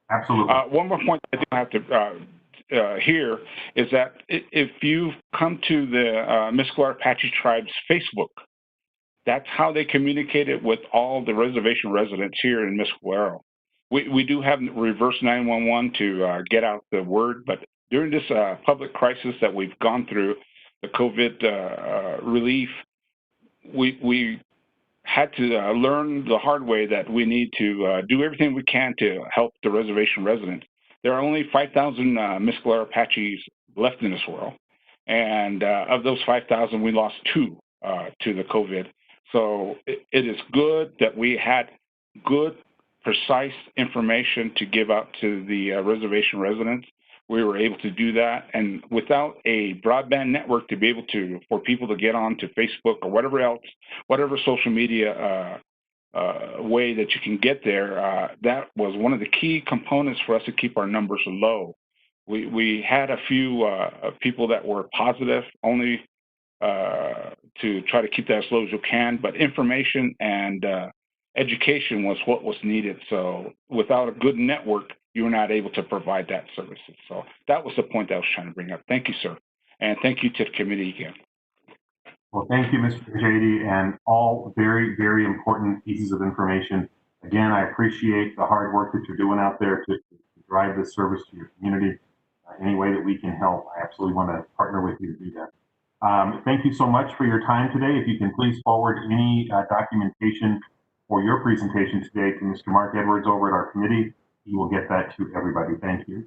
Absolutely. One more point I do have to here is that if you come to the Mescalero Apache Tribe's Facebook, that's how they communicated with all the reservation residents here in Mescalero. We do have reverse 911 to get out the word, but during this public crisis that we've gone through, the COVID relief, we had to learn the hard way that we need to do everything we can to help the reservation residents. There are only 5,000 Mescalero Apaches left in this world. And of those 5,000, we lost 2 to the COVID. So it is good that we had good, precise information to give out to the reservation residents. We were able to do that, and without a broadband network to be able for people to get on to Facebook or whatever else, whatever social media way that you can get there, that was one of the key components for us to keep our numbers low. We had a few people that were positive, only to try to keep that as low as you can, but information and education was what was needed. So without a good network, you were not able to provide that services. So that was the point that I was trying to bring up. Thank you, sir. And thank you to the committee again. Well, thank you, Mr. JD, and all very, very important pieces of information. Again, I appreciate the hard work that you're doing out there to drive this service to your community. Any way that we can help, I absolutely want to partner with you to do that. Thank you so much for your time today. If you can please forward any documentation for your presentation today to Mr. Mark Edwards over at our committee, he will get that to everybody. Thank you.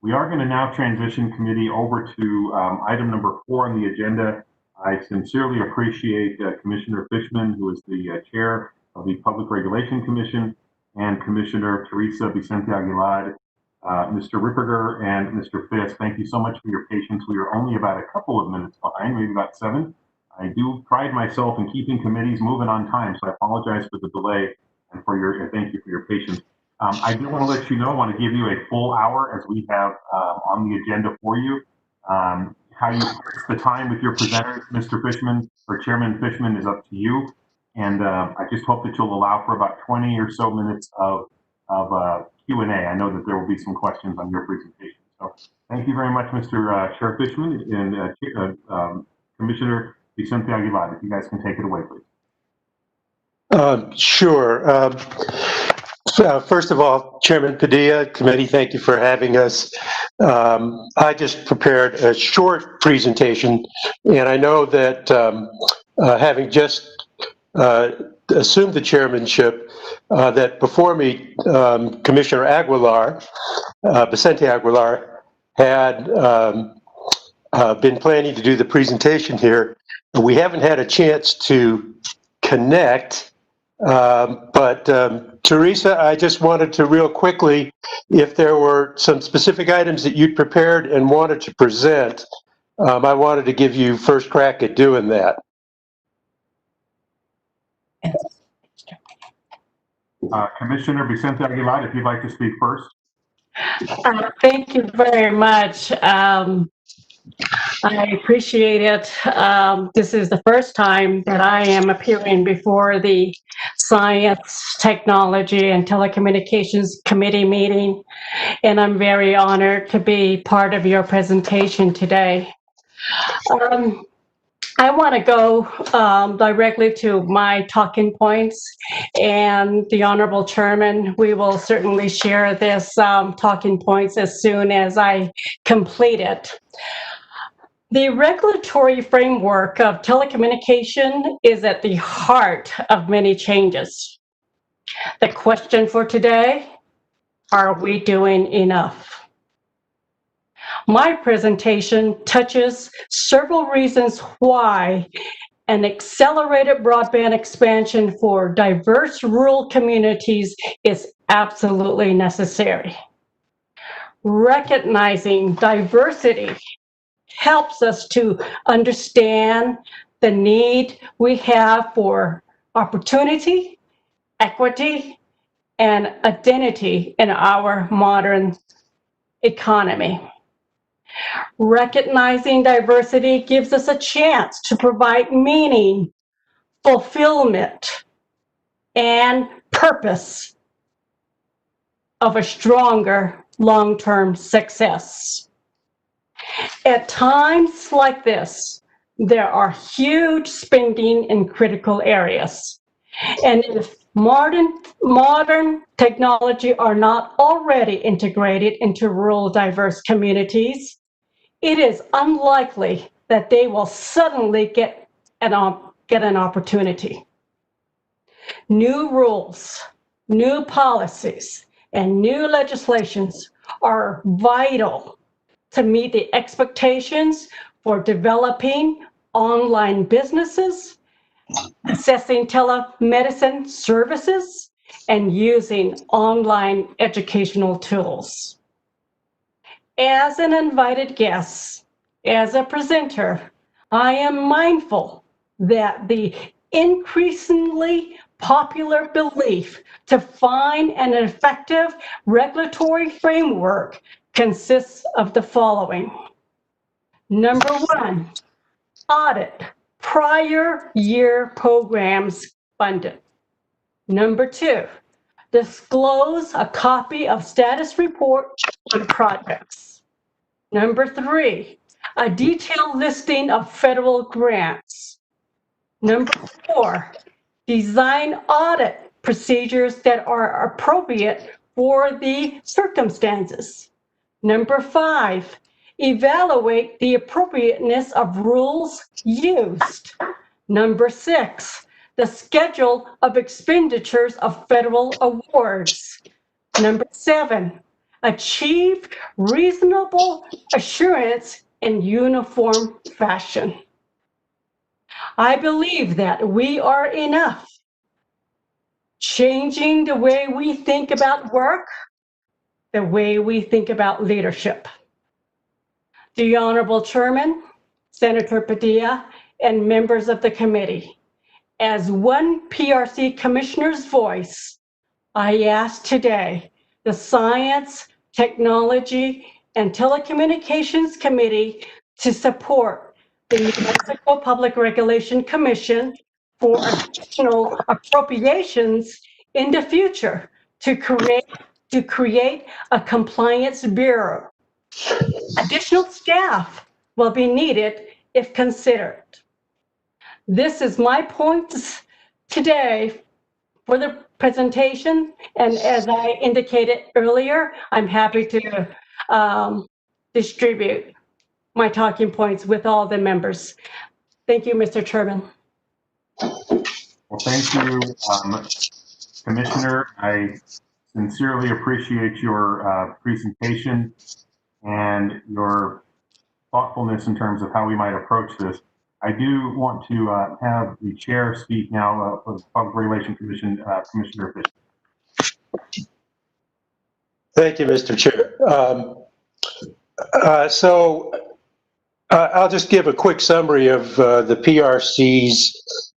We are going to now transition committee over to item number 4 on the agenda. I sincerely appreciate Commissioner Fishman, who is the chair of the Public Regulation Commission, and Commissioner Teresa Vicente Aguilar, Mr. Ripperger, and Mr. Fisk. Thank you so much for your patience. We are only about a couple of minutes behind, maybe about 7. I do pride myself in keeping committees moving on time, so I apologize for the delay and thank you for your patience. I do want to let you know, I want to give you a full hour as we have on the agenda for you. How you fix the time with your presenters, Mr. Fishman, or Chairman Fishman, is up to you. And I just hope that you'll allow for about 20 or so minutes of Q&A. I know that there will be some questions on your presentation. So thank you very much, Mr. Chair Fishman and Commissioner Vicente Aguilar. If you guys can take it away, please. Sure. First of all, Chairman Padilla, committee, thank you for having us. I just prepared a short presentation, and I know that having just assumed the chairmanship, that before me, Commissioner Aguilar, Vicente Aguilar, had been planning to do the presentation here. We haven't had a chance to connect, but Teresa, I just wanted to real quickly, if there were some specific items that you'd prepared and wanted to present, I wanted to give you first crack at doing that. Commissioner Vicente Aguilar, if you'd like to speak first. Thank you very much. I appreciate it. This is the first time that I am appearing before the Science, Technology, and Telecommunications Committee meeting, and I'm very honored to be part of your presentation today. I want to go directly to my talking points, and the Honorable Chairman, we will certainly share this talking points as soon as I complete it. The regulatory framework of telecommunication is at the heart of many changes. The question for today, are we doing enough? My presentation touches several reasons why an accelerated broadband expansion for diverse rural communities is absolutely necessary. Recognizing diversity helps us to understand the need we have for opportunity, equity, and identity in our modern economy. Recognizing diversity gives us a chance to provide meaning, fulfillment, and purpose of a stronger long-term success. At times like this, there are huge spending in critical areas. And if modern technology are not already integrated into rural diverse communities, it is unlikely that they will suddenly get an opportunity. New rules, new policies, and new legislations are vital to meet the expectations for developing online businesses, accessing telemedicine services, and using online educational tools. As an invited guest, as a presenter, I am mindful that the increasingly popular belief to find an effective regulatory framework consists of the following. Number one, audit prior year programs funded. Number two, disclose a copy of status report on projects. Number three, a detailed listing of federal grants. Number four, design audit procedures that are appropriate for the circumstances. Number five, evaluate the appropriateness of rules used. Number six, the schedule of expenditures of federal awards. Number seven, achieve reasonable assurance in uniform fashion. I believe that we are enough. Changing the way we think about work, the way we think about leadership. The Honorable Chairman, Senator Padilla, and members of the committee, as one PRC Commissioner's voice, I ask today the Science, Technology, and Telecommunications Committee to support the New Mexico Public Regulation Commission for additional appropriations in the future to create a compliance bureau. Additional staff will be needed if considered. This is my points today for the presentation, and as I indicated earlier, I'm happy to distribute my talking points with all the members. Thank you, Mr. Chairman. Well, thank you, Commissioner. I sincerely appreciate your presentation and your thoughtfulness in terms of how we might approach this. I do want to have the chair speak now for the Public Relations Commission, Commissioner Fisher. Thank you, Mr. Chair. I'll just give a quick summary of the PRC's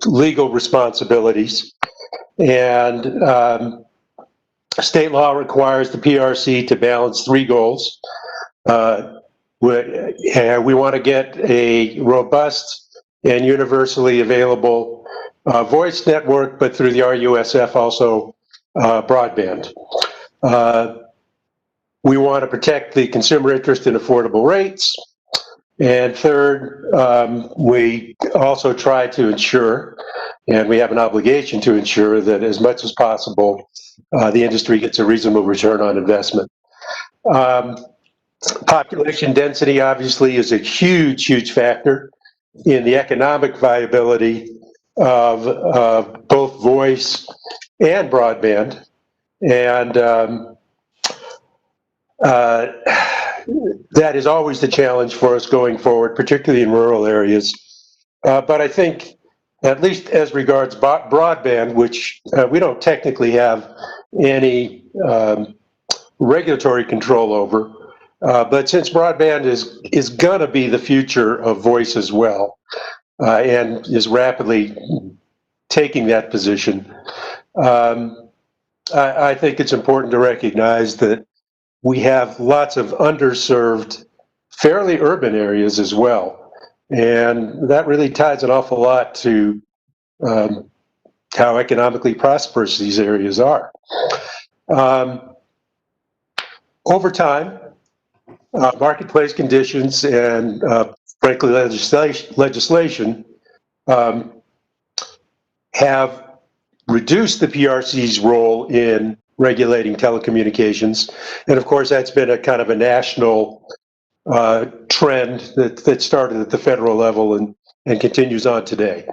legal responsibilities. And state law requires the PRC to balance three goals. We want to get a robust and universally available voice network, but through the RUSF also broadband. We want to protect the consumer interest in affordable rates. And third, we also try to ensure, and we have an obligation to ensure, that as much as possible, the industry gets a reasonable return on investment. Population density obviously is a huge, huge factor in the economic viability of both voice and broadband. And that is always the challenge for us going forward, particularly in rural areas. But I think, at least as regards broadband, which we don't technically have any regulatory control over. But since broadband is going to be the future of voice as well, and is rapidly taking that position, I think it's important to recognize that we have lots of underserved, fairly urban areas as well. And that really ties an awful lot to how economically prosperous these areas are. Over time, marketplace conditions and frankly legislation have reduced the PRC's role in regulating telecommunications. And of course, that's been a kind of a national trend that started at the federal level and continues on today.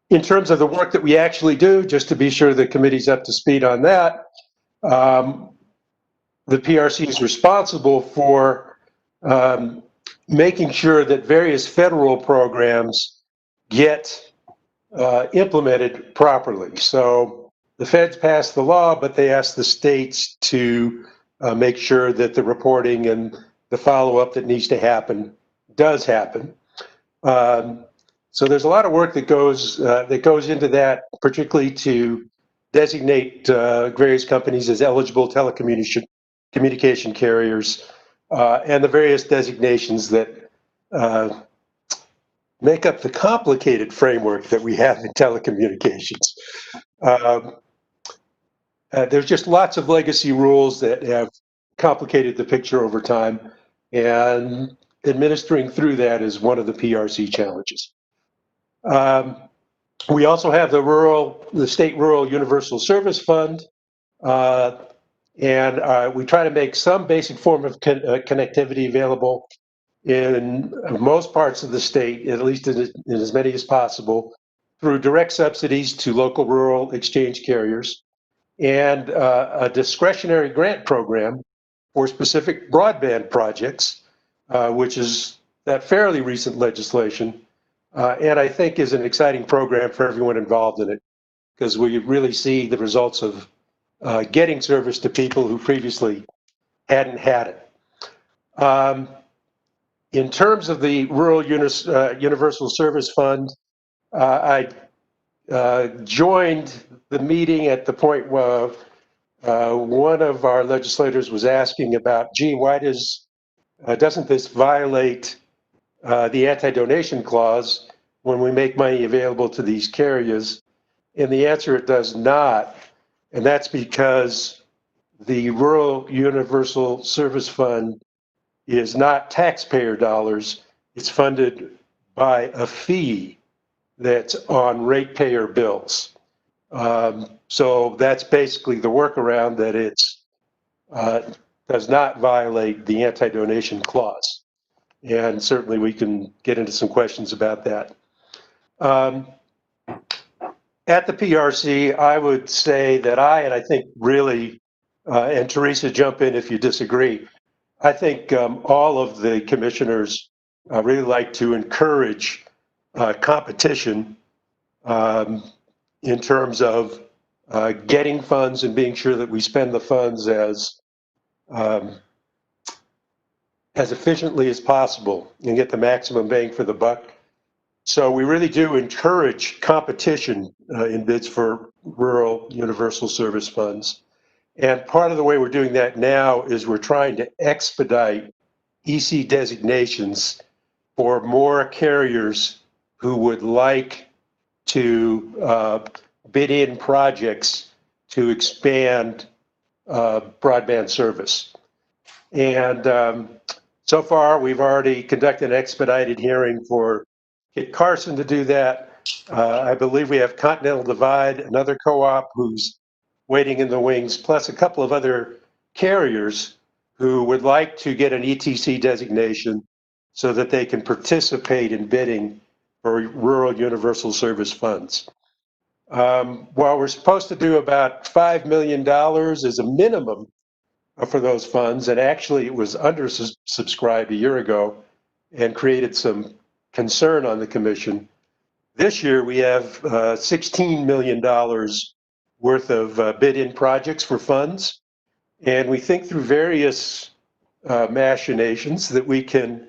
In terms of the work that we actually do, just to be sure the committee's up to speed on that, the PRC is responsible for making sure that various federal programs get implemented properly. So the feds pass the law, but they ask the states to make sure that the reporting and the follow-up that needs to happen does happen. So there's a lot of work that goes into that, particularly to designate various companies as eligible telecommunication carriers, and the various designations that make up the complicated framework that we have in telecommunications. There's just lots of legacy rules that have complicated the picture over time, and administering through that is one of the PRC challenges. We also have the State Rural Universal Service Fund, and we try to make some basic form of connectivity available in most parts of the state, at least in as many as possible, through direct subsidies to local rural exchange carriers, and a discretionary grant program for specific broadband projects, which is that fairly recent legislation, and I think is an exciting program for everyone involved in it, because we really see the results of getting service to people who previously hadn't had it. In terms of the Rural Universal Service Fund, I joined the meeting at the point where one of our legislators was asking about, gee, why doesn't this violate the anti-donation clause when we make money available to these carriers? And the answer, it does not. And that's because the Rural Universal Service Fund is not taxpayer dollars. It's funded by a fee that's on ratepayer bills. So that's basically the workaround, that it does not violate the anti-donation clause. And certainly we can get into some questions about that. At the PRC, I would say that and I think really, and Teresa, jump in if you disagree, I think all of the commissioners really like to encourage competition in terms of getting funds and being sure that we spend the funds as efficiently as possible and get the maximum bang for the buck. So we really do encourage competition in bids for rural universal service funds. And part of the way we're doing that now is we're trying to expedite EC designations for more carriers who would like to bid in projects to expand broadband service. And so far, we've already conducted an expedited hearing for Kit Carson to do that. I believe we have Continental Divide, another co-op who's waiting in the wings, plus a couple of other carriers who would like to get an ETC designation so that they can participate in bidding for rural universal service funds. While we're supposed to do about $5 million as a minimum for those funds, and actually it was undersubscribed a year ago and created some concern on the commission. This year we have $16 million worth of bid-in projects for funds. And we think through various machinations that we can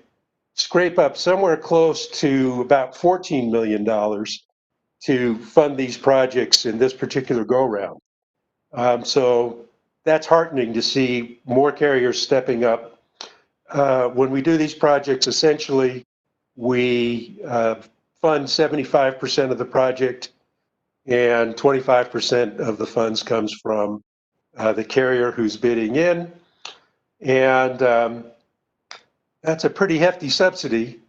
scrape up somewhere close to about $14 million to fund these projects in this particular go-round. So that's heartening to see more carriers stepping up. When we do these projects, essentially, we fund 75% of the project, and 25% of the funds comes from the carrier who's bidding in. And that's a pretty hefty subsidy,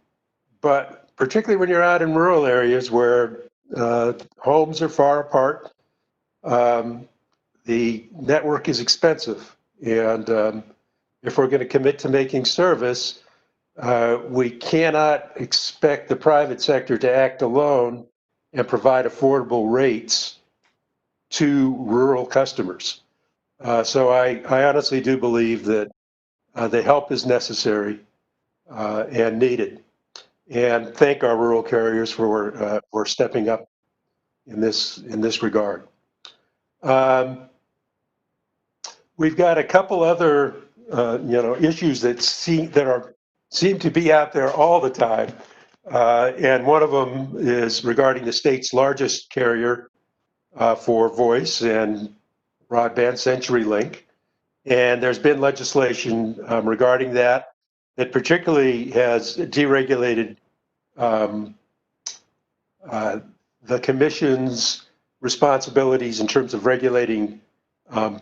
but particularly when you're out in rural areas where homes are far apart, the network is expensive. And if we're going to commit to making service, we cannot expect the private sector to act alone and provide affordable rates to rural customers. So I honestly do believe that the help is necessary and needed. And thank our rural carriers for stepping up in this regard. We've got a couple other issues that seem to be out there all the time, and one of them is regarding the state's largest carrier for voice and broadband, CenturyLink. And there's been legislation regarding that particularly has deregulated the commission's responsibilities in terms of regulating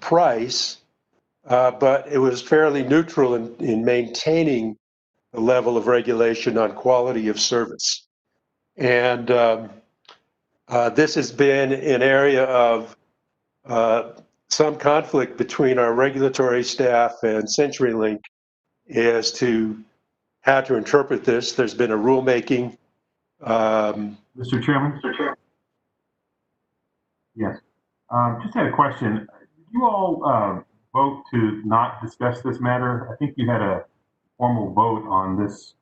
price, but it was fairly neutral in maintaining the level of regulation on quality of service. And this has been an area of some conflict between our regulatory staff and CenturyLink as to how to interpret this. There's been a rulemaking. Mr. Chairman? Yes. Just had a question. Did you all vote to not discuss this matter? I think you had a formal vote on this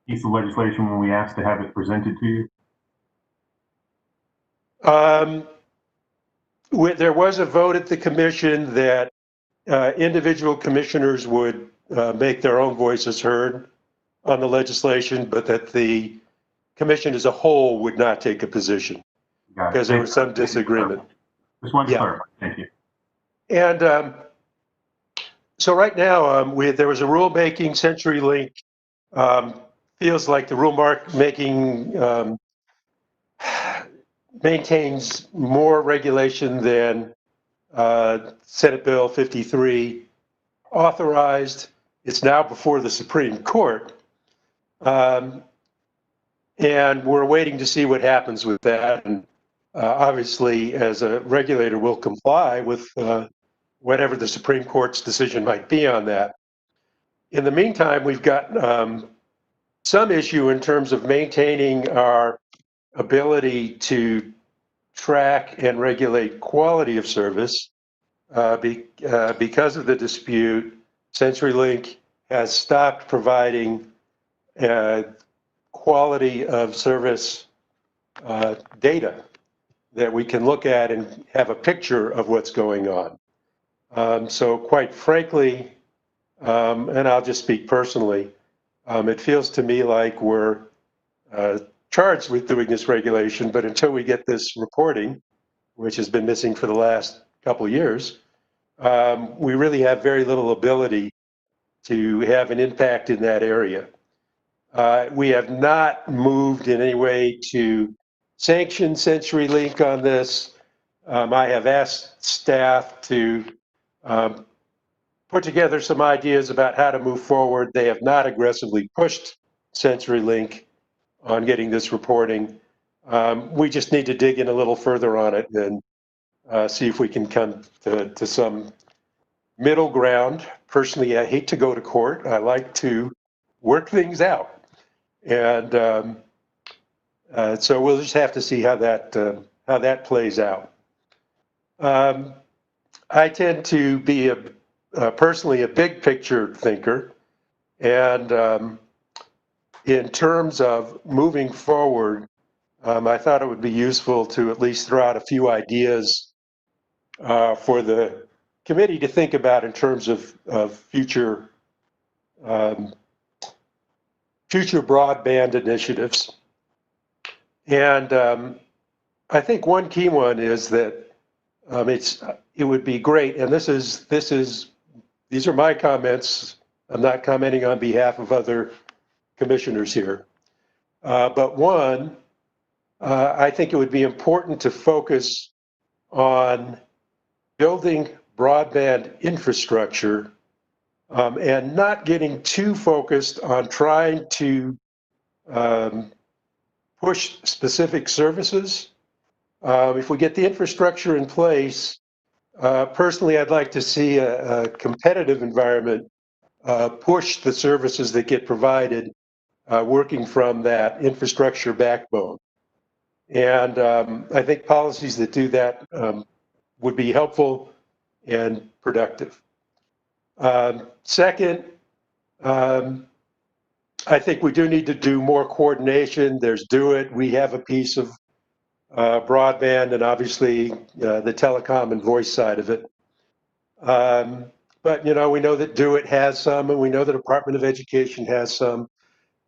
piece of legislation when we asked to have it presented to you. There was a vote at the commission that individual commissioners would make their own voices heard on the legislation, but that the commission as a whole would not take a position because there was some disagreement. Just wanted to clarify. Thank you. And so right now, there was a rulemaking. CenturyLink feels like the rulemaking maintains more regulation than Senate Bill 53 authorized. It's now before the Supreme Court. And we're waiting to see what happens with that. And obviously, as a regulator, we'll comply with whatever the Supreme Court's decision might be on that. In the meantime, we've got some issue in terms of maintaining our ability to track and regulate quality of service. Because of the dispute, CenturyLink has stopped providing quality of service data that we can look at and have a picture of what's going on. So quite frankly, and I'll just speak personally, it feels to me like we're charged with doing this regulation, but until we get this reporting, which has been missing for the last couple of years, we really have very little ability to have an impact in that area. We have not moved in any way to sanction CenturyLink on this. I have asked staff to put together some ideas about how to move forward. They have not aggressively pushed CenturyLink on getting this reporting. We just need to dig in a little further on it and see if we can come to some middle ground. Personally, I hate to go to court. I like to work things out. And so we'll just have to see how that plays out. I tend to be personally a big picture thinker, and in terms of moving forward, I thought it would be useful to at least throw out a few ideas for the committee to think about in terms of future future broadband initiatives. And I think one key one is that it would be great, and these are my comments. I'm not commenting on behalf of other commissioners here. But one, I think it would be important to focus on building broadband infrastructure and not getting too focused on trying to push specific services. If we get the infrastructure in place, personally, I'd like to see a competitive environment push the services that get provided working from that infrastructure backbone. And I think policies that do that would be helpful and productive. Second, I think we do need to do more coordination. There's Do It. We have a piece of broadband and obviously the telecom and voice side of it. But, we know that Do It has some, and we know the Department of Education has some.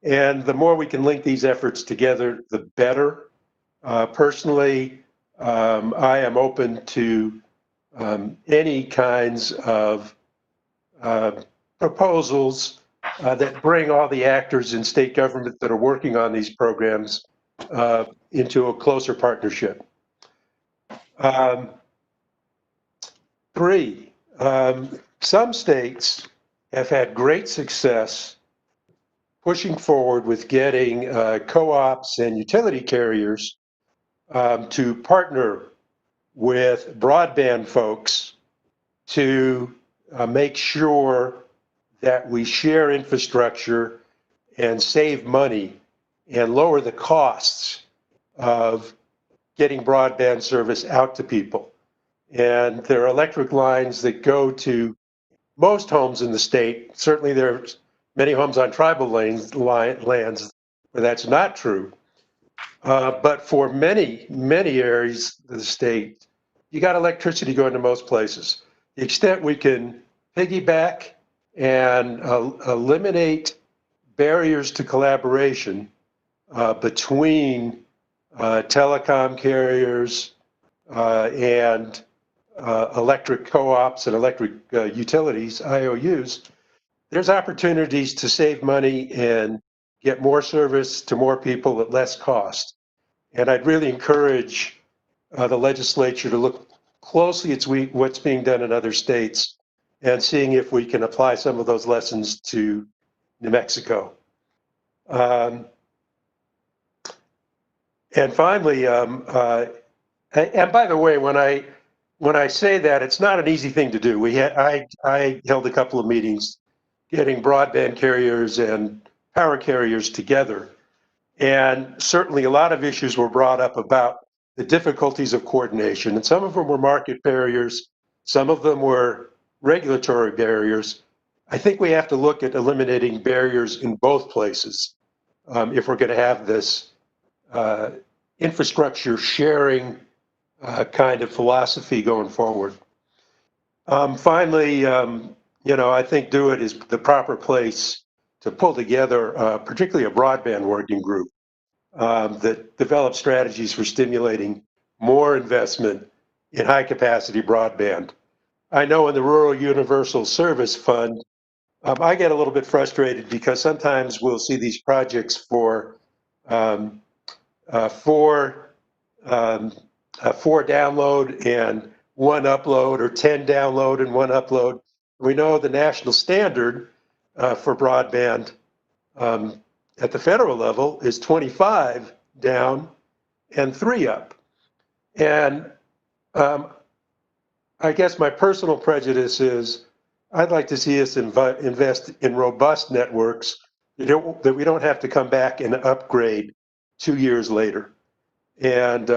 And the more we can link these efforts together, the better. Personally, I am open to any kinds of proposals that bring all the actors in state government that are working on these programs into a closer partnership. Three, some states have had great success pushing forward with getting co-ops and utility carriers to partner with broadband folks to make sure that we share infrastructure and save money and lower the costs of getting broadband service out to people. And there are electric lines that go to most homes in the state. Certainly there's many homes on tribal lands where that's not true. But for many, many areas of the state, you got electricity going to most places. The extent we can piggyback and eliminate barriers to collaboration between telecom carriers and electric co-ops and electric utilities, IOUs, there's opportunities to save money and get more service to more people at less cost. And I'd really encourage the legislature to look closely at what's being done in other states and seeing if we can apply some of those lessons to New Mexico. And finally, and by the way, when I say that, it's not an easy thing to do. I held a couple of meetings getting broadband carriers and power carriers together. And certainly a lot of issues were brought up about the difficulties of coordination. And some of them were market barriers. Some of them were regulatory barriers. I think we have to look at eliminating barriers in both places if we're going to have this infrastructure sharing kind of philosophy going forward. Finally, I think Do It is the proper place to pull together, particularly a broadband working group that develops strategies for stimulating more investment in high capacity broadband. I know in the Rural Universal Service Fund, I get a little bit frustrated because sometimes we'll see these projects for four download and one upload, or 10 download and one upload. We know the national standard for broadband at the federal level is 25 down and 3 up. And I guess my personal prejudice is I'd like to see us invest in robust networks that we don't have to come back and upgrade 2 years later. And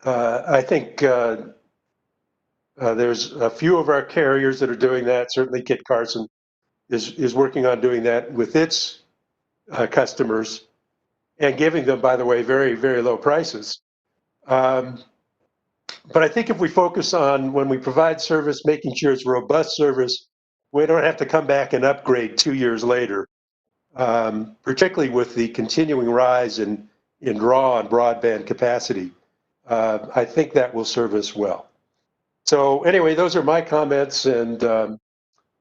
I think there's a few of our carriers that are doing that. Certainly Kit Carson is working on doing that with its customers and giving them, by the way, very, very low prices. But I think if we focus on when we provide service, making sure it's robust service, we don't have to come back and upgrade 2 years later, particularly with the continuing rise in draw and broadband capacity. I think that will serve us well. So anyway, those are my comments. And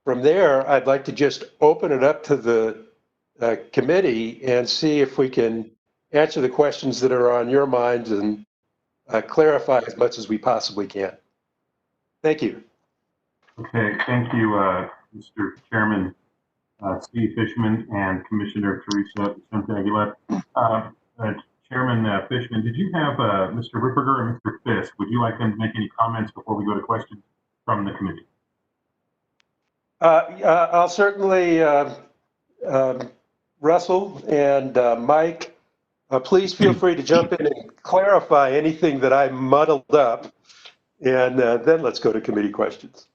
from there, I'd like to just open it up to the committee and see if we can answer the questions that are on your minds and clarify as much as we possibly can. Thank you. Okay, thank you, Mr. Chairman Steve Fishman and Commissioner Teresa Santiago. Chairman Fishman, did you have Mr. Ripperger and Mr. Fisk? Would you like them to make any comments before we go to questions from the committee? I'll certainly, Russell and Mike, please feel free to jump in and clarify anything that I muddled up, and then let's go to committee questions.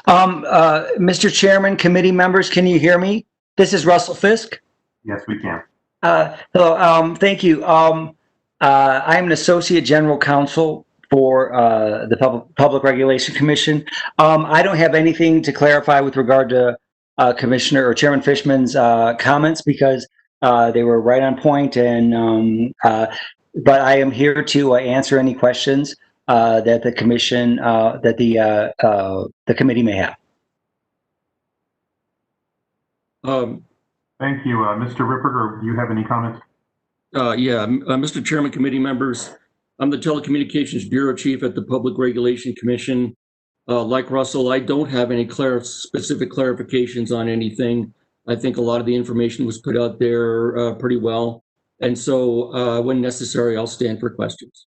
Mr. Chairman, committee members, can you hear me? This is Russell Fisk. Yes, we can. Hello, thank you. I'm an associate general counsel for the Public Regulation Commission. I don't have anything to clarify with regard to Commissioner or Chairman Fishman's comments because they were right on point. And but I am here to answer any questions that the commission, that the committee may have. Thank you. Mr. Ripperger, do you have any comments? Yeah, Mr. Chairman, committee members, I'm the Telecommunications Bureau Chief at the Public Regulation Commission. Like Russell, I don't have any specific clarifications on anything. I think a lot of the information was put out there pretty well. And so when necessary, I'll stand for questions.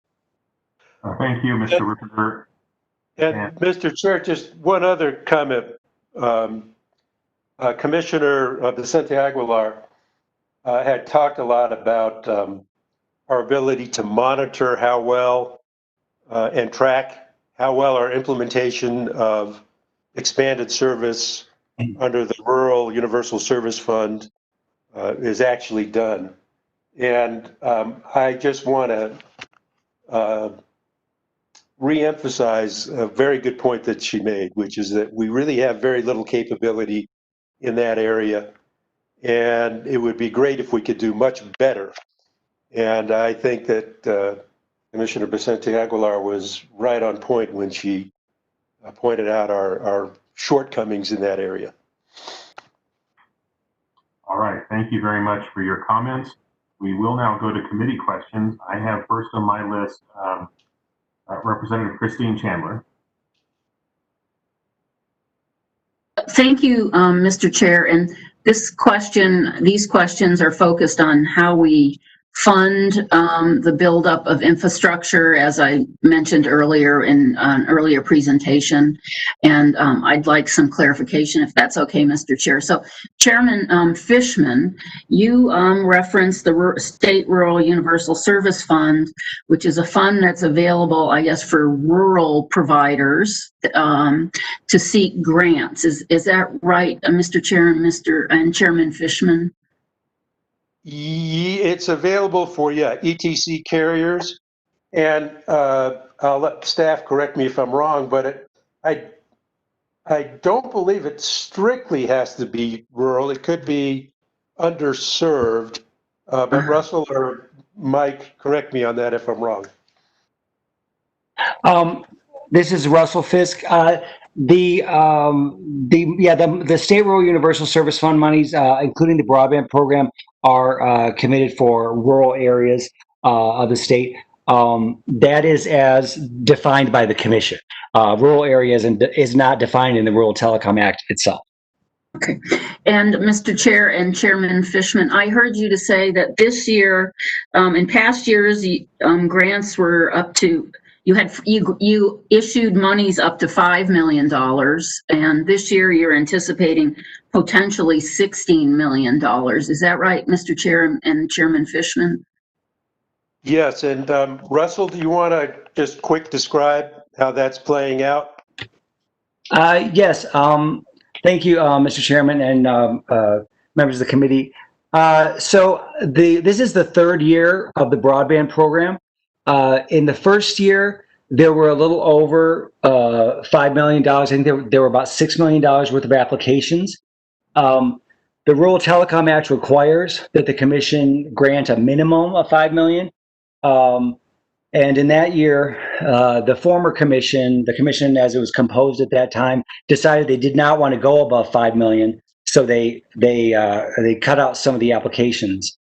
Thank you, Mr. Ripperger. And Mr. Chair, just one other comment. Commissioner Vicente Aguilar had talked a lot about our ability to monitor how well and track how well our implementation of expanded service under the Rural Universal Service Fund is actually done. And I just want to re-emphasize a very good point that she made, which is that we really have very little capability in that area. And it would be great if we could do much better. And I think that Commissioner Vicente Aguilar was right on point when she pointed out our shortcomings in that area. All right, thank you very much for your comments. We will now go to committee questions. I have first on my list Representative Christine Chandler. Thank you, Mr. Chair. And these questions are focused on how we fund the buildup of infrastructure, as I mentioned earlier in an earlier presentation. And I'd like some clarification, if that's okay, Mr. Chair. So, Chairman Fishman, you referenced the State Rural Universal Service Fund, which is a fund that's available, I guess, for rural providers to seek grants. Is that right, Mr. Chair and Chairman Fishman? It's available for, ETC carriers. And I'll let staff correct me if I'm wrong, but I don't believe it strictly has to be rural. It could be underserved. But Russell or Mike, correct me on that if I'm wrong. This is Russell Fisk. The State Rural Universal Service Fund monies, including the broadband program, are committed for rural areas of the state. That is as defined by the commission. Rural areas is not defined in the Rural Telecom Act itself. Okay. And Mr. Chair and Chairman Fishman, I heard you to say that this year, in past years, grants were up to, you issued monies up to $5 million, and this year you're anticipating potentially $16 million. Is that right, Mr. Chair and Chairman Fishman? Yes, and Russell, do you want to just quick describe how that's playing out? Yes. Thank you, Mr. Chairman and members of the committee. So this is the third year of the broadband program. In the first year, there were a little over $5 million. I think there were about $6 million worth of applications. The Rural Telecom Act requires that the commission grant a minimum of $5 million. And in that year, the former commission, the commission as it was composed at that time, decided they did not want to go above $5 million, so they cut out some of the applications.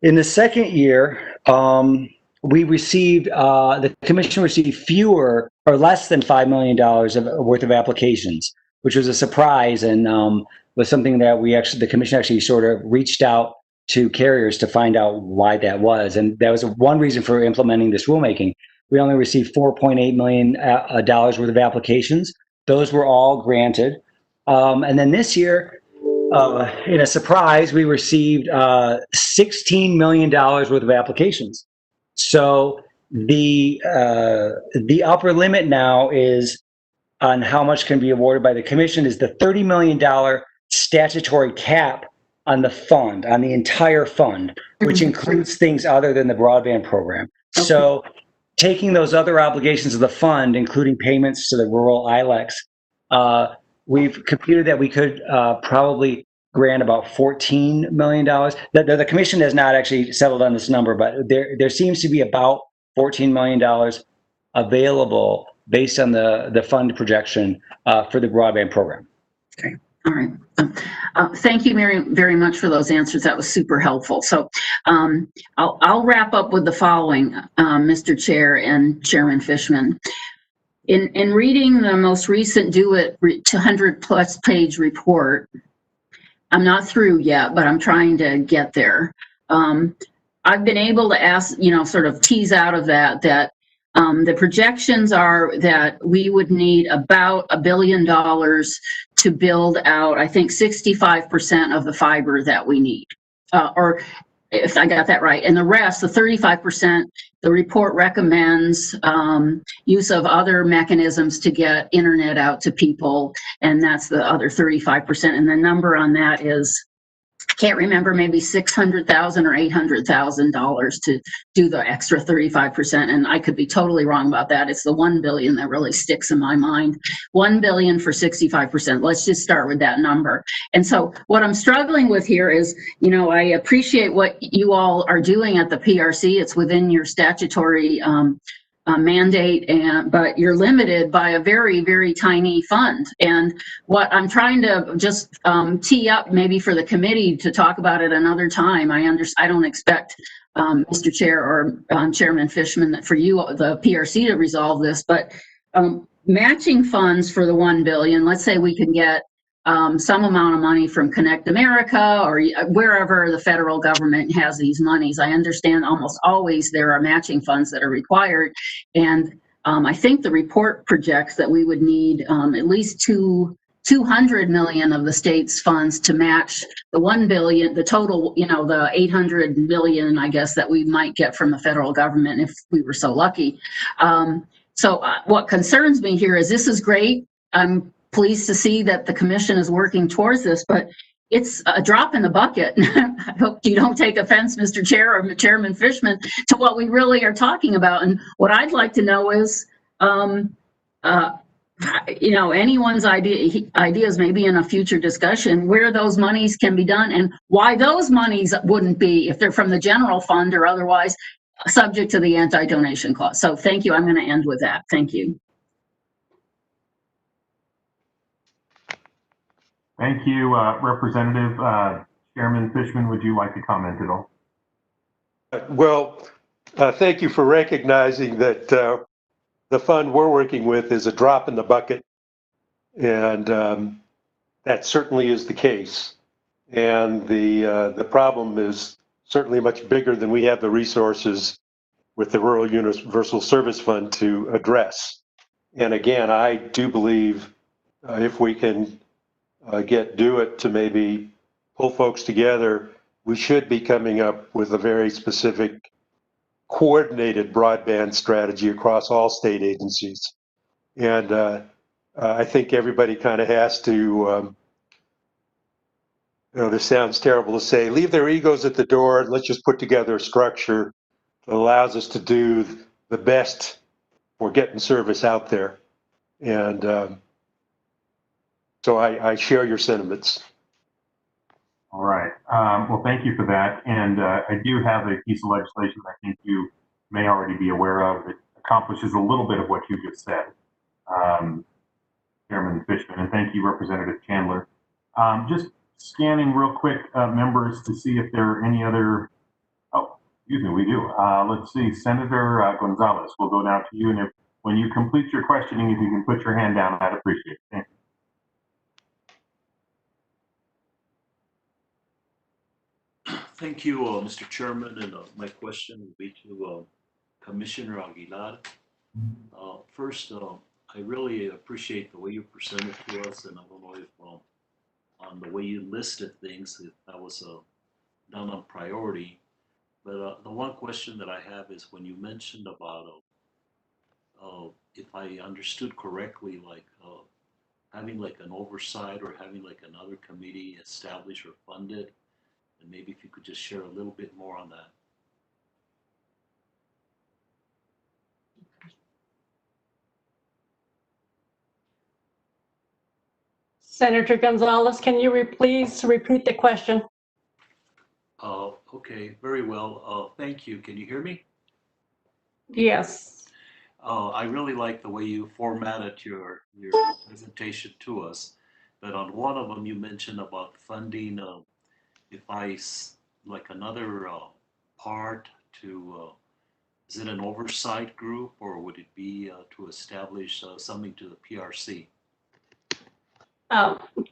In the second year, we received the commission received fewer or less than $5 million worth of applications, which was a surprise and was something that the commission actually sort of reached out to carriers to find out why that was. And that was one reason for implementing this rulemaking. We only received $4.8 million worth of applications. Those were all granted. And then this year, in a surprise, we received $16 million worth of applications. So the upper limit now is on how much can be awarded by the commission is the $30 million statutory cap on the fund, on the entire fund, which includes things other than the broadband program. Okay. So taking those other obligations of the fund, including payments to the rural ILECs, we've computed that we could probably grant about $14 million. The commission has not actually settled on this number, but there seems to be about $14 million available based on the fund projection for the broadband program. Okay. All right. Thank you very much for those answers. That was super helpful. So I'll wrap up with the following, Mr. Chair and Chairman Fishman. In reading the most recent Do It 200+ page report, I'm not through yet, but I'm trying to get there. I've been able to ask, sort of tease out of that the projections are that we would need about $1 billion to build out, I think, 65% of the fiber that we need, or if I got that right. And the rest, the 35%, the report recommends use of other mechanisms to get internet out to people, and that's the other 35%. And the number on that is, can't remember, maybe $600,000 or $800,000 to do the extra 35%. And I could be totally wrong about that. It's the $1 billion that really sticks in my mind. $1 billion for 65%. Let's just start with that number. And so what I'm struggling with here is, I appreciate what you all are doing at the PRC. It's within your statutory mandate, but you're limited by a very, very tiny fund. And what I'm trying to just tee up maybe for the committee to talk about it another time. I don't expect Mr. Chair or Chairman Fishman for you, the PRC, to resolve this, but matching funds for the $1 billion, let's say we can get some amount of money from Connect America or wherever the federal government has these monies. I understand almost always there are matching funds that are required. And I think the report projects that we would need at least 200 million of the state's funds to match the 1 billion, the total, the 800 million, I guess, that we might get from the federal government if we were so lucky. So what concerns me here is this is great. I'm pleased to see that the commission is working towards this, but it's a drop in the bucket. I hope you don't take offense, Mr. Chair or Chairman Fishman, to what we really are talking about. And what I'd like to know is, anyone's ideas maybe in a future discussion where those monies can be done and why those monies wouldn't be, if they're from the general fund or otherwise, subject to the anti-donation clause. So thank you. I'm going to end with that. Thank you. Thank you, Representative. Chairman Fishman, would you like to comment at all? Well, thank you for recognizing that the fund we're working with is a drop in the bucket, and that certainly is the case. And the problem is certainly much bigger than we have the resources with the Rural Universal Service Fund to address. And again, I do believe if we can Do It to maybe pull folks together, we should be coming up with a very specific coordinated broadband strategy across all state agencies. And I think everybody kind of has to, this sounds terrible to say, leave their egos at the door and let's just put together a structure that allows us to do the best getting service out there. And so I share your sentiments. All right. Well, thank you for that. And I do have a piece of legislation that I think you may already be aware of. It accomplishes a little bit of what you just said, Chairman Fishman, and thank you, Representative Chandler. Just scanning real quick, members, to see if there are any other. Oh, excuse me, we do. Let's see, Senator Gonzalez. We'll go down to you, and if when you complete your questioning, if you can put your hand down, I'd appreciate it. Thank you. Thank you, Mr. Chairman, and my question will be to Commissioner Aguilar. First, I really appreciate the way you presented to us, and I don't know if on the way you listed things, if that was done on priority. But the one question that I have is when you mentioned about, if I understood correctly, like having like an oversight or having like another committee established or funded, and maybe if you could just share a little bit more on that. Senator Gonzalez, can you please repeat the question? Okay, very well. Thank you. Can you hear me? Yes. I really like the way you formatted your presentation to us, but on one of them you mentioned about funding. If like another part to, is it an oversight group or would it be to establish something to the PRC?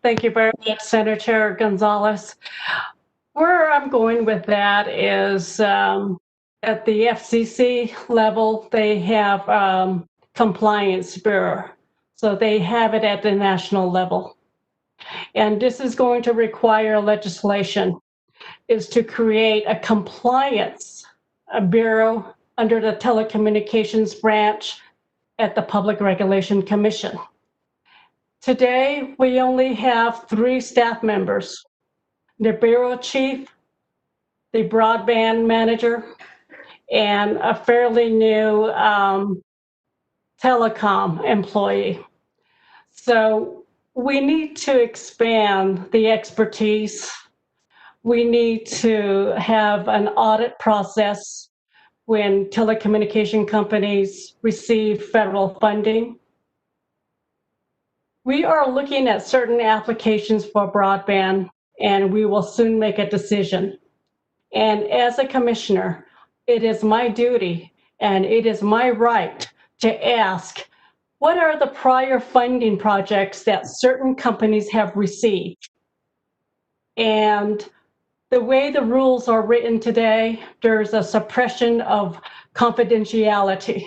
Thank you very much, Senator Gonzalez. Where I'm going with that is at the FCC level, they have compliance bureau. So they have it at the national level. And this is going to require legislation, is to create a compliance bureau under the Telecommunications branch at the Public Regulation Commission. Today, we only have 3 staff members: the bureau chief, the broadband manager, and a fairly new telecom employee. So we need to expand the expertise. We need to have an audit process when telecommunication companies receive federal funding. We are looking at certain applications for broadband, and we will soon make a decision. And as a commissioner, it is my duty and it is my right to ask, what are the prior funding projects that certain companies have received? And the way the rules are written today, there's a suppression of confidentiality.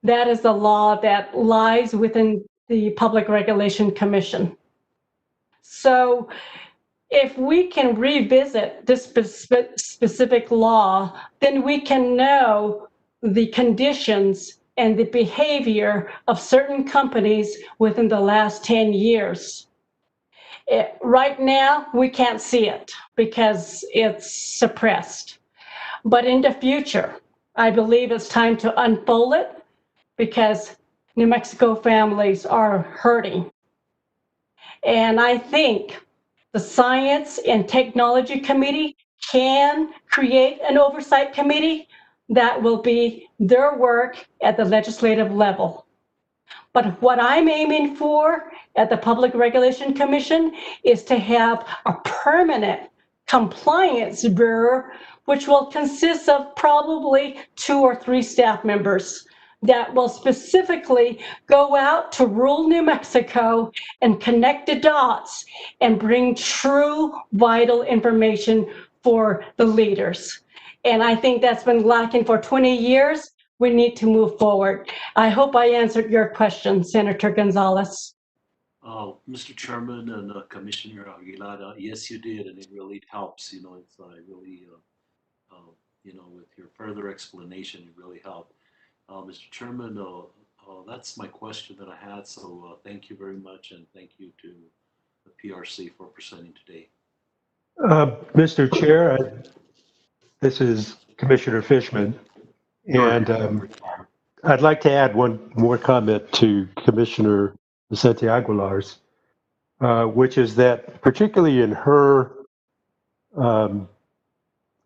That is the law that lies within the Public Regulation Commission. So if we can revisit this specific law, then we can know the conditions and the behavior of certain companies within the last 10 years. Right now, we can't see it because it's suppressed. But in the future, I believe it's time to unfold it because New Mexico families are hurting. And I think the Science and Technology Committee can create an oversight committee that will be their work at the legislative level. But what I'm aiming for at the Public Regulation Commission is to have a permanent compliance bureau, which will consist of probably 2 or 3 staff members that will specifically go out to rural New Mexico and connect the dots and bring true vital information for the leaders. And I think that's been lacking for 20 years. We need to move forward. I hope I answered your question, Senator Gonzalez. Mr. Chairman and Commissioner Aguilar, yes, you did, and it really helps. You know, it's really, you know, with your further explanation, it really helped. Mr. Chairman, that's my question that I had. So thank you very much, and thank you to the PRC for presenting today. Mr. Chair, this is Commissioner Fishman, and I'd like to add one more comment to Commissioner Vicente Aguilar's, which is that particularly um,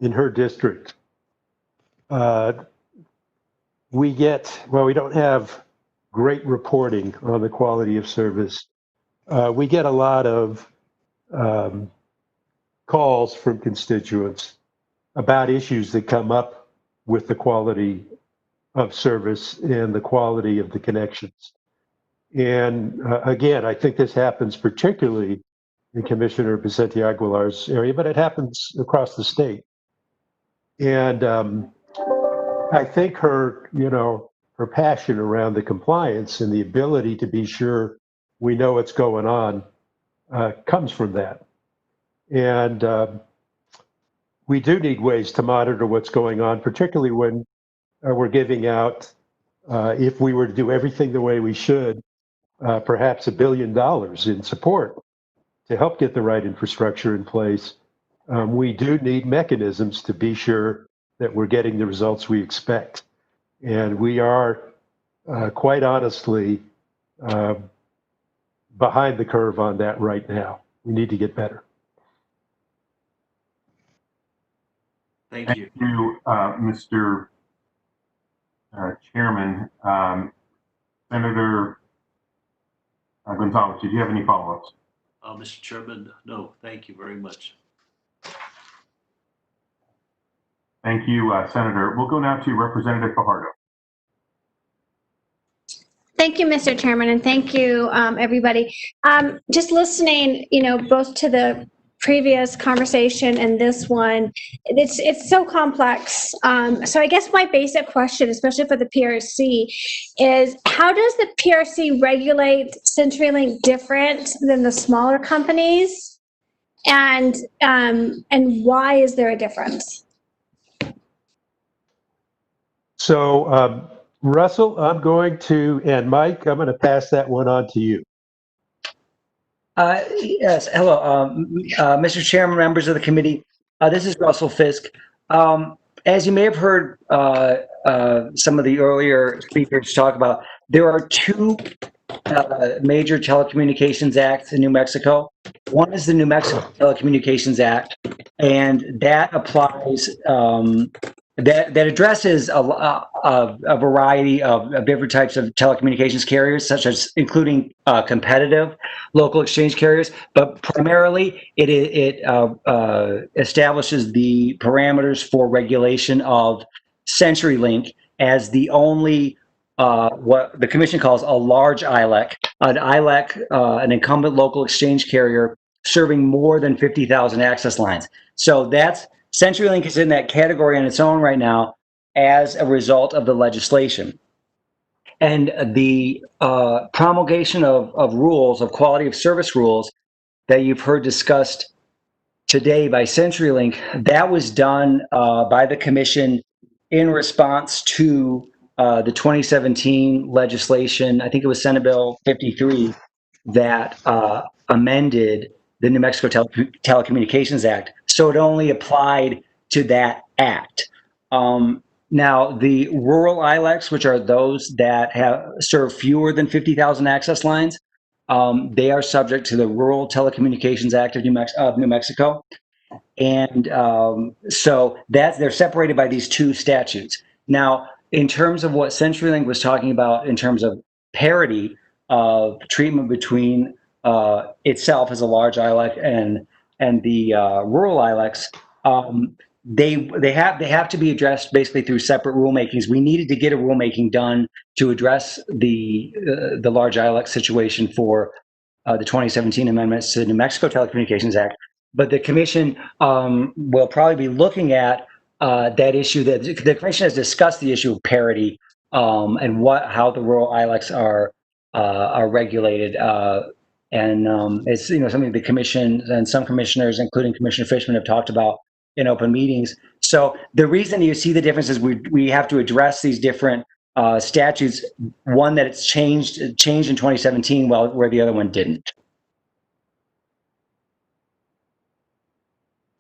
in her district, we don't have great reporting on the quality of service. We get a lot of um, calls from constituents about issues that come up with the quality of service and the quality of the connections. And again, I think this happens particularly in Commissioner Vicente Aguilar's area, but it happens across the state. And I think her passion around the compliance and the ability to be sure we know what's going on comes from that. And we do need ways to monitor what's going on, particularly when we're giving out, if we were to do everything the way we should, perhaps $1 billion in support to help get the right infrastructure in place. We do need mechanisms to be sure that we're getting the results we expect. And we are, quite honestly, behind the curve on that right now. We need to get better. Thank you. Thank you, Mr. Chairman. Senator Gonzalez, did you have any follow-ups? Mr. Chairman, no, thank you very much. Thank you, Senator. We'll go now to Representative Fajardo. Thank you, Mr. Chairman, and thank you, everybody. Just listening, both to the previous conversation and this one, it's so complex. So I guess my basic question, especially for the PRC, is how does the PRC regulate CenturyLink different than the smaller companies, and why is there a difference? So, Russell, and Mike, I'm going to pass that one on to you. Yes, hello, Mr. Chairman, members of the committee. This is Russell Fisk. As you may have heard some of the earlier speakers talk about, there are two major telecommunications acts in New Mexico. One is the New Mexico Telecommunications Act, and that applies, that addresses a variety of different types of telecommunications carriers, such as including competitive local exchange carriers, but primarily it establishes the parameters for regulation of CenturyLink as the only what the commission calls a large ILEC, an incumbent local exchange carrier serving more than 50,000 access lines. So that's CenturyLink is in that category on its own right now as a result of the legislation. And the promulgation of rules, of quality of service rules that you've heard discussed today by CenturyLink, that was done by the commission in response to the 2017 legislation. I think it was Senate Bill 53 that amended the New Mexico Telecommunications Act. So it only applied to that act. Now, the rural ILECs, which are those that serve fewer than 50,000 access lines, they are subject to the Rural Telecommunications Act of New Mexico. And so they're separated by these two statutes. Now, in terms of what CenturyLink was talking about in terms of parity of treatment between itself as a large ILEC and the rural ILECs, they have to be addressed basically through separate rulemakings. We needed to get a rulemaking done to address the large ILEC situation for the 2017 amendments to the New Mexico Telecommunications Act. But the commission will probably be looking at that issue. That the commission has discussed the issue of parity and how the rural ILECs are regulated. It's something the commission and some commissioners, including Commissioner Fishman, have talked about in open meetings. So the reason you see the difference is we have to address these different statutes. One that it's changed in 2017, where the other one didn't.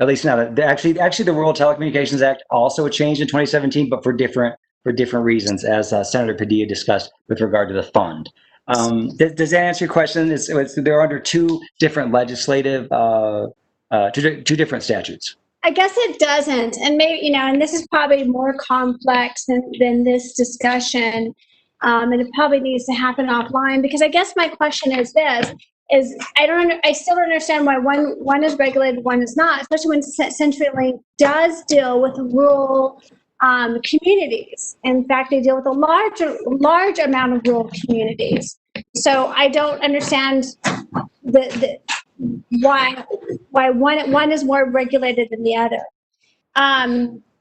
At least not actually the Rural Telecommunications Act also changed in 2017, but for different for different reasons, as Senator Padilla discussed with regard to the fund. Does that answer your question? They're under two different legislative, two different statutes. I guess it doesn't. And maybe, and this is probably more complex than this discussion. And it probably needs to happen offline, because I guess my question is this, I still don't understand why one is regulated, one is not, especially when CenturyLink does deal with rural communities. In fact, they deal with a large amount of rural communities. So I don't understand why one is more regulated than the other.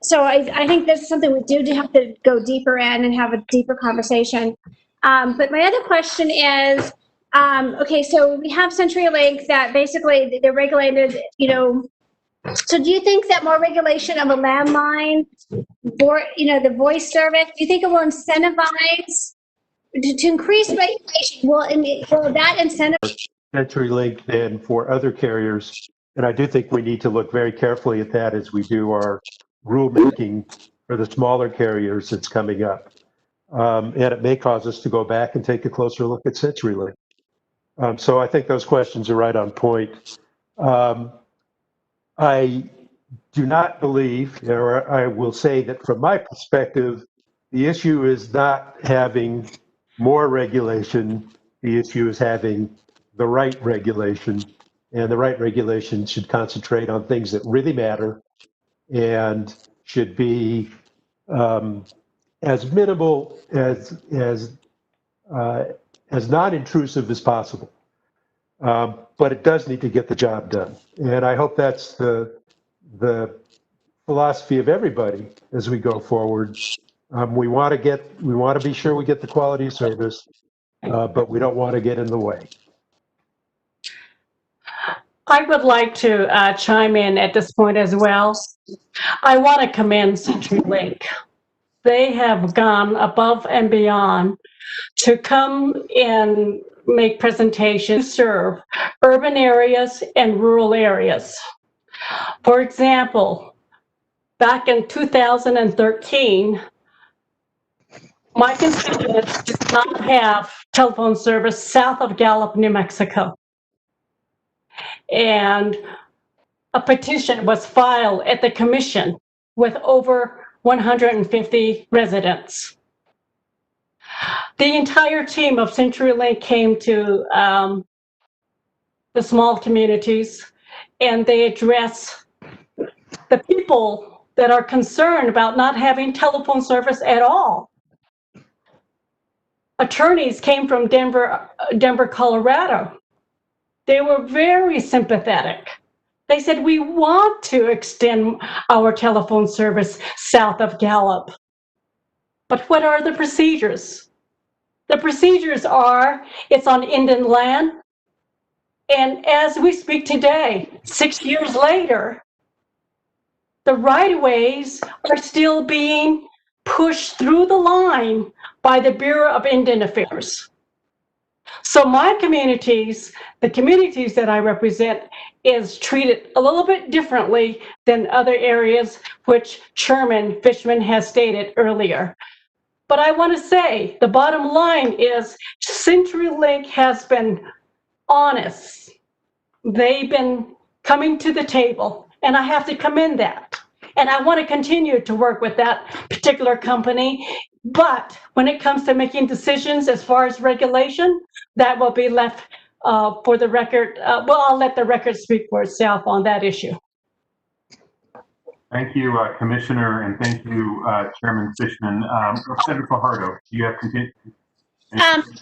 So I think this is something we do have to go deeper in and have a deeper conversation. But my other question is, okay, so we have CenturyLink that basically they're regulated, so do you think that more regulation of a landline, the voice service, do you think it will incentivize to increase regulation? Will that incentivize CenturyLink than for other carriers? And I do think we need to look very carefully at that as we do our rulemaking for the smaller carriers that's coming up. And it may cause us to go back and take a closer look at CenturyLink. So I think those questions are right on point. I do not believe, or I will say that from my perspective, the issue is not having more regulation. The issue is having the right regulation, and the right regulation should concentrate on things that really matter and should be as minimal, as non-intrusive as possible. But it does need to get the job done, and I hope that's the philosophy of everybody as we go forward. We want to be sure we get the quality of service, but we don't want to get in the way. I would like to chime in at this point as well. I want to commend CenturyLink. They have gone above and beyond to come and make presentations to serve urban areas and rural areas. For example, back in 2013, my constituents did not have telephone service south of Gallup, New Mexico. And a petition was filed at the commission with over 150 residents. The entire team of CenturyLink came to the small communities, and they address the people that are concerned about not having telephone service at all. Attorneys came from Denver, Colorado. They were very sympathetic. They said, we want to extend our telephone service south of Gallup. But what are the procedures? The procedures are, it's on Indian land. And as we speak today, 6 years later, the right-of-ways are still being pushed through the line by the Bureau of Indian Affairs. So my communities, the communities that I represent, is treated a little bit differently than other areas, which Chairman Fishman has stated earlier. But I want to say the bottom line is CenturyLink has been honest. They've been coming to the table, and I have to commend that. And I want to continue to work with that particular company. But when it comes to making decisions as far as regulation, that will be left for the record. Well, I'll let the record speak for itself on that issue. Thank you, Commissioner, and thank you, Chairman Fishman. Representative Fajardo, do you have continued?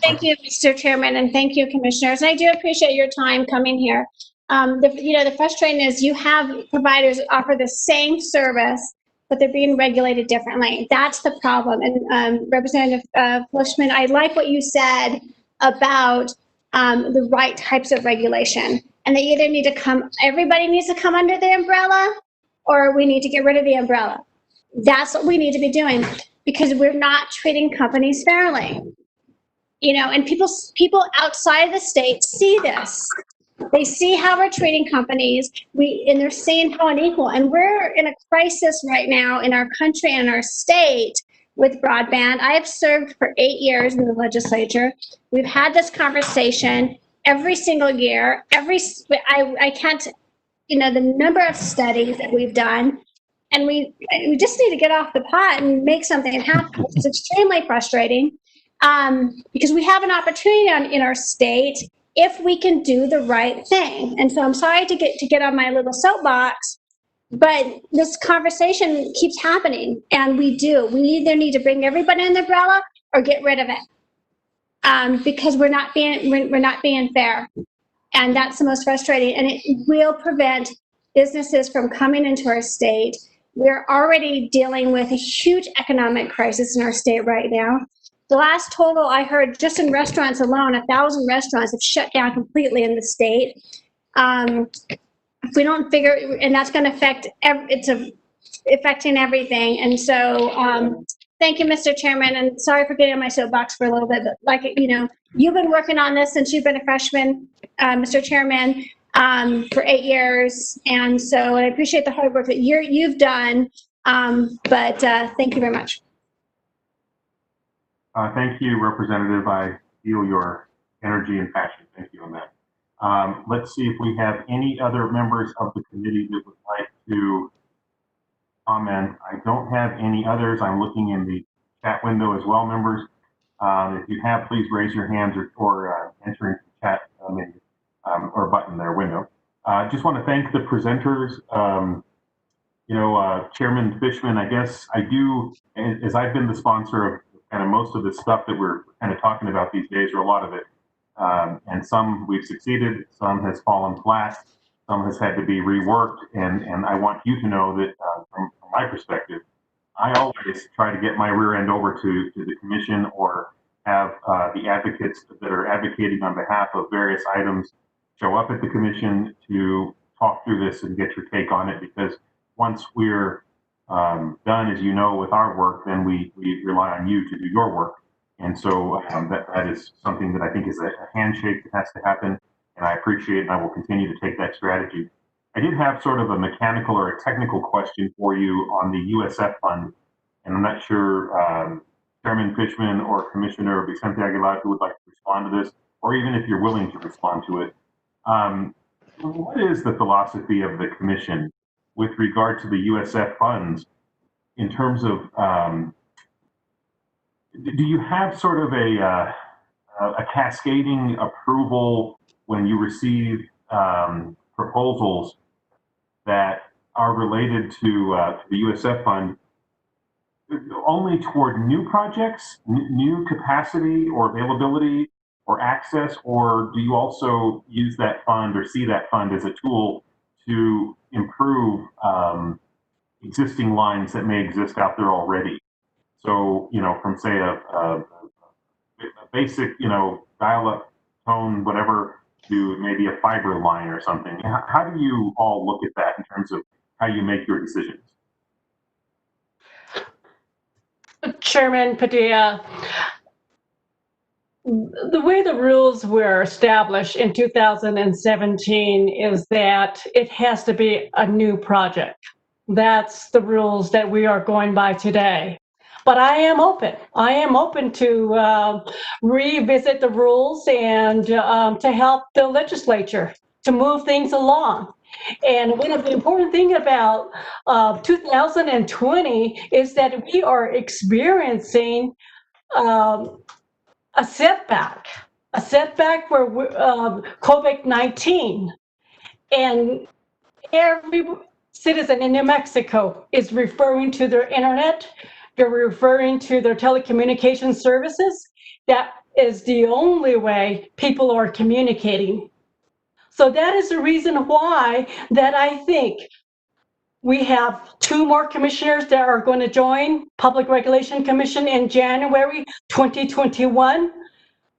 Thank you, Mr. Chairman, and thank you, commissioners. I do appreciate your time coming here. The frustrating is you have providers offer the same service, but they're being regulated differently. That's the problem. And Representative Fishman, I like what you said about the right types of regulation, and they either need to everybody needs to come under the umbrella, or we need to get rid of the umbrella. That's what we need to be doing, because we're not treating companies fairly. And people outside of the state see this. They see how we're treating companies, and they're seeing how unequal. And we're in a crisis right now in our country and our state with broadband. I have served for 8 years in the legislature. We've had this conversation every single year. I can't, the number of studies that we've done, and we just need to get off the pot and make something happen. It's extremely frustrating because we have an opportunity in our state if we can do the right thing. And so I'm sorry to get on my little soapbox, but this conversation keeps happening, and we either need to bring everybody in the umbrella or get rid of it because we're not being fair. And that's the most frustrating, and it will prevent businesses from coming into our state. We're already dealing with a huge economic crisis in our state right now. The last total I heard, just in restaurants alone, 1,000 restaurants have shut down completely in the state. If we don't figure, and that's going to affect, affecting everything. And so, thank you, Mr. Chairman, and sorry for getting on my soapbox for a little bit, but you've been working on this since you've been a freshman, Mr. Chairman, for 8 years. And so I appreciate the hard work that you've done, but thank you very much. Thank you, Representative. I feel your energy and passion. Thank you on that. Let's see if we have any other members of the committee that would like to comment. I don't have any others. I'm looking in the chat window as well, members. If you have, please raise your hands or enter into the chat menu or button there, window. Just want to thank the presenters. Chairman Fishman, I guess I do, as I've been the sponsor of kind of most of the stuff that we're kind of talking about these days, or a lot of it, and some we've succeeded, some has fallen flat, some has had to be reworked, and I want you to know that from my perspective, I always try to get my rear end over to the commission or have the advocates that are advocating on behalf of various items show up at the commission to talk through this and get your take on it, because once we're done, as you know, with our work, then we rely on you to do your work. And so that is something that I think is a handshake that has to happen, and I appreciate, and I will continue to take that strategy. I did have sort of a mechanical or a technical question for you on the USF fund, and I'm not sure Chairman Fishman or Commissioner Vicente Aguilar who would like to respond to this, or even if you're willing to respond to it. What is the philosophy of the commission with regard to the USF funds in terms of, do you have sort of a cascading approval when you receive proposals that are related to the USF fund only toward new projects, new capacity or availability or access, or do you also use that fund or see that fund as a tool to improve existing lines that may exist out there already? So, from say a basic, dial-up tone, whatever, to maybe a fiber line or something. How do you all look at that in terms of how you make your decisions? Chairman Padilla, the way the rules were established in 2017 is that it has to be a new project. That's the rules that we are going by today. But I am open. I am open to revisit the rules and to help the legislature to move things along. And one of the important things about 2020 is that we are experiencing a setback for COVID-19. And every citizen in New Mexico is referring to their internet, they're referring to their telecommunications services. That is the only way people are communicating. So that is the reason why that I think we have 2 more commissioners that are going to join Public Regulation Commission in January 2021.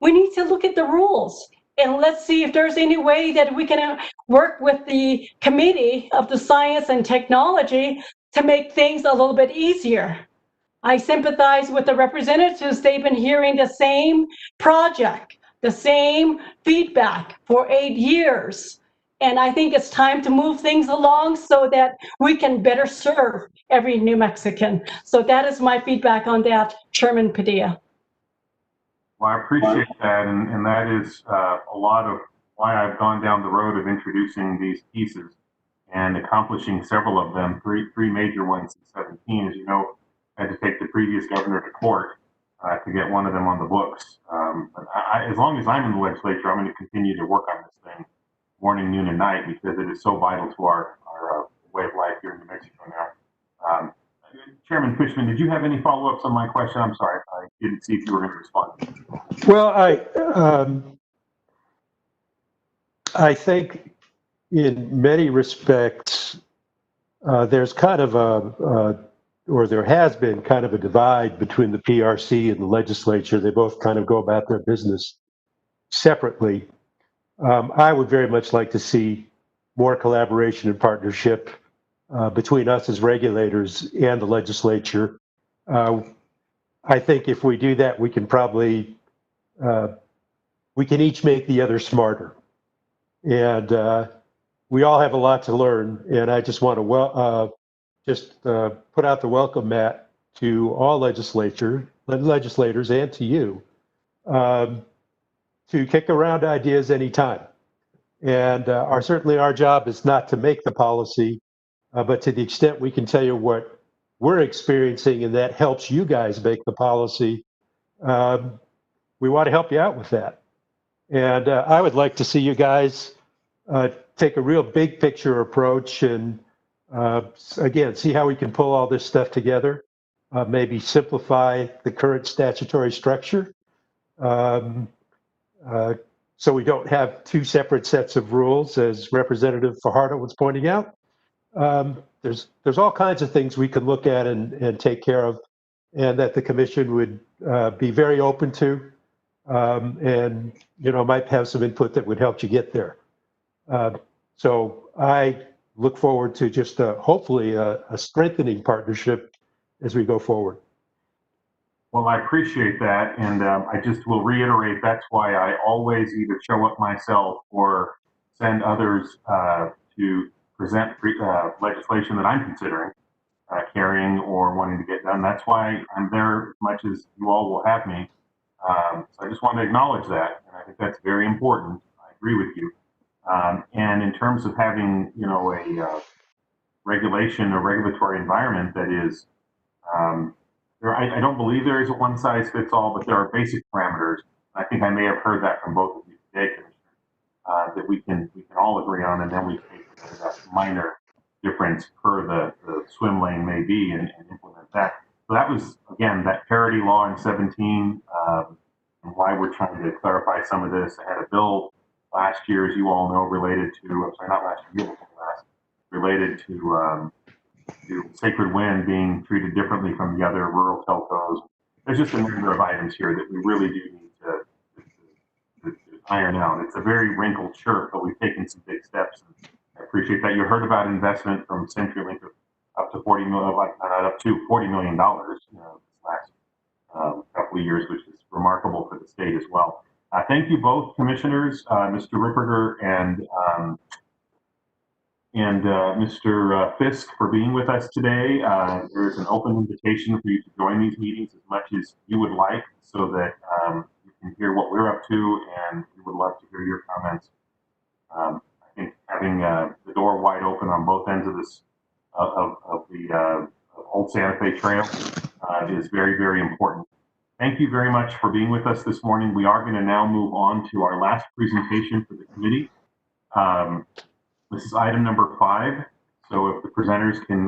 We need to look at the rules and let's see if there's any way that we can work with the Committee of the Science and Technology to make things a little bit easier. I sympathize with the representatives. They've been hearing the same project, the same feedback for 8 years. And I think it's time to move things along so that we can better serve every New Mexican. So that is my feedback on that, Chairman Padilla. Well, I appreciate that, and that is a lot of why I've gone down the road of introducing these pieces and accomplishing several of them, three major ones in 17. As you know, I had to take the previous governor to court to get one of them on the books. But as long as I'm in the legislature, I'm going to continue to work on this thing morning, noon, and night because it is so vital to our way of life here in New Mexico now. Chairman Fishman, did you have any follow-ups on my question? I'm sorry, I didn't see if you were going to respond. Well, I think in many respects, there's kind of or there has been kind of a divide between the PRC and the legislature. They both kind of go about their business separately. I would very much like to see more collaboration and partnership between us as regulators and the legislature. I think if we do that, we can probably, we can each make the other smarter. And we all have a lot to learn. And I just want to put out the welcome mat to all legislators and to you to kick around ideas anytime. And certainly our job is not to make the policy, but to the extent we can tell you what we're experiencing and that helps you guys make the policy, we want to help you out with that. And I would like to see you guys take a real big picture approach and again, see how we can pull all this stuff together, maybe simplify the current statutory structure. So we don't have two separate sets of rules, as Representative Fajardo was pointing out. There's all kinds of things we can look at and take care of, and that the commission would be very open to, and might have some input that would help you get there. So I look forward to just hopefully a strengthening partnership as we go forward. Well, I appreciate that, and I just will reiterate that's why I always either show up myself or send others to present legislation that I'm considering carrying or wanting to get done. That's why I'm there as much as you all will have me. So I just want to acknowledge that, and I think that's very important. I agree with you. And in terms of having, a regulation or regulatory environment that is I don't believe there is a one-size-fits-all, but there are basic parameters. I think I may have heard that from both of you today, Commissioner, that we can all agree on, and then we take that minor difference per the swim lane may be and implement that. So that was, again, that parity law in 17, and why we're trying to clarify some of this. I had a bill last year, as you all know, related to, I'm sorry, not last year, related to Sacred Wind being treated differently from the other rural telcos. There's just a number of items here that we really do need to iron out. It's a very wrinkled shirt, but we've taken some big steps. I appreciate that. You heard about investment from CenturyLink up to $40 million this last couple of years, which is remarkable for the state as well. Thank you both, commissioners, Mr. Ripperger and Mr. Fisk, for being with us today. There's an open invitation for you to join these meetings as much as you would like, so that you can hear what we're up to, and we would love to hear your comments. I think having the door wide open on both ends of this of the Old Santa Fe Trail is very, very important. Thank you very much for being with us this morning. We are going to now move on to our last presentation for the committee. This is item number 5. So if the presenters can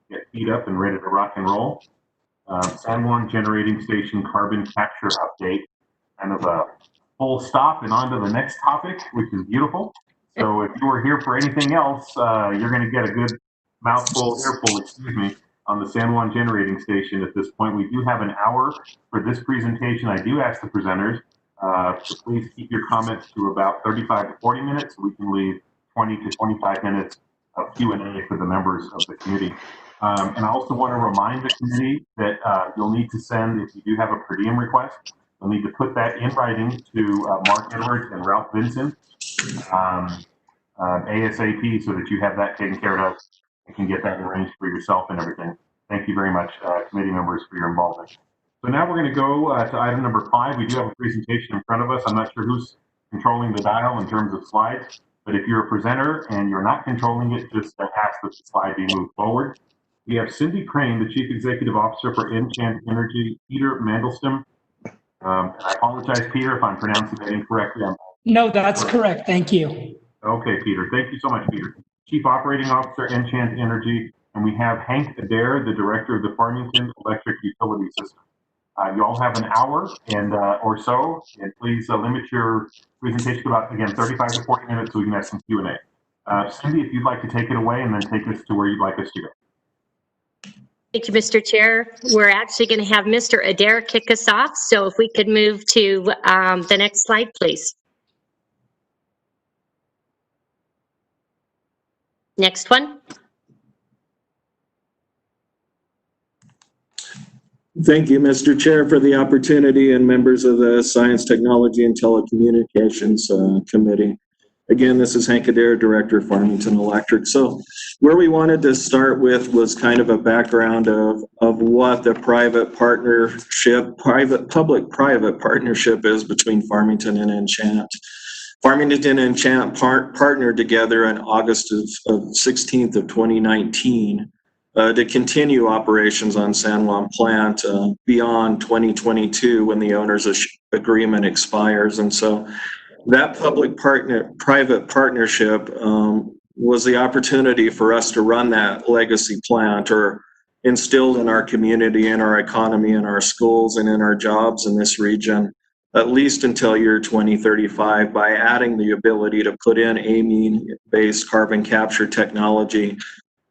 get feet up and ready to rock and roll. San Juan Generating Station Carbon Capture Update. Kind of a full stop and on to the next topic, which is beautiful. So if you were here for anything else, you're going to get a good earful, on the San Juan Generating Station at this point. We do have an hour for this presentation. I do ask the presenters to please keep your comments to about 35 to 40 minutes so we can leave 20 to 25 minutes of Q&A for the members of the committee. And I also want to remind the committee that you'll need to send, if you do have a per diem request, you'll need to put that in writing to Mark Edwards and Ralph Vincent. ASAP so that you have that taken care of and can get that arranged for yourself and everything. Thank you very much, committee members, for your involvement. So now we're going to go to item number 5. We do have a presentation in front of us. I'm not sure who's controlling the dial in terms of slides, but if you're a presenter and you're not controlling it, just ask that the slide be moved forward. We have Cindy Crane, the Chief Executive Officer for Enchant Energy, Peter Mandelstam. And I apologize, Peter, if I'm pronouncing that incorrectly. No, that's correct. Thank you. Okay, Peter. Thank you so much, Peter. Chief Operating Officer, Enchant Energy. And we have Hank Adair, the Director of the Farmington Electric Utility System. You all have an hour and or so, and please limit your presentation to about, again, 35 to 40 minutes so we can have some Q&A. Cindy, if you'd like to take it away and then take us to where you'd like us to go. Thank you, Mr. Chair. We're actually going to have Mr. Adair kick us off. So if we could move to the next slide, please. Next one. Thank you, Mr. Chair, for the opportunity and members of the Science, Technology, and Telecommunications Committee. Again, this is Hank Adair, Director of Farmington Electric. So where we wanted to start with was kind of a background of what the public-private partnership is between Farmington and Enchant. Farmington and Enchant partnered together in August of 16th of 2019 to continue operations on San Juan plant beyond 2022 when the owner's agreement expires. And so that public-private partnership was the opportunity for us to run that legacy plant, or instilled in our community, in our economy, in our schools, and in our jobs in this region, at least until year 2035, by adding the ability to put in amine-based carbon capture technology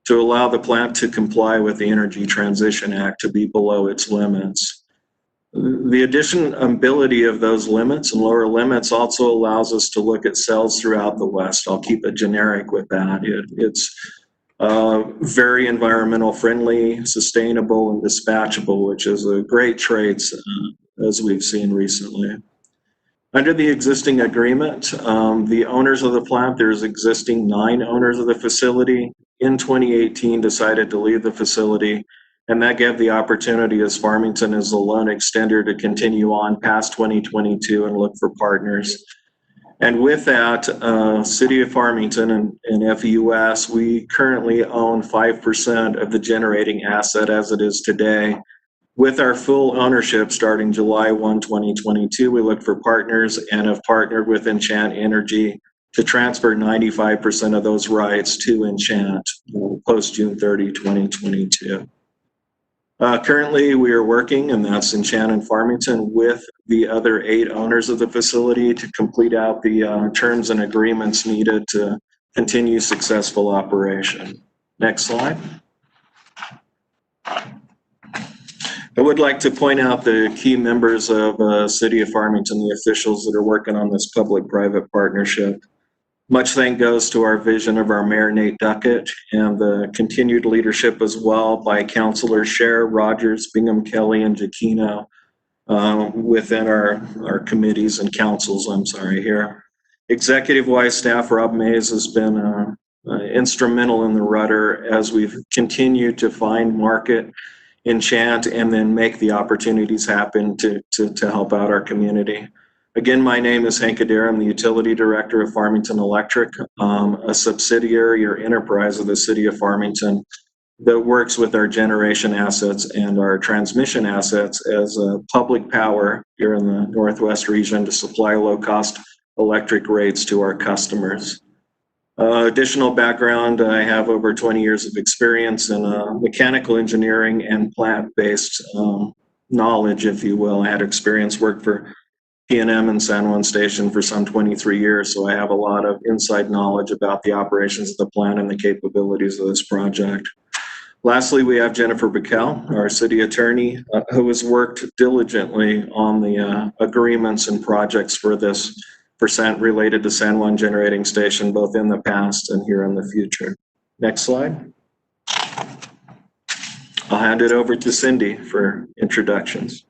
to allow the plant to comply with the Energy Transition Act to be below its limits. The ability of those limits and lower limits also allows us to look at cells throughout the West. I'll keep it generic with that. It's very environmental friendly, sustainable, and dispatchable, which is a great traits as we've seen recently. Under the existing agreement, the owners of the plant, there's existing 9 owners of the facility, in 2018 decided to leave the facility, and that gave the opportunity as Farmington is the loan extender to continue on past 2022 and look for partners. And with that, City of Farmington and FEUS, we currently own 5% of the generating asset as it is today. With our full ownership starting July 1, 2022, we look for partners and have partnered with Enchant Energy to transfer 95% of those rights to Enchant post June 30, 2022. Currently, we are working, and that's Enchant and Farmington, with the other 8 owners of the facility to complete out the terms and agreements needed to continue successful operation. Next slide. I would like to point out the key members of City of Farmington, the officials that are working on this public-private partnership. Much thank goes to our vision of our Mayor, Nate Duckett, and the continued leadership as well by Councilors Scher, Rogers, Bingham, Kelly, and Giacchino within our committees and councils, here. Executive-wise staff, Rob Mays has been instrumental in the rudder as we've continued to find market, Enchant, and then make the opportunities happen to help out our community. Again, my name is Hank Adair. I'm the Utility Director of Farmington Electric, a subsidiary or enterprise of the City of Farmington that works with our generation assets and our transmission assets as public power here in the Northwest region to supply low-cost electric rates to our customers. Additional background, I have over 20 years of experience in mechanical engineering and plant-based knowledge, if you will. I had experience, worked for P&M and San Juan Station for some 23 years, so I have a lot of inside knowledge about the operations of the plant and the capabilities of this project. Lastly, we have Jennifer Bickel, our city attorney, who has worked diligently on the agreements and projects for this percent related to San Juan Generating Station, both in the past and here in the future. Next slide. I'll hand it over to Cindy for introductions.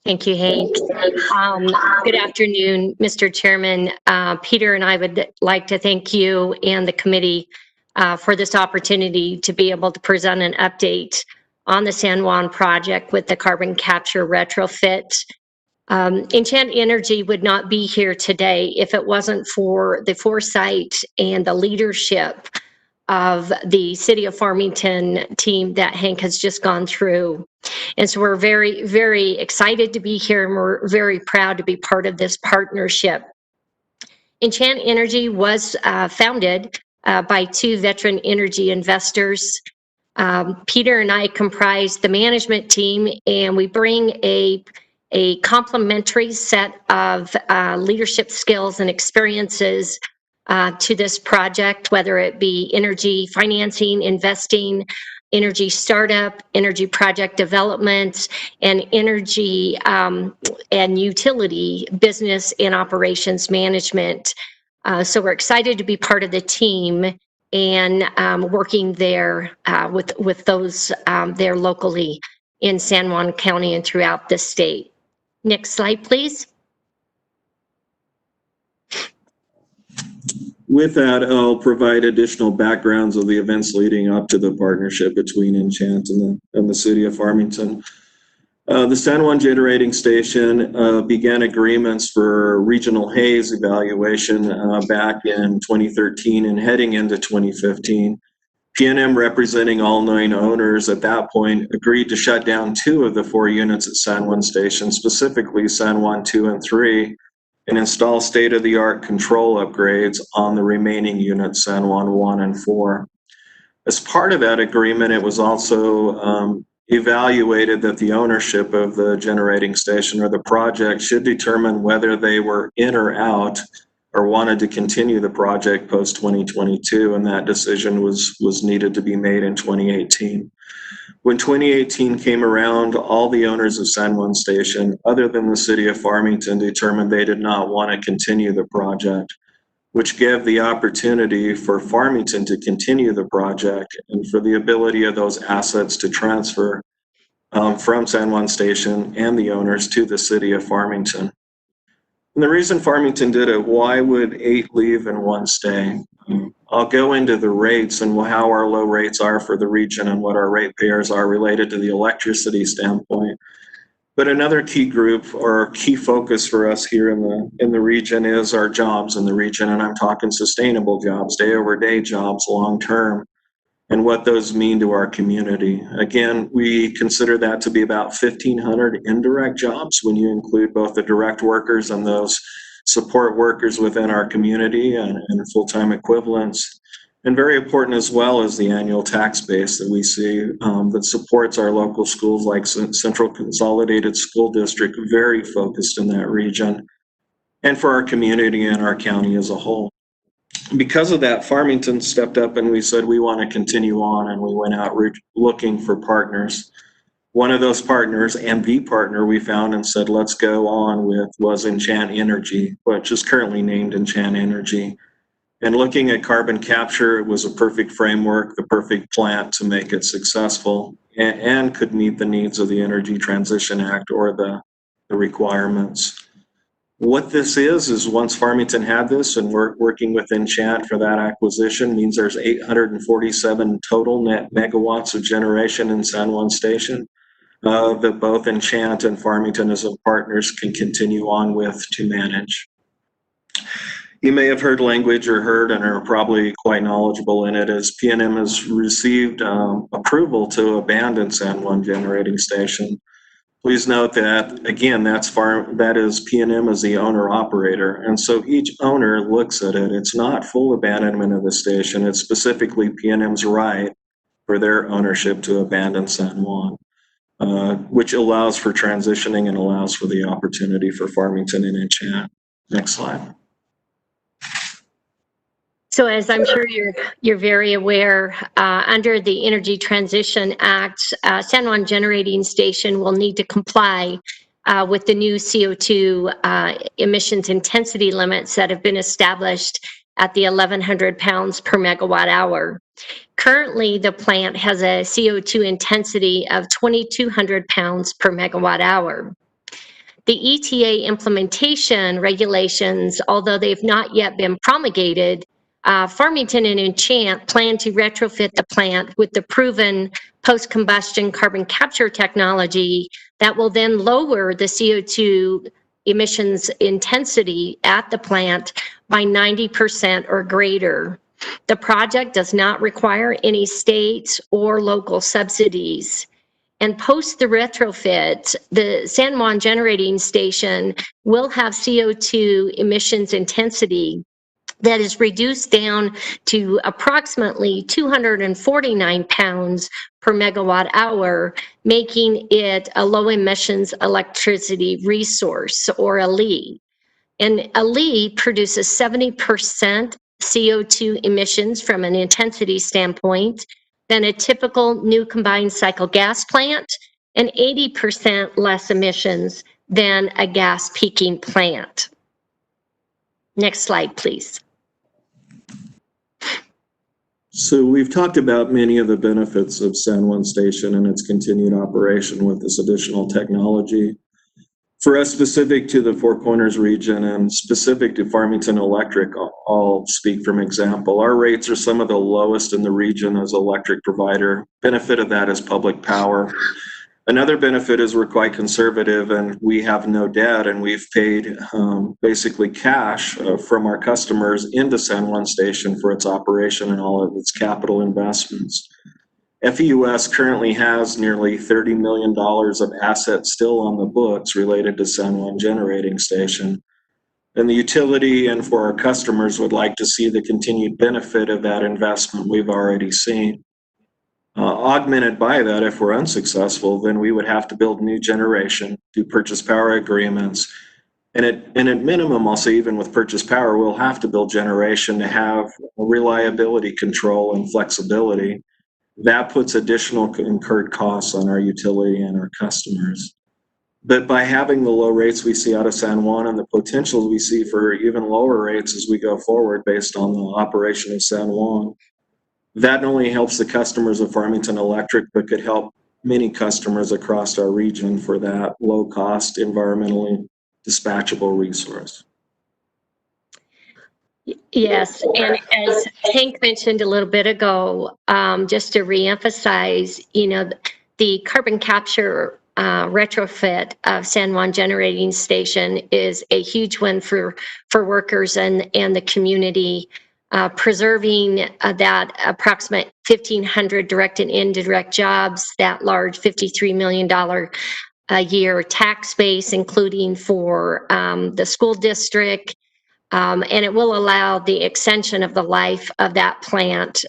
Thank you, Hank. Good afternoon, Mr. Chairman. Peter and I would like to thank you and the committee for this opportunity to be able to present an update on the San Juan project with the carbon capture retrofit. Enchant Energy would not be here today if it wasn't for the foresight and the leadership of the City of Farmington team that Hank has just gone through. And so we're very, very excited to be here, and we're very proud to be part of this partnership. Enchant Energy was founded by two veteran energy investors. Peter and I comprise the management team, and we bring a complementary set of leadership skills and experiences to this project, whether it be energy financing, investing, energy startup, energy project development, and energy and utility business and operations management. So we're excited to be part of the team and working there with those there locally in San Juan County and throughout the state. Next slide, please. With that, I'll provide additional backgrounds of the events leading up to the partnership between Enchant and the City of Farmington. The San Juan Generating Station began agreements for regional haze evaluation back in 2013 and heading into 2015. PNM, representing all 9 owners at that point, agreed to shut down 2 of the 4 units at San Juan Station, specifically San Juan 2 and 3, and install state-of-the-art control upgrades on the remaining units, San Juan 1 and 4. As part of that agreement, it was also evaluated that the ownership of the generating station or the project should determine whether they were in or out or wanted to continue the project post-2022, and that decision was needed to be made in 2018. When 2018 came around, all the owners of San Juan Station, other than the City of Farmington, determined they did not want to continue the project, which gave the opportunity for Farmington to continue the project and for the ability of those assets to transfer from San Juan Station and the owners to the City of Farmington. And the reason Farmington did it, why would 8 leave and 1 stay? I'll go into the rates and how our low rates are for the region and what our ratepayers are related to the electricity standpoint. But another key group or key focus for us here in the region is our jobs in the region, and I'm talking sustainable jobs, day-over-day jobs, long-term, and what those mean to our community. Again, we consider that to be about 1,500 indirect jobs when you include both the direct workers and those support workers within our community and full-time equivalents. And very important as well is the annual tax base that we see that supports our local schools like Central Consolidated School District, very focused in that region, and for our community and our county as a whole. Because of that, Farmington stepped up and we said we want to continue on, and we went out looking for partners. One of those partners and the partner we found and said let's go on with was Enchant Energy, which is currently named Enchant Energy. And looking at carbon capture, it was a perfect framework, the perfect plant to make it successful and could meet the needs of the Energy Transition Act or the requirements. What this is once Farmington had this and we're working with Enchant for that acquisition means there's 847 total net megawatts of generation in San Juan Station that both Enchant and Farmington as partners can continue on with to manage. You may have heard language or heard and are probably quite knowledgeable in it as PNM has received approval to abandon San Juan Generating Station. Please note that, again, that is PNM as the owner operator. And so each owner looks at it. It's not full abandonment of the station. It's specifically PNM's right for their ownership to abandon San Juan, which allows for transitioning and allows for the opportunity for Farmington and Enchant. Next slide. So as I'm sure you're very aware, under the Energy Transition Act, San Juan Generating Station will need to comply with the new CO2 emissions intensity limits that have been established at the 1,100 pounds per megawatt hour. Currently, the plant has a CO2 intensity of 2,200 pounds per megawatt hour. The ETA implementation regulations, although they've not yet been promulgated, Farmington and Enchant plan to retrofit the plant with the proven post-combustion carbon capture technology that will then lower the CO2 emissions intensity at the plant by 90% or greater. The project does not require any state or local subsidies. And post the retrofit, the San Juan generating station will have CO2 emissions intensity that is reduced down to approximately 249 pounds per megawatt hour, making it a low emissions electricity resource, or a LEE. And a LEE produces 70% CO2 emissions from an intensity standpoint than a typical new combined cycle gas plant, and 80% less emissions than a gas peaking plant. Next slide, please. So we've talked about many of the benefits of San Juan Station and its continued operation with this additional technology. For us, specific to the Four Corners region and specific to Farmington Electric, I'll speak from example. Our rates are some of the lowest in the region as an electric provider. Benefit of that is public power. Another benefit is we're quite conservative and we have no debt, and we've paid basically cash from our customers into San Juan Station for its operation and all of its capital investments. FEUS currently has nearly $30 million of assets still on the books related to San Juan Generating Station. And the utility and for our customers would like to see the continued benefit of that investment we've already seen. Augmented by that, if we're unsuccessful, then we would have to build new generation, do purchase power agreements. And at minimum, I'll say even with purchase power, we'll have to build generation to have reliability control and flexibility. That puts additional incurred costs on our utility and our customers. But by having the low rates we see out of San Juan and the potential we see for even lower rates as we go forward based on the operation of San Juan, that not only helps the customers of Farmington Electric, but could help many customers across our region for that low cost, environmentally dispatchable resource. Yes, and as Hank mentioned a little bit ago, just to reemphasize, the carbon capture retrofit of San Juan Generating Station is a huge win for workers and the community, preserving that approximate 1,500 direct and indirect jobs, that large $53 million a year tax base, including for the school district. And it will allow the extension of the life of that plant,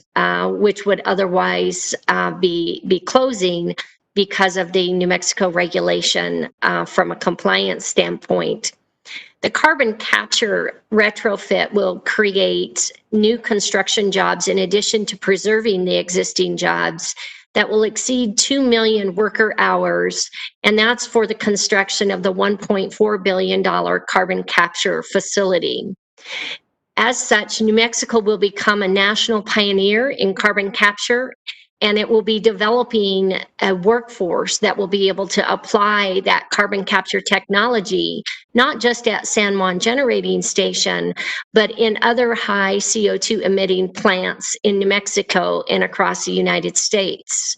which would otherwise be closing because of the New Mexico regulation from a compliance standpoint. The carbon capture retrofit will create new construction jobs in addition to preserving the existing jobs that will exceed 2 million worker hours, and that's for the construction of the $1.4 billion carbon capture facility. As such, New Mexico will become a national pioneer in carbon capture, and it will be developing a workforce that will be able to apply that carbon capture technology, not just at San Juan Generating Station, but in other high CO2 emitting plants in New Mexico and across the United States.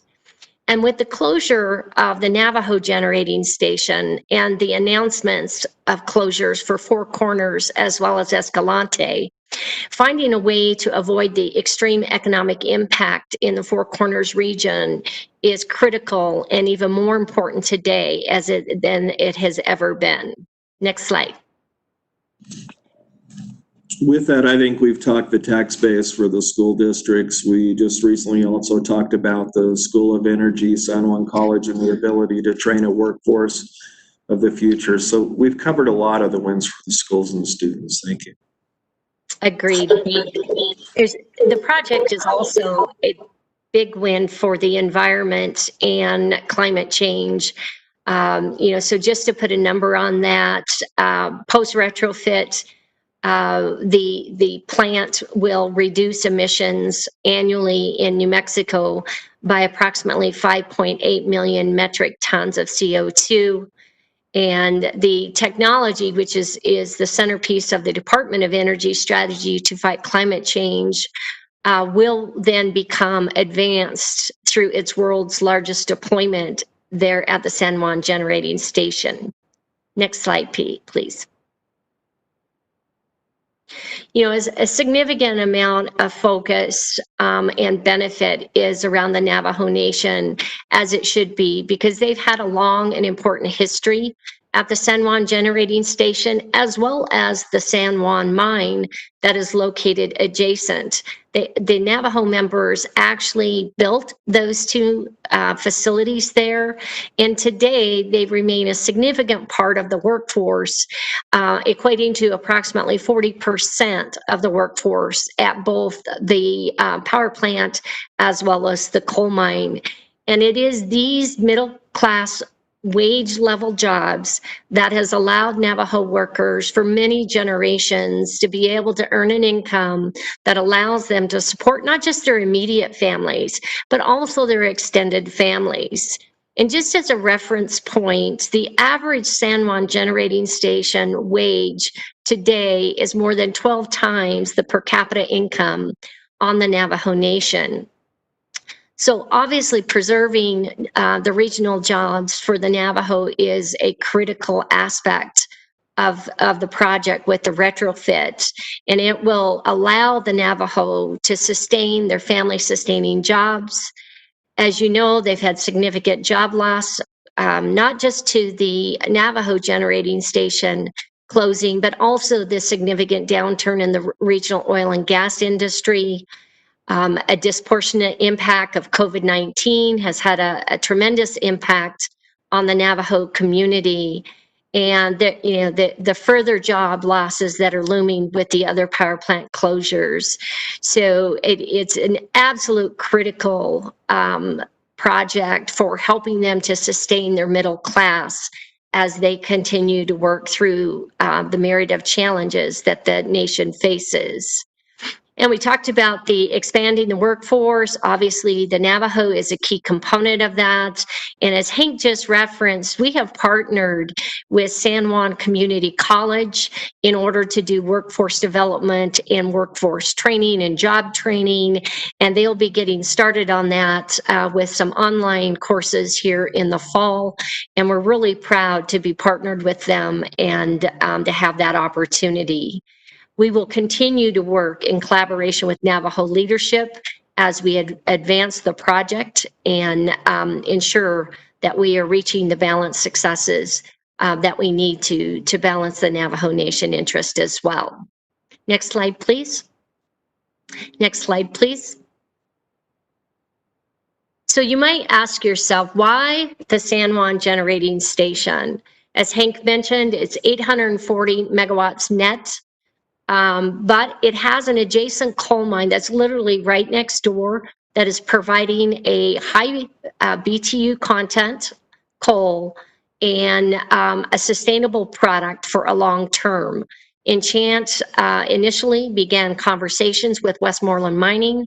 And with the closure of the Navajo Generating Station and the announcements of closures for Four Corners as well as Escalante, finding a way to avoid the extreme economic impact in the Four Corners region is critical and even more important today than it has ever been. Next slide. With that, I think we've talked the tax base for the school districts. We just recently also talked about the School of Energy, San Juan College, and the ability to train a workforce of the future. So we've covered a lot of the wins for the schools and the students. Thank you. Agreed. The project is also a big win for the environment and climate change. So just to put a number on that, post retrofit, the plant will reduce emissions annually in New Mexico by approximately 5.8 million metric tons of CO2. And the technology, which is the centerpiece of the Department of Energy strategy to fight climate change, will then become advanced through its world's largest deployment there at the San Juan Generating Station. Next slide, please. You know, as a significant amount of focus and benefit is around the Navajo Nation, as it should be, because they've had a long and important history at the San Juan Generating Station, as well as the San Juan mine that is located adjacent. The Navajo members actually built those two facilities there, and today they remain a significant part of the workforce, equating to approximately 40% of the workforce at both the power plant as well as the coal mine. And it is these middle class wage level jobs that has allowed Navajo workers for many generations to be able to earn an income that allows them to support not just their immediate families, but also their extended families. And just as a reference point, the average San Juan Generating Station wage today is more than 12 times the per capita income on the Navajo Nation. So obviously preserving the regional jobs for the Navajo is a critical aspect of the project with the retrofit, and it will allow the Navajo to sustain their family sustaining jobs. As you know, they've had significant job loss, not just to the Navajo Generating Station closing, but also the significant downturn in the regional oil and gas industry. A disproportionate impact of COVID-19 has had a tremendous impact on the Navajo community, and the further job losses that are looming with the other power plant closures. So it's an absolute critical project for helping them to sustain their middle class as they continue to work through the myriad of challenges that the nation faces. And we talked about the expanding the workforce. Obviously, the Navajo is a key component of that. And as Hank just referenced, we have partnered with San Juan Community College in order to do workforce development and workforce training and job training. And they'll be getting started on that with some online courses here in the fall. And we're really proud to be partnered with them and to have that opportunity. We will continue to work in collaboration with Navajo leadership as we advance the project and ensure that we are reaching the balanced successes that we need to balance the Navajo Nation interest as well. Next slide, please. Next slide, please. So you might ask yourself, why the San Juan Generating Station? As Hank mentioned, it's 840 megawatts net. But it has an adjacent coal mine that's literally right next door that is providing a high BTU content coal and a sustainable product for a long term. Enchant initially began conversations with Westmoreland Mining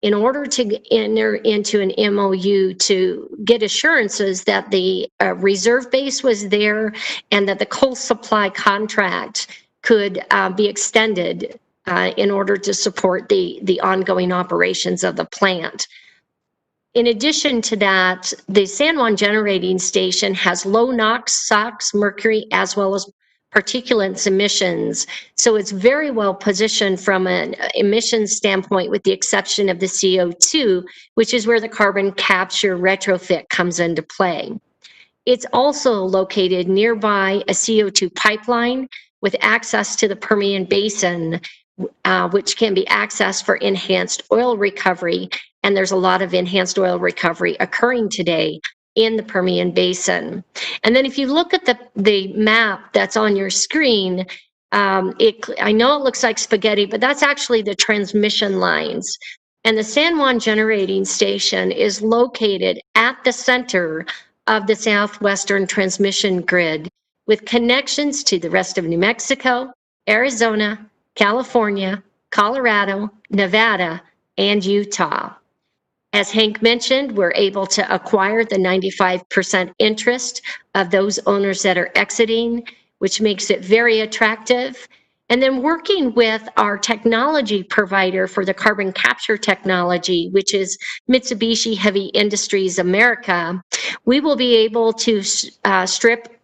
in order to enter into an MOU to get assurances that the reserve base was there and that the coal supply contract could be extended in order to support the ongoing operations of the plant. In addition to that, the San Juan Generating Station has low NOx, SOx, mercury, as well as particulates emissions. So it's very well positioned from an emissions standpoint, with the exception of the CO2, which is where the carbon capture retrofit comes into play. It's also located nearby a CO2 pipeline with access to the Permian Basin, which can be accessed for enhanced oil recovery. And there's a lot of enhanced oil recovery occurring today in the Permian Basin. And then if you look at the map that's on your screen, I know it looks like spaghetti, but that's actually the transmission lines. And the San Juan Generating Station is located at the center of the southwestern transmission grid, with connections to the rest of New Mexico, Arizona, California, Colorado, Nevada, and Utah. As Hank mentioned, we're able to acquire the 95% interest of those owners that are exiting, which makes it very attractive. And then working with our technology provider for the carbon capture technology, which is Mitsubishi Heavy Industries America, we will be able to strip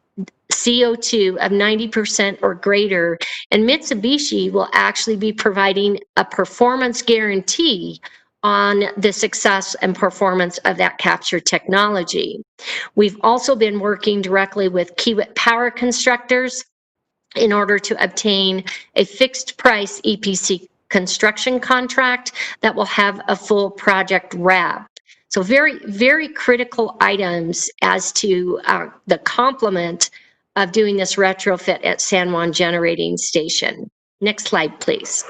CO2 of 90% or greater, and Mitsubishi will actually be providing a performance guarantee on the success and performance of that capture technology. We've also been working directly with Kiewit Power Constructors in order to obtain a fixed price EPC construction contract that will have a full project wrap. So very, very critical items as to the complement of doing this retrofit at San Juan Generating Station. Next slide, please.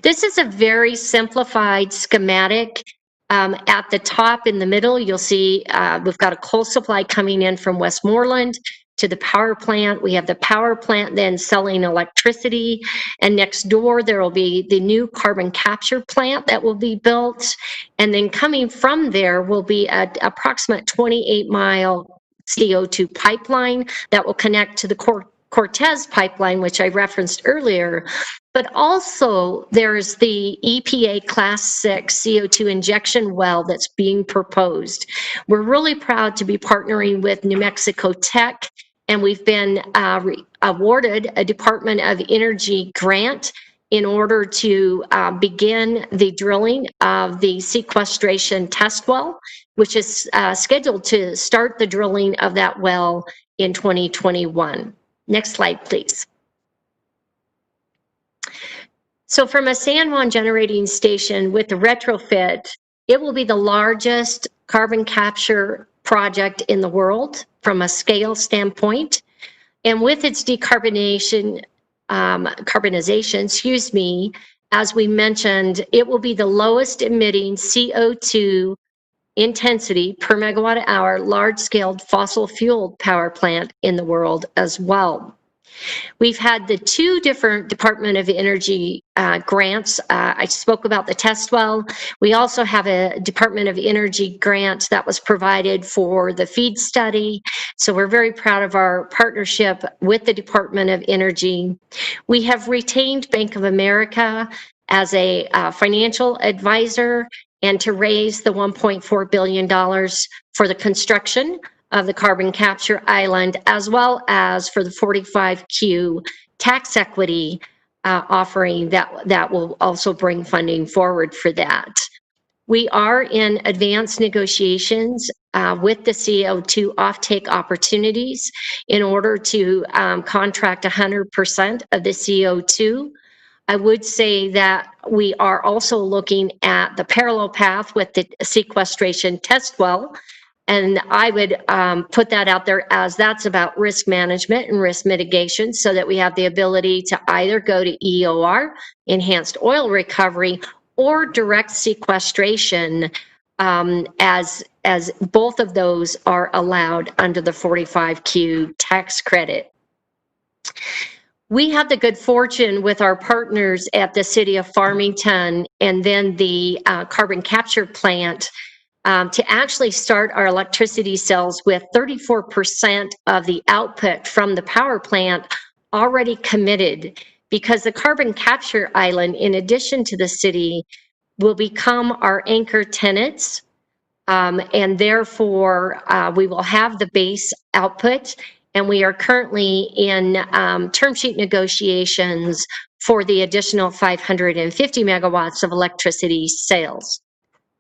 This is a very simplified schematic. At the top in the middle, you'll see we've got a coal supply coming in from Westmoreland to the power plant. We have the power plant then selling electricity, and next door there will be the new carbon capture plant that will be built, and then coming from there will be an approximate 28-mile CO2 pipeline that will connect to the Cortez pipeline, which I referenced earlier. But also there's the EPA Class 6 CO2 injection well that's being proposed. We're really proud to be partnering with New Mexico Tech, and we've been awarded a Department of Energy grant in order to begin the drilling of the sequestration test well, which is scheduled to start the drilling of that well in 2021. Next slide, please. So from a San Juan Generating Station with the retrofit, it will be the largest carbon capture project in the world from a scale standpoint. And with its carbonization, as we mentioned, it will be the lowest emitting CO2 intensity per megawatt hour large-scale fossil fuel power plant in the world as well. We've had the two different Department of Energy grants. I spoke about the test well. We also have a Department of Energy grant that was provided for the FEED study. So we're very proud of our partnership with the Department of Energy. We have retained Bank of America as a financial advisor and to raise the $1.4 billion for the construction of the carbon capture island, as well as for the 45Q tax equity offering that will also bring funding forward for that. We are in advanced negotiations with the CO2 offtake opportunities in order to contract 100% of the CO2. I would say that we are also looking at the parallel path with the sequestration test well. And I would put that out there as that's about risk management and risk mitigation so that we have the ability to either go to EOR, enhanced oil recovery, or direct sequestration as both of those are allowed under the 45Q tax credit. We have the good fortune with our partners at the City of Farmington and then the carbon capture plant to actually start our electricity sales with 34% of the output from the power plant already committed, because the carbon capture island, in addition to the city, will become our anchor tenants. And therefore, we will have the base output. And we are currently in term sheet negotiations for the additional 550 megawatts of electricity sales.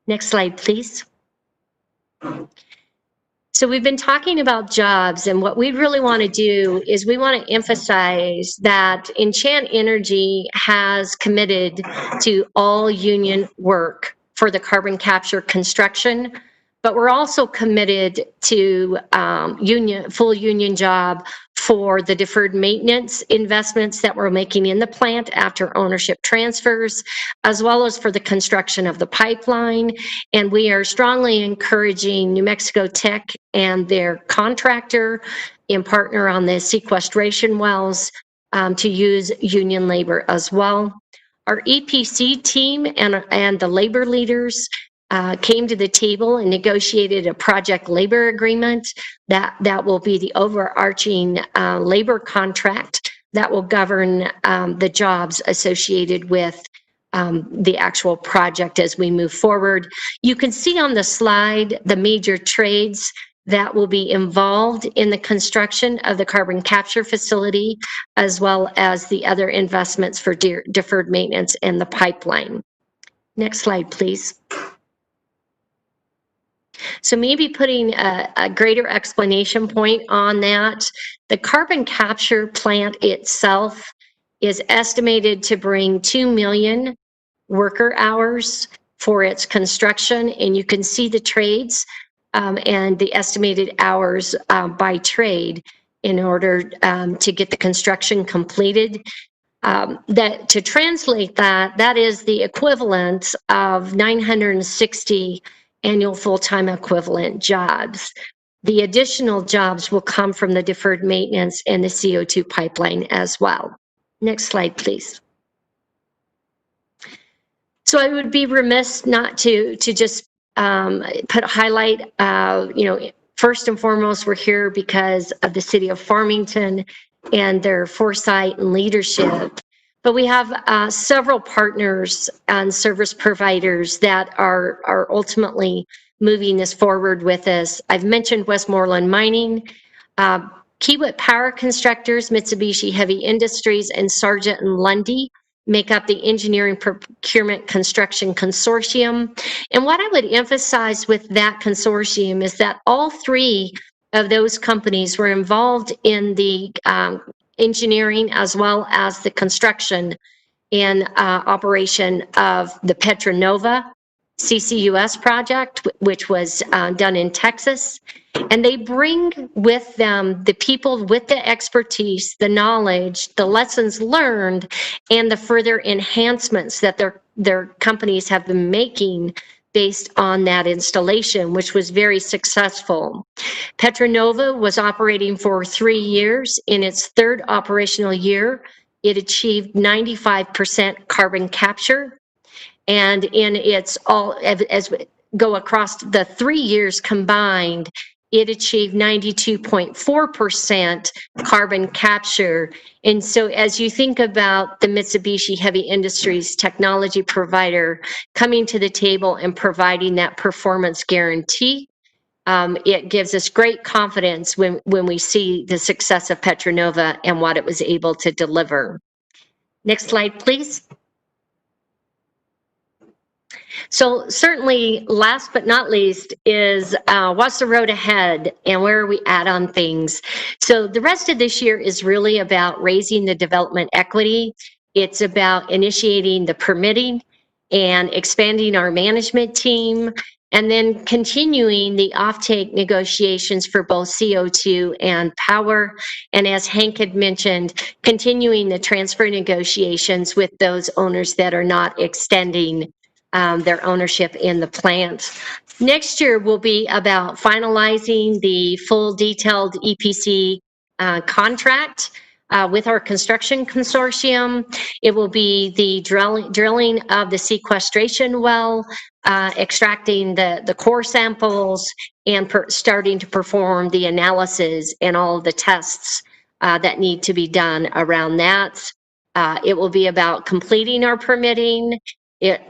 Next slide, please. So we've been talking about jobs, and what we really want to do is we want to emphasize that Enchant Energy has committed to all union work for the carbon capture construction, but we're also committed to full union job for the deferred maintenance investments that we're making in the plant after ownership transfers, as well as for the construction of the pipeline. And we are strongly encouraging New Mexico Tech and their contractor in partner on the sequestration wells to use union labor as well. Our EPC team and the labor leaders came to the table and negotiated a project labor agreement that will be the overarching labor contract that will govern the jobs associated with the actual project as we move forward. You can see on the slide the major trades that will be involved in the construction of the carbon capture facility, as well as the other investments for deferred maintenance and the pipeline. Next slide, please. So maybe putting a greater explanation point on that, the carbon capture plant itself is estimated to bring 2 million worker hours for its construction, and you can see the trades and the estimated hours by trade in order to get the construction completed. That to translate that is the equivalent of 960 annual full-time equivalent jobs. The additional jobs will come from the deferred maintenance and the CO2 pipeline as well. Next slide, please. So I would be remiss not to just highlight, first and foremost, we're here because of the city of Farmington and their foresight and leadership. But we have several partners and service providers that are ultimately moving this forward with us. I've mentioned Westmoreland Mining, Kiewit Power Constructors, Mitsubishi Heavy Industries, and Sargent and Lundy make up the Engineering Procurement Construction Consortium. And what I would emphasize with that consortium is that all three of those companies were involved in the engineering as well as the construction and operation of the Petra Nova CCUS project, which was done in Texas. And they bring with them the people with the expertise, the knowledge, the lessons learned, and the further enhancements that their companies have been making based on that installation, which was very successful. Petra Nova was operating for 3 years. In its third operational year, it achieved 95% carbon capture. And in its as we go across the 3 years combined, it achieved 92.4% carbon capture. And so as you think about the Mitsubishi Heavy Industries technology provider coming to the table and providing that performance guarantee, it gives us great confidence when we see the success of Petra Nova and what it was able to deliver. Next slide, please. So certainly, last but not least, is what's the road ahead and where are we at on things? So the rest of this year is really about raising the development equity. It's about initiating the permitting and expanding our management team, and then continuing the offtake negotiations for both CO2 and power. And as Hank had mentioned, continuing the transfer negotiations with those owners that are not extending their ownership in the plant. Next year will be about finalizing the full detailed EPC contract with our construction consortium. It will be the drilling of the sequestration well, extracting the core samples, and starting to perform the analysis and all of the tests that need to be done around that. It will be about completing our permitting.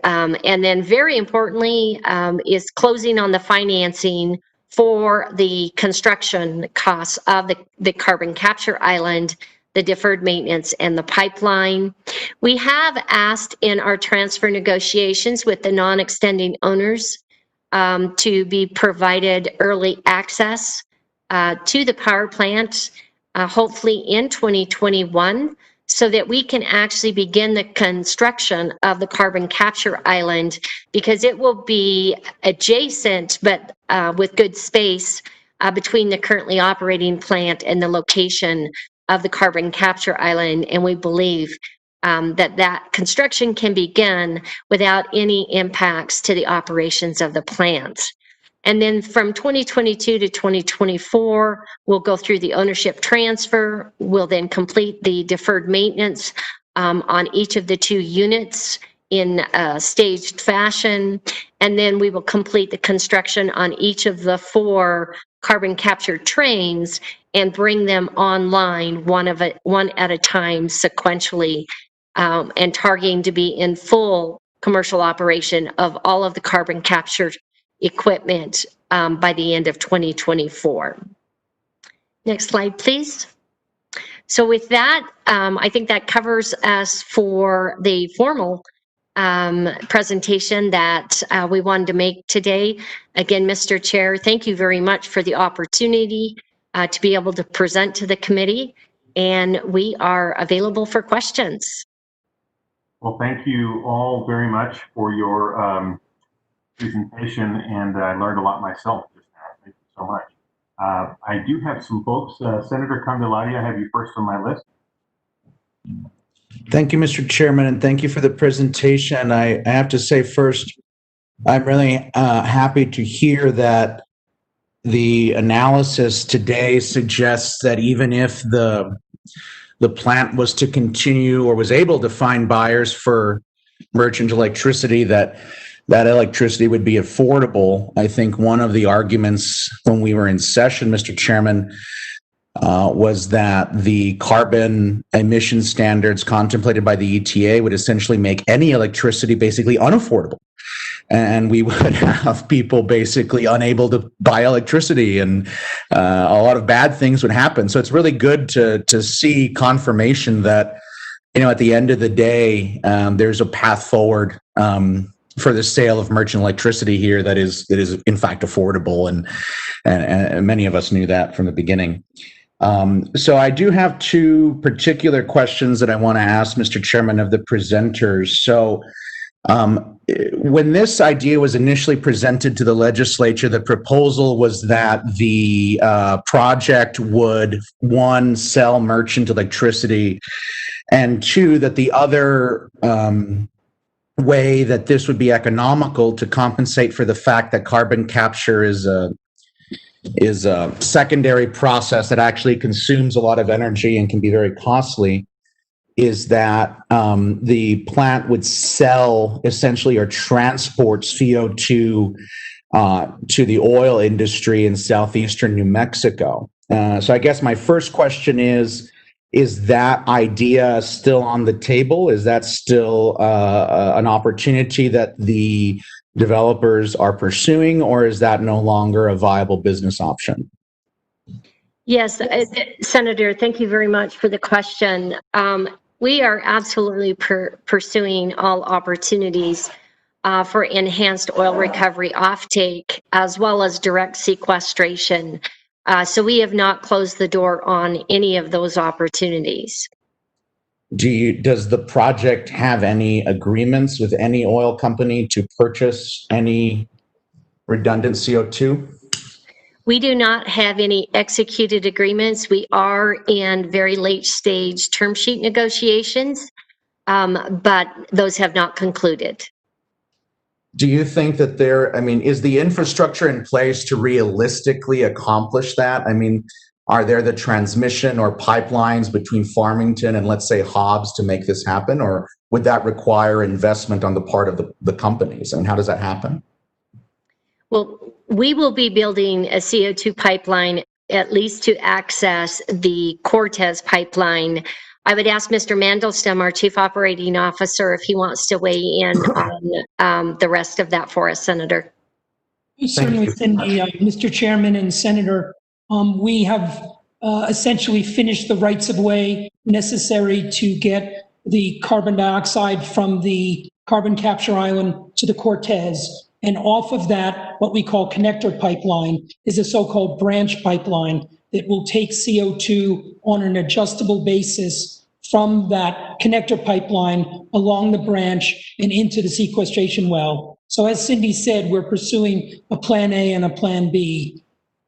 And then very importantly is closing on the financing for the construction costs of the carbon capture island, the deferred maintenance, and the pipeline. We have asked in our transfer negotiations with the non-extending owners to be provided early access to the power plant, hopefully in 2021, so that we can actually begin the construction of the carbon capture island, because it will be adjacent but with good space between the currently operating plant and the location of the carbon capture island. And we believe that construction can begin without any impacts to the operations of the plant. And then from 2022 to 2024, we'll go through the ownership transfer. We'll then complete the deferred maintenance on each of the 2 units. in a staged fashion. And then we will complete the construction on each of the 4 carbon capture trains and bring them online one at a time sequentially, and targeting to be in full commercial operation of all of the carbon capture equipment by the end of 2024. Next slide, please. So with that, I think that covers us for the formal presentation that we wanted to make today. Again, Mr. Chair, thank you very much for the opportunity to be able to present to the committee, and we are available for questions. Well, thank you all very much for your presentation, and I learned a lot myself just now. Thank you so much. I do have some folks. Senator Candelaria, I have you first on my list. Thank you, Mr. Chairman, and thank you for the presentation. I have to say first, I'm really happy to hear that the analysis today suggests that even if the plant was to continue or was able to find buyers for merchant electricity, that electricity would be affordable. I think one of the arguments when we were in session, Mr. Chairman, was that the carbon emission standards contemplated by the ETA would essentially make any electricity basically unaffordable. And we would have people basically unable to buy electricity, and a lot of bad things would happen. So it's really good to see confirmation that, at the end of the day, there's a path forward for the sale of merchant electricity here that is in fact affordable, and many of us knew that from the beginning. So I do have 2 particular questions that I want to ask, Mr. Chairman, of the presenters. So when this idea was initially presented to the legislature, the proposal was that the project would, 1, sell merchant electricity, and 2, that the other way that this would be economical to compensate for the fact that carbon capture is a secondary process that actually consumes a lot of energy and can be very costly, is that the plant would sell essentially or transport CO2 to the oil industry in southeastern New Mexico. So I guess my first question is that idea still on the table? Is that still an opportunity that the developers are pursuing, or is that no longer a viable business option? Yes, Senator, thank you very much for the question. We are absolutely pursuing all opportunities for enhanced oil recovery offtake, as well as direct sequestration. So we have not closed the door on any of those opportunities. Does the project have any agreements with any oil company to purchase any redundant CO2? We do not have any executed agreements. We are in very late stage term sheet negotiations, but those have not concluded. Do you think that is the infrastructure in place to realistically accomplish that? Are there the transmission or pipelines between Farmington and, let's say, Hobbs to make this happen? Or would that require investment on the part of the companies? How does that happen? Well, we will be building a CO2 pipeline, at least to access the Cortez pipeline. I would ask Mr. Mandelstam, our Chief Operating Officer, if he wants to weigh in on the rest of that for us, Senator. Certainly, Cindy. Mr. Chairman and Senator, we have essentially finished the rights of way necessary to get the carbon dioxide from the carbon capture island to the Cortez. And off of that, what we call connector pipeline is a so-called branch pipeline that will take CO2 on an adjustable basis from that connector pipeline along the branch and into the sequestration well. So as Cindy said, we're pursuing a plan A and a plan B.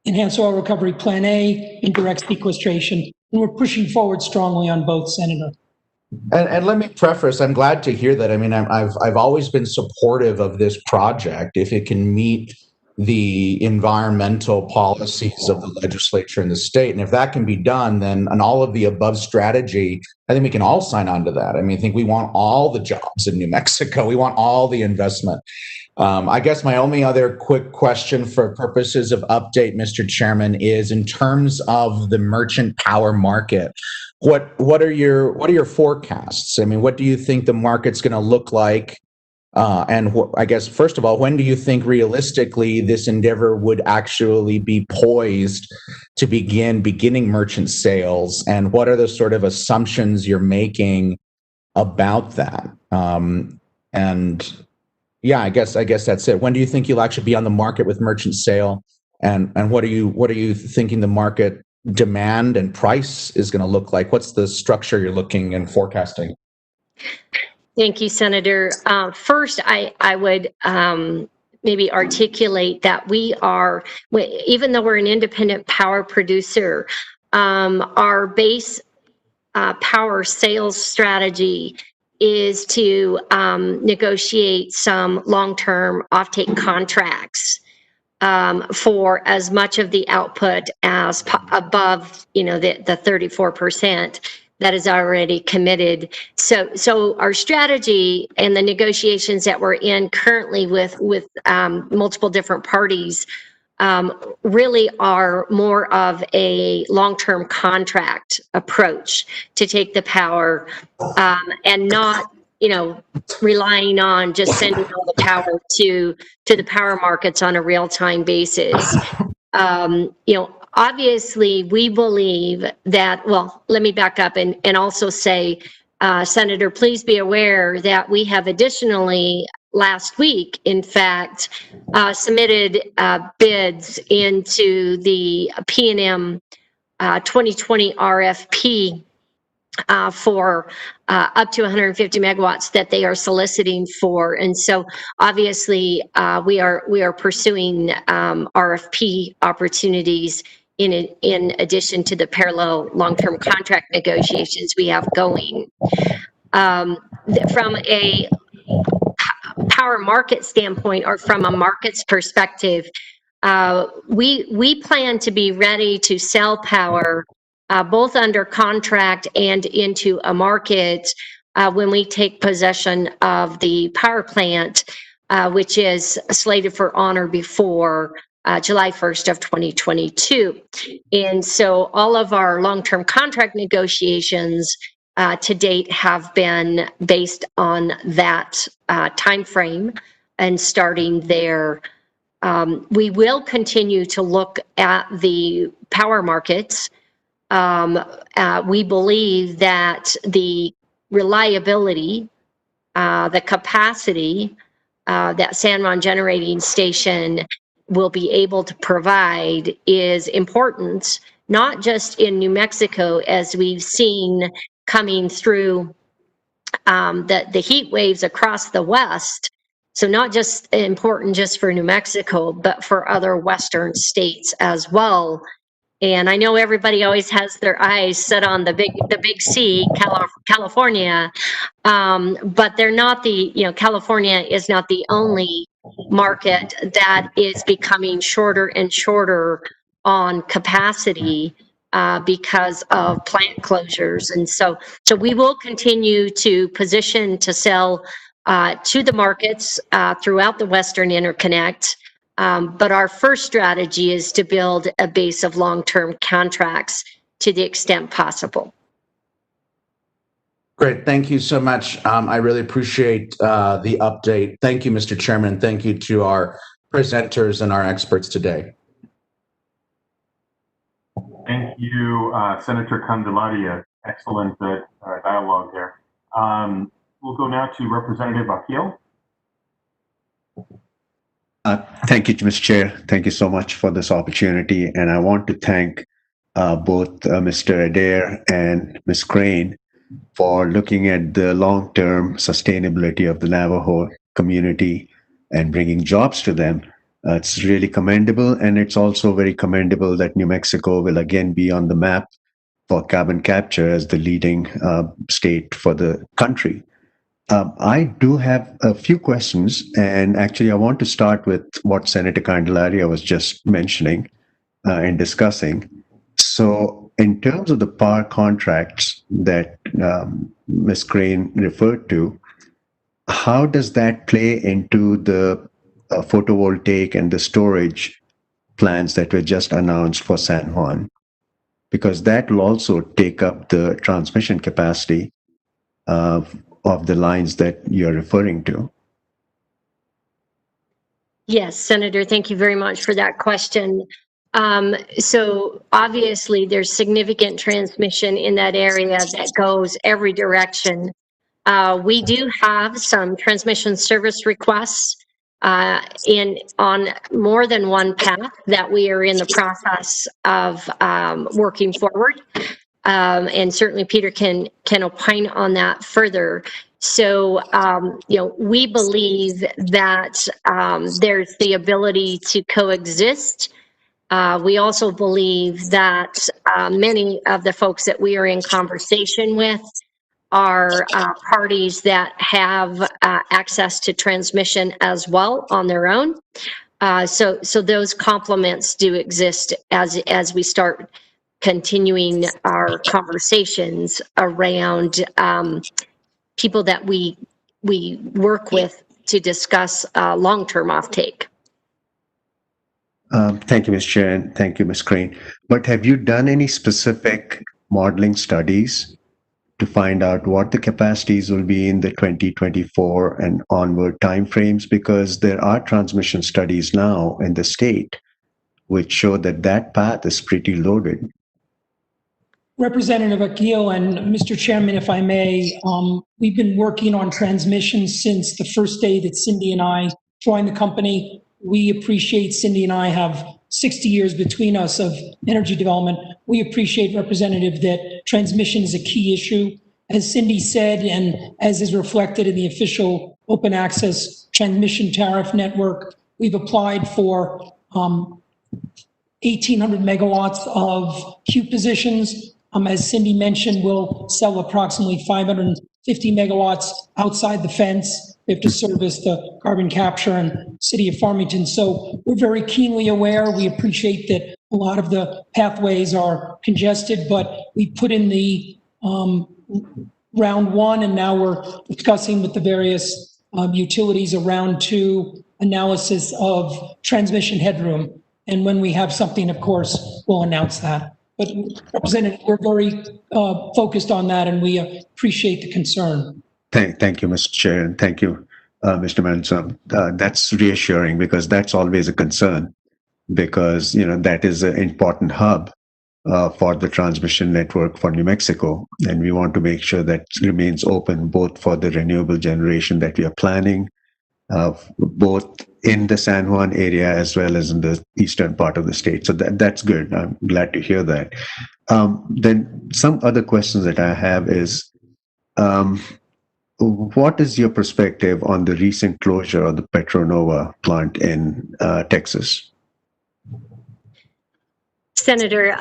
Enhanced oil recovery plan A and direct sequestration. And we're pushing forward strongly on both, Senator. And let me preface, I'm glad to hear that. I've always been supportive of this project if it can meet the environmental policies of the legislature in the state. And if that can be done, then an all of the above strategy, I think we can all sign on to that. I mean, I think we want all the jobs in New Mexico. We want all the investment. I guess my only other quick question for purposes of update, Mr. Chairman, is in terms of the merchant power market. What are your forecasts? I mean, what do you think the market's going to look like? I guess, first of all, when do you think realistically this endeavor would actually be poised to beginning merchant sales? And what are the sort of assumptions you're making about that? Yeah, I guess that's it. When do you think you'll actually be on the market with merchant sale? And what are you thinking the market demand and price is going to look like? What's the structure you're looking and forecasting? Thank you, Senator. First, I would maybe articulate that we are, even though we're an independent power producer, our base power sales strategy is to negotiate some long-term offtake contracts for as much of the output as above, the 34% that is already committed. So our strategy and the negotiations that we're in currently with multiple different parties really are more of a long-term contract approach to take the power and not, relying on just sending all the power to the power markets on a real-time basis. Obviously, we believe that, well, let me back up and also say, Senator, please be aware that we have additionally, last week, in fact, submitted bids into the PNM 2020 RFP for up to 150 megawatts that they are soliciting for. And so obviously we are pursuing RFP opportunities in addition to the parallel long-term contract negotiations we have going. From a power market standpoint, or from a market's perspective, we plan to be ready to sell power both under contract and into a market when we take possession of the power plant, which is slated for honor before July 1st of 2022. And so all of our long-term contract negotiations to date have been based on that time frame and starting there. We will continue to look at the power markets. We believe that the reliability, the capacity that San Juan Generating Station will be able to provide is important, not just in New Mexico, as we've seen coming through the heat waves across the West. So not just important just for New Mexico, but for other Western states as well. And I know everybody always has their eyes set on the big C, California, but they're not California is not the only market that is becoming shorter and shorter on capacity because of plant closures. And so we will continue to position to sell to the markets throughout the Western Interconnect. But our first strategy is to build a base of long-term contracts to the extent possible. Great. Thank you so much. I really appreciate the update. Thank you, Mr. Chairman. Thank you to our presenters and our experts today. Thank you, Senator Candelaria. Excellent dialogue there. We'll go now to Representative Akil. Thank you, Mr. Chair. Thank you so much for this opportunity. And I want to thank both Mr. Adair and Ms. Crane for looking at the long-term sustainability of the Navajo community and bringing jobs to them. It's really commendable. And it's also very commendable that New Mexico will again be on the map for carbon capture as the leading state for the country. I do have a few questions, and actually, I want to start with what Senator Candelaria was just mentioning and discussing. So, in terms of the power contracts that Ms. Crane referred to, how does that play into the photovoltaic and the storage plans that were just announced for San Juan? Because that will also take up the transmission capacity of the lines that you're referring to. Yes, Senator, thank you very much for that question. So obviously there's significant transmission in that area that goes every direction. We do have some transmission service requests on more than one path that we are in the process of working forward. And certainly Peter can opine on that further. So, we believe that there's the ability to coexist. We also believe that many of the folks that we are in conversation with are parties that have access to transmission as well on their own. So those complements do exist as we start continuing our conversations around people that we work with to discuss long-term offtake. Thank you, Ms. Chair, and thank you, Ms. Crane. But have you done any specific modeling studies to find out what the capacities will be in the 2024 and onward timeframes? Because there are transmission studies now in the state which show that that path is pretty loaded. Representative Akil and Mr. Chairman, if I may, we've been working on transmission since the first day that Cindy and I joined the company. We appreciate Cindy and I have 60 years between us of energy development. We appreciate, Representative, that transmission is a key issue. As Cindy said, and as is reflected in the official open access transmission tariff network, we've applied for 1,800 megawatts of queue positions. As Cindy mentioned, we'll sell approximately 550 megawatts outside the fence. We have to service the carbon capture and city of Farmington. So we're very keenly aware. We appreciate that a lot of the pathways are congested, but we put in the round one, and now we're discussing with the various utilities a round two analysis of transmission headroom. And when we have something, of course, we'll announce that. But Representative, we're very focused on that, and we appreciate the concern. Thank you, Mr. Chair, and thank you, Mr. Manson. That's reassuring because that's always a concern, because that is an important hub for the transmission network for New Mexico, and we want to make sure that remains open both for the renewable generation that we are planning, both in the San Juan area as well as in the eastern part of the state. So that's good. I'm glad to hear that. Then some other questions that I have is, what is your perspective on the recent closure of the Petronova plant in Texas? Senator,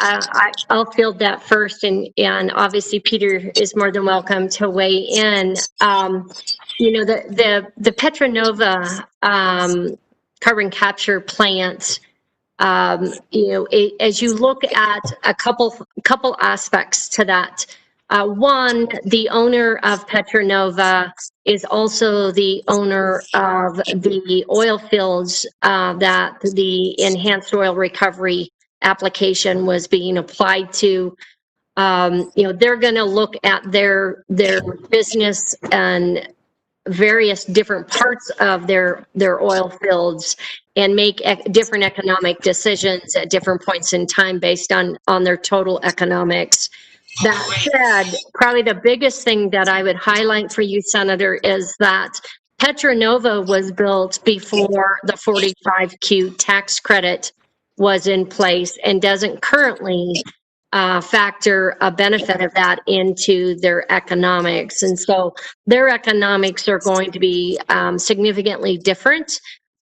I'll field that first, and obviously Peter is more than welcome to weigh in. The Petronova carbon capture plant, as you look at a couple aspects to that. One, the owner of Petronova is also the owner of the oil fields that the enhanced oil recovery application was being applied to. They're going to look at their business and various different parts of their oil fields and make different economic decisions at different points in time based on their total economics. That said, probably the biggest thing that I would highlight for you, Senator, is that Petronova was built before the 45Q tax credit was in place and doesn't currently factor a benefit of that into their economics. And so their economics are going to be significantly different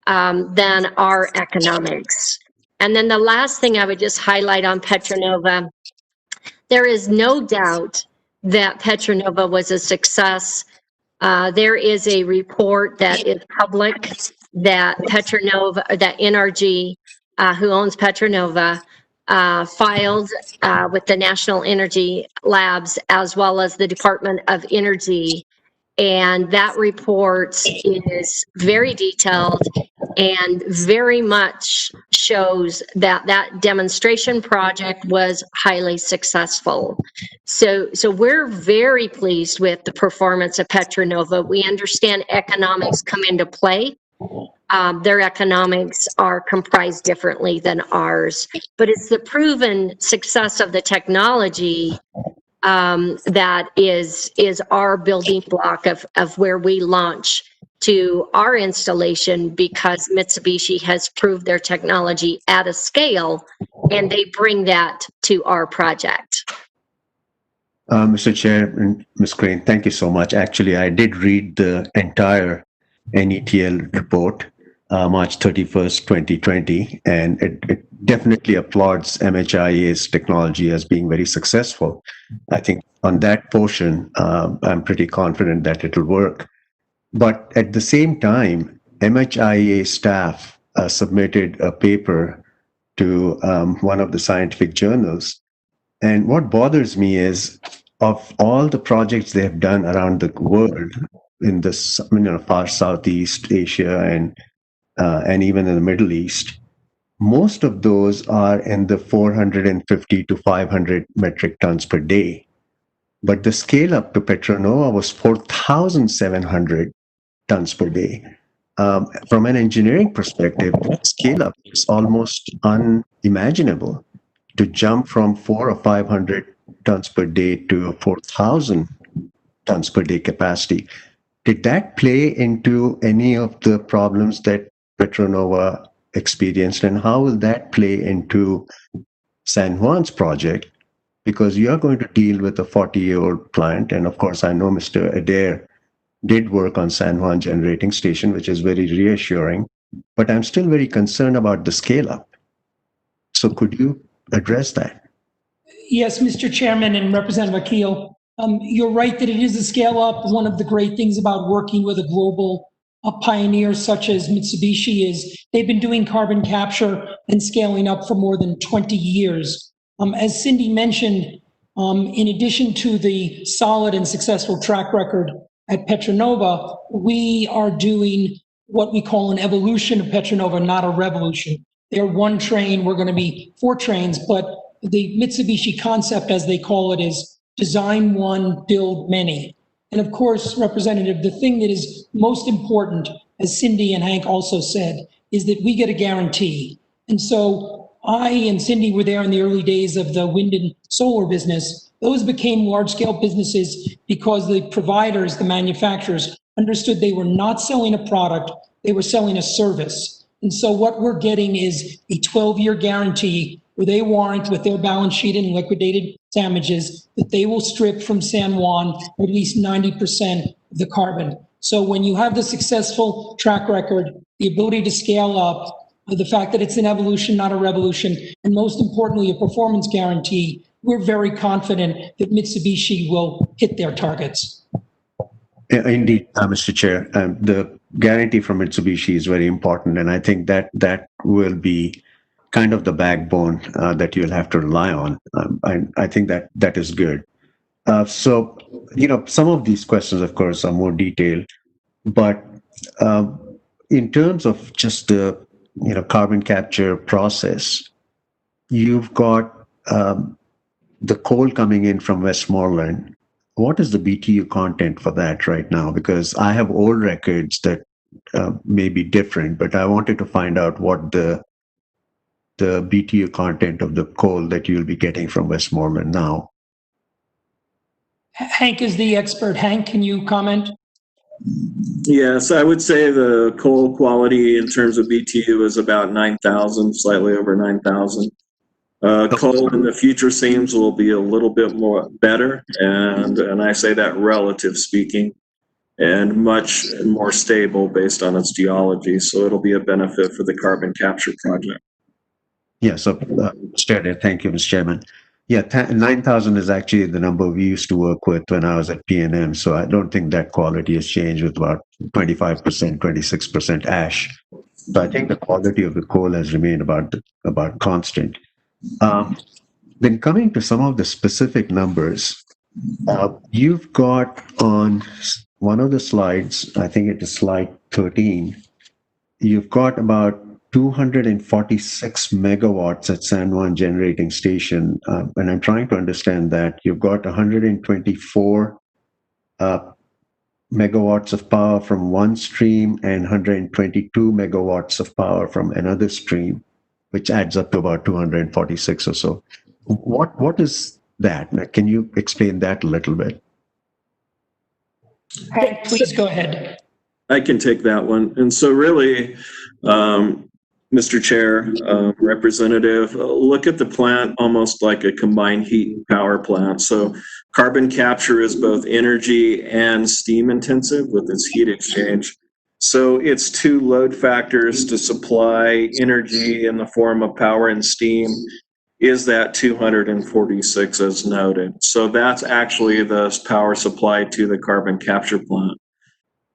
than our economics. And then the last thing I would just highlight on Petronova, there is no doubt that Petronova was a success There is a report that is public that Petronova, that NRG, who owns Petronova, filed with the National Energy Labs as well as the Department of Energy. And that report is very detailed and very much shows that that demonstration project was highly successful. So we're very pleased with the performance of Petronova. We understand economics come into play. Their economics are comprised differently than ours, but it's the proven success of the technology that is our building block of where we launch to our installation, because Mitsubishi has proved their technology at a scale and they bring that to our project. Mr. Chair and Ms. Crane, thank you so much. Actually, I did read the entire NETL report, March 31st, 2020, and it definitely applauds MHIA's technology as being very successful. I think on that portion, I'm pretty confident that it'll work. But at the same time, MHIA staff submitted a paper to one of the scientific journals. And what bothers me is, of all the projects they have done around the world, in this, far Southeast Asia and even in the Middle East, most of those are in the 450 to 500 metric tons per day. But the scale up to Petronova was 4,700 tons per day. From an engineering perspective, scale up is almost unimaginable. To jump from 400 or 500 tons per day to 4,000 tons per day capacity. Did that play into any of the problems that Petronova experienced, and how will that play into San Juan's project? Because you are going to deal with a 40-year-old plant, and of course, I know Mr. Adair did work on San Juan generating station, which is very reassuring, but I'm still very concerned about the scale up. So could you address that? Yes, Mr. Chairman and Representative Akil, you're right that it is a scale up. One of the great things about working with a global pioneer such as Mitsubishi is they've been doing carbon capture and scaling up for more than 20 years. As Cindy mentioned, in addition to the solid and successful track record at Petronova, we are doing what we call an evolution of Petronova, not a revolution. They're one train, we're going to be 4 trains, but the Mitsubishi concept, as they call it, is design one, build many. And of course, Representative, the thing that is most important, as Cindy and Hank also said, is that we get a guarantee. And so I and Cindy were there in the early days of the wind and solar business. Those became large-scale businesses because the providers, the manufacturers, understood they were not selling a product, they were selling a service. And so what we're getting is a 12-year guarantee where they warrant with their balance sheet and liquidated damages that they will strip from San Juan at least 90% of the carbon. So when you have the successful track record, the ability to scale up, the fact that it's an evolution, not a revolution, and most importantly, a performance guarantee, we're very confident that Mitsubishi will hit their targets. Indeed, Mr. Chair, the guarantee from Mitsubishi is very important, and I think that will be kind of the backbone that you'll have to rely on. I think that is good. So, some of these questions, of course, are more detailed, but in terms of just the carbon capture process, you've got the coal coming in from Westmoreland. What is the BTU content for that right now? Because I have old records that may be different, but I wanted to find out what the BTU content of the coal that you'll be getting from Westmoreland now. Hank is the expert. Hank, can you comment? Yes, I would say the coal quality in terms of BTU is about 9,000, slightly over 9,000. Coal in the future seams will be a little bit more better, and I say that relative speaking, and much more stable based on its geology. So it'll be a benefit for the carbon capture project. Yeah, so Mr. Adair, thank you, Mr. Chairman. Yeah, 9,000 is actually the number we used to work with when I was at P&M. So I don't think that quality has changed with about 25%, 26% ash. So I think the quality of the coal has remained about constant. Then coming to some of the specific numbers, you've got on one of the slides, I think it is slide 13, you've got about 246 megawatts at San Juan Generating Station. And I'm trying to understand that. You've got 124 megawatts of power from one stream and 122 megawatts of power from another stream, which adds up to about 246 or so. What is that? Now, can you explain that a little bit? Please go ahead. I can take that one. And so really, Mr. Chair, Representative, look at the plant almost like a combined heat and power plant. So carbon capture is both energy and steam intensive with this heat exchange. So it's two load factors to supply energy in the form of power and steam is that 246 as noted. So that's actually the power supply to the carbon capture plant.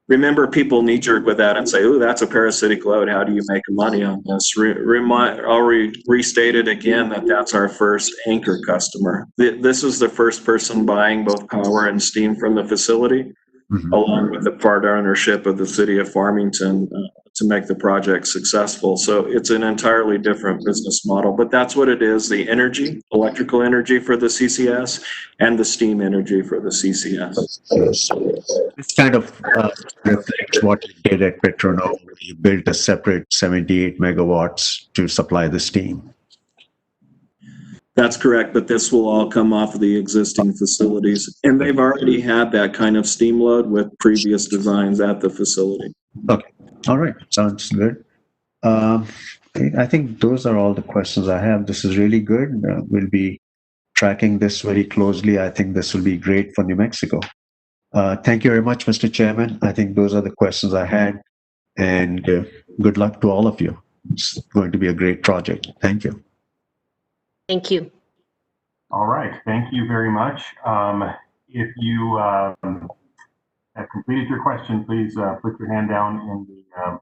Remember, people knee-jerk with that and say, "Oh, that's a parasitic load. How do you make money on this?" I'll restate it again that that's our first anchor customer. This is the first person buying both power and steam from the facility, along with the part ownership of the city of Farmington to make the project successful. So it's an entirely different business model, but that's what it is: the energy, electrical energy for the CCS, and the steam energy for the CCS. This kind of reflects what you did at Petronova. You built a separate 78 megawatts to supply the steam. That's correct, but this will all come off of the existing facilities. And they've already had that kind of steam load with previous designs at the facility. Okay, all right, sounds good. I think those are all the questions I have. This is really good. We'll be tracking this very closely. I think this will be great for New Mexico. Thank you very much, Mr. Chairman. I think those are the questions I had. And good luck to all of you. It's going to be a great project. Thank you. Thank you. All right, thank you very much. If you have completed your question, please put your hand down in the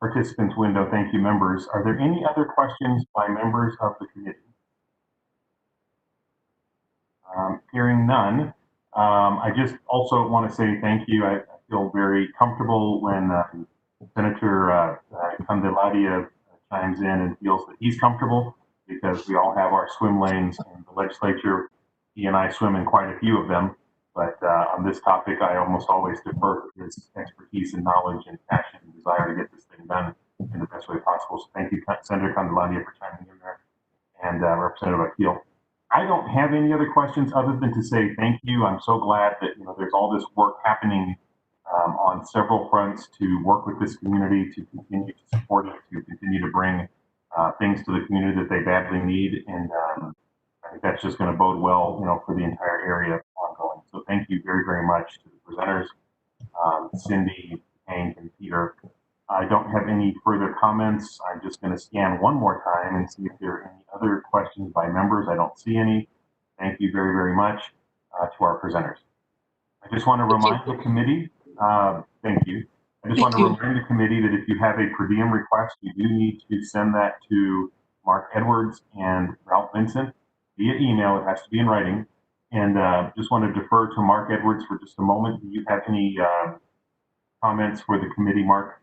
participants window. Thank you, members. Are there any other questions by members of the committee? Hearing none, I just also want to say thank you. I feel very comfortable when Senator Candelaria chimes in and feels that he's comfortable, because we all have our swim lanes in the legislature. He and I swim in quite a few of them, but on this topic, I almost always defer to his expertise and knowledge and passion and desire to get this thing done in the best way possible. So thank you, Senator Candelaria, for chiming in there, and Representative Akil. I don't have any other questions other than to say thank you. I'm so glad that there's all this work happening on several fronts to work with this community, to continue to support it, to continue to bring things to the community that they badly need, and I think that's just going to bode well, for the entire area ongoing. So thank you very, very much to the presenters, Cindy, Hank, and Peter. I don't have any further comments. I'm just going to scan one more time and see if there are any other questions by members. I don't see any. Thank you very, very much to our presenters. I just want to remind the committee, thank you. I just want to remind the committee that if you have a per diem request, you do need to send that to Mark Edwards and Ralph Vincent via email. It has to be in writing. And just want to defer to Mark Edwards for just a moment. Do you have any comments for the committee, Mark?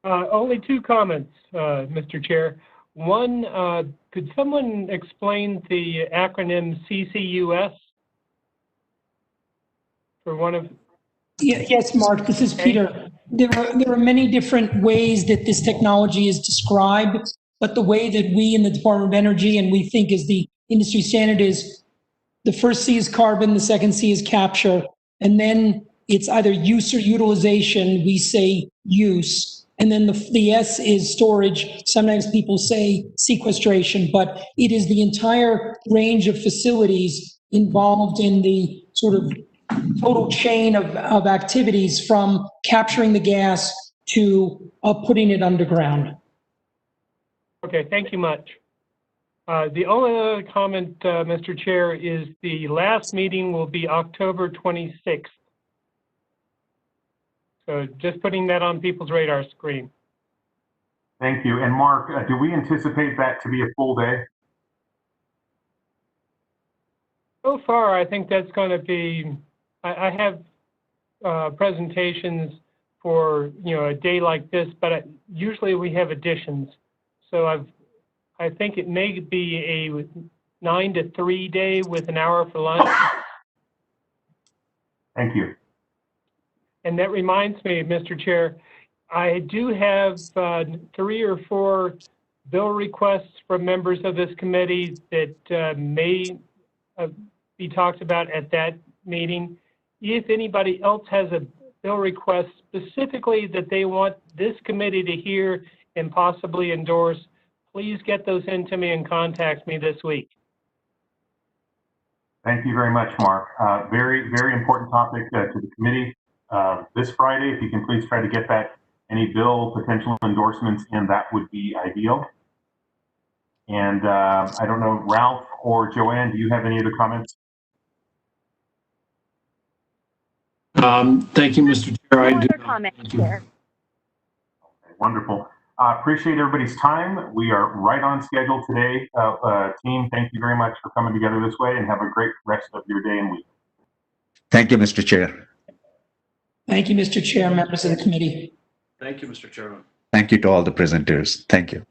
Only two comments, Mr. Chair. One, could someone explain the acronym CCUS for one of? Yes, Mark, this is Peter. There are many different ways that this technology is described, but the way that we in the Department of Energy and we think is the industry standard is the first C is carbon, the second C is capture, and then it's either use or utilization. We say use. And then the S is storage. Sometimes people say sequestration, but it is the entire range of facilities involved in the sort of total chain of activities, from capturing the gas to putting it underground. Okay, thank you much. The only other comment, Mr. Chair, is the last meeting will be October 26th. So just putting that on people's radar screen. Thank you. And Mark, do we anticipate that to be a full day? So far, I think that's going to be, I have presentations for, a day like this, but usually we have additions. So I think it may be a 9 to 3 day with an hour for lunch. Thank you. And that reminds me, Mr. Chair, I do have 3 or 4 bill requests from members of this committee that may be talked about at that meeting. If anybody else has a bill request specifically that they want this committee to hear and possibly endorse, please get those into me and contact me this week. Thank you very much, Mark. Very, very important topic to the committee. This Friday, if you can please try to get that, any bill potential endorsements in, that would be ideal. And I don't know, Ralph or Joanne, do you have any other comments? Thank you, Mr. Chair. I do. Comment, Chair. Okay, wonderful. Appreciate everybody's time. We are right on schedule today. Team, thank you very much for coming together this way, and have a great rest of your day and week. Thank you, Mr. Chair. Thank you, Mr. Chair, members of the committee. Thank you, Mr. Chairman. Thank you to all the presenters. Thank you.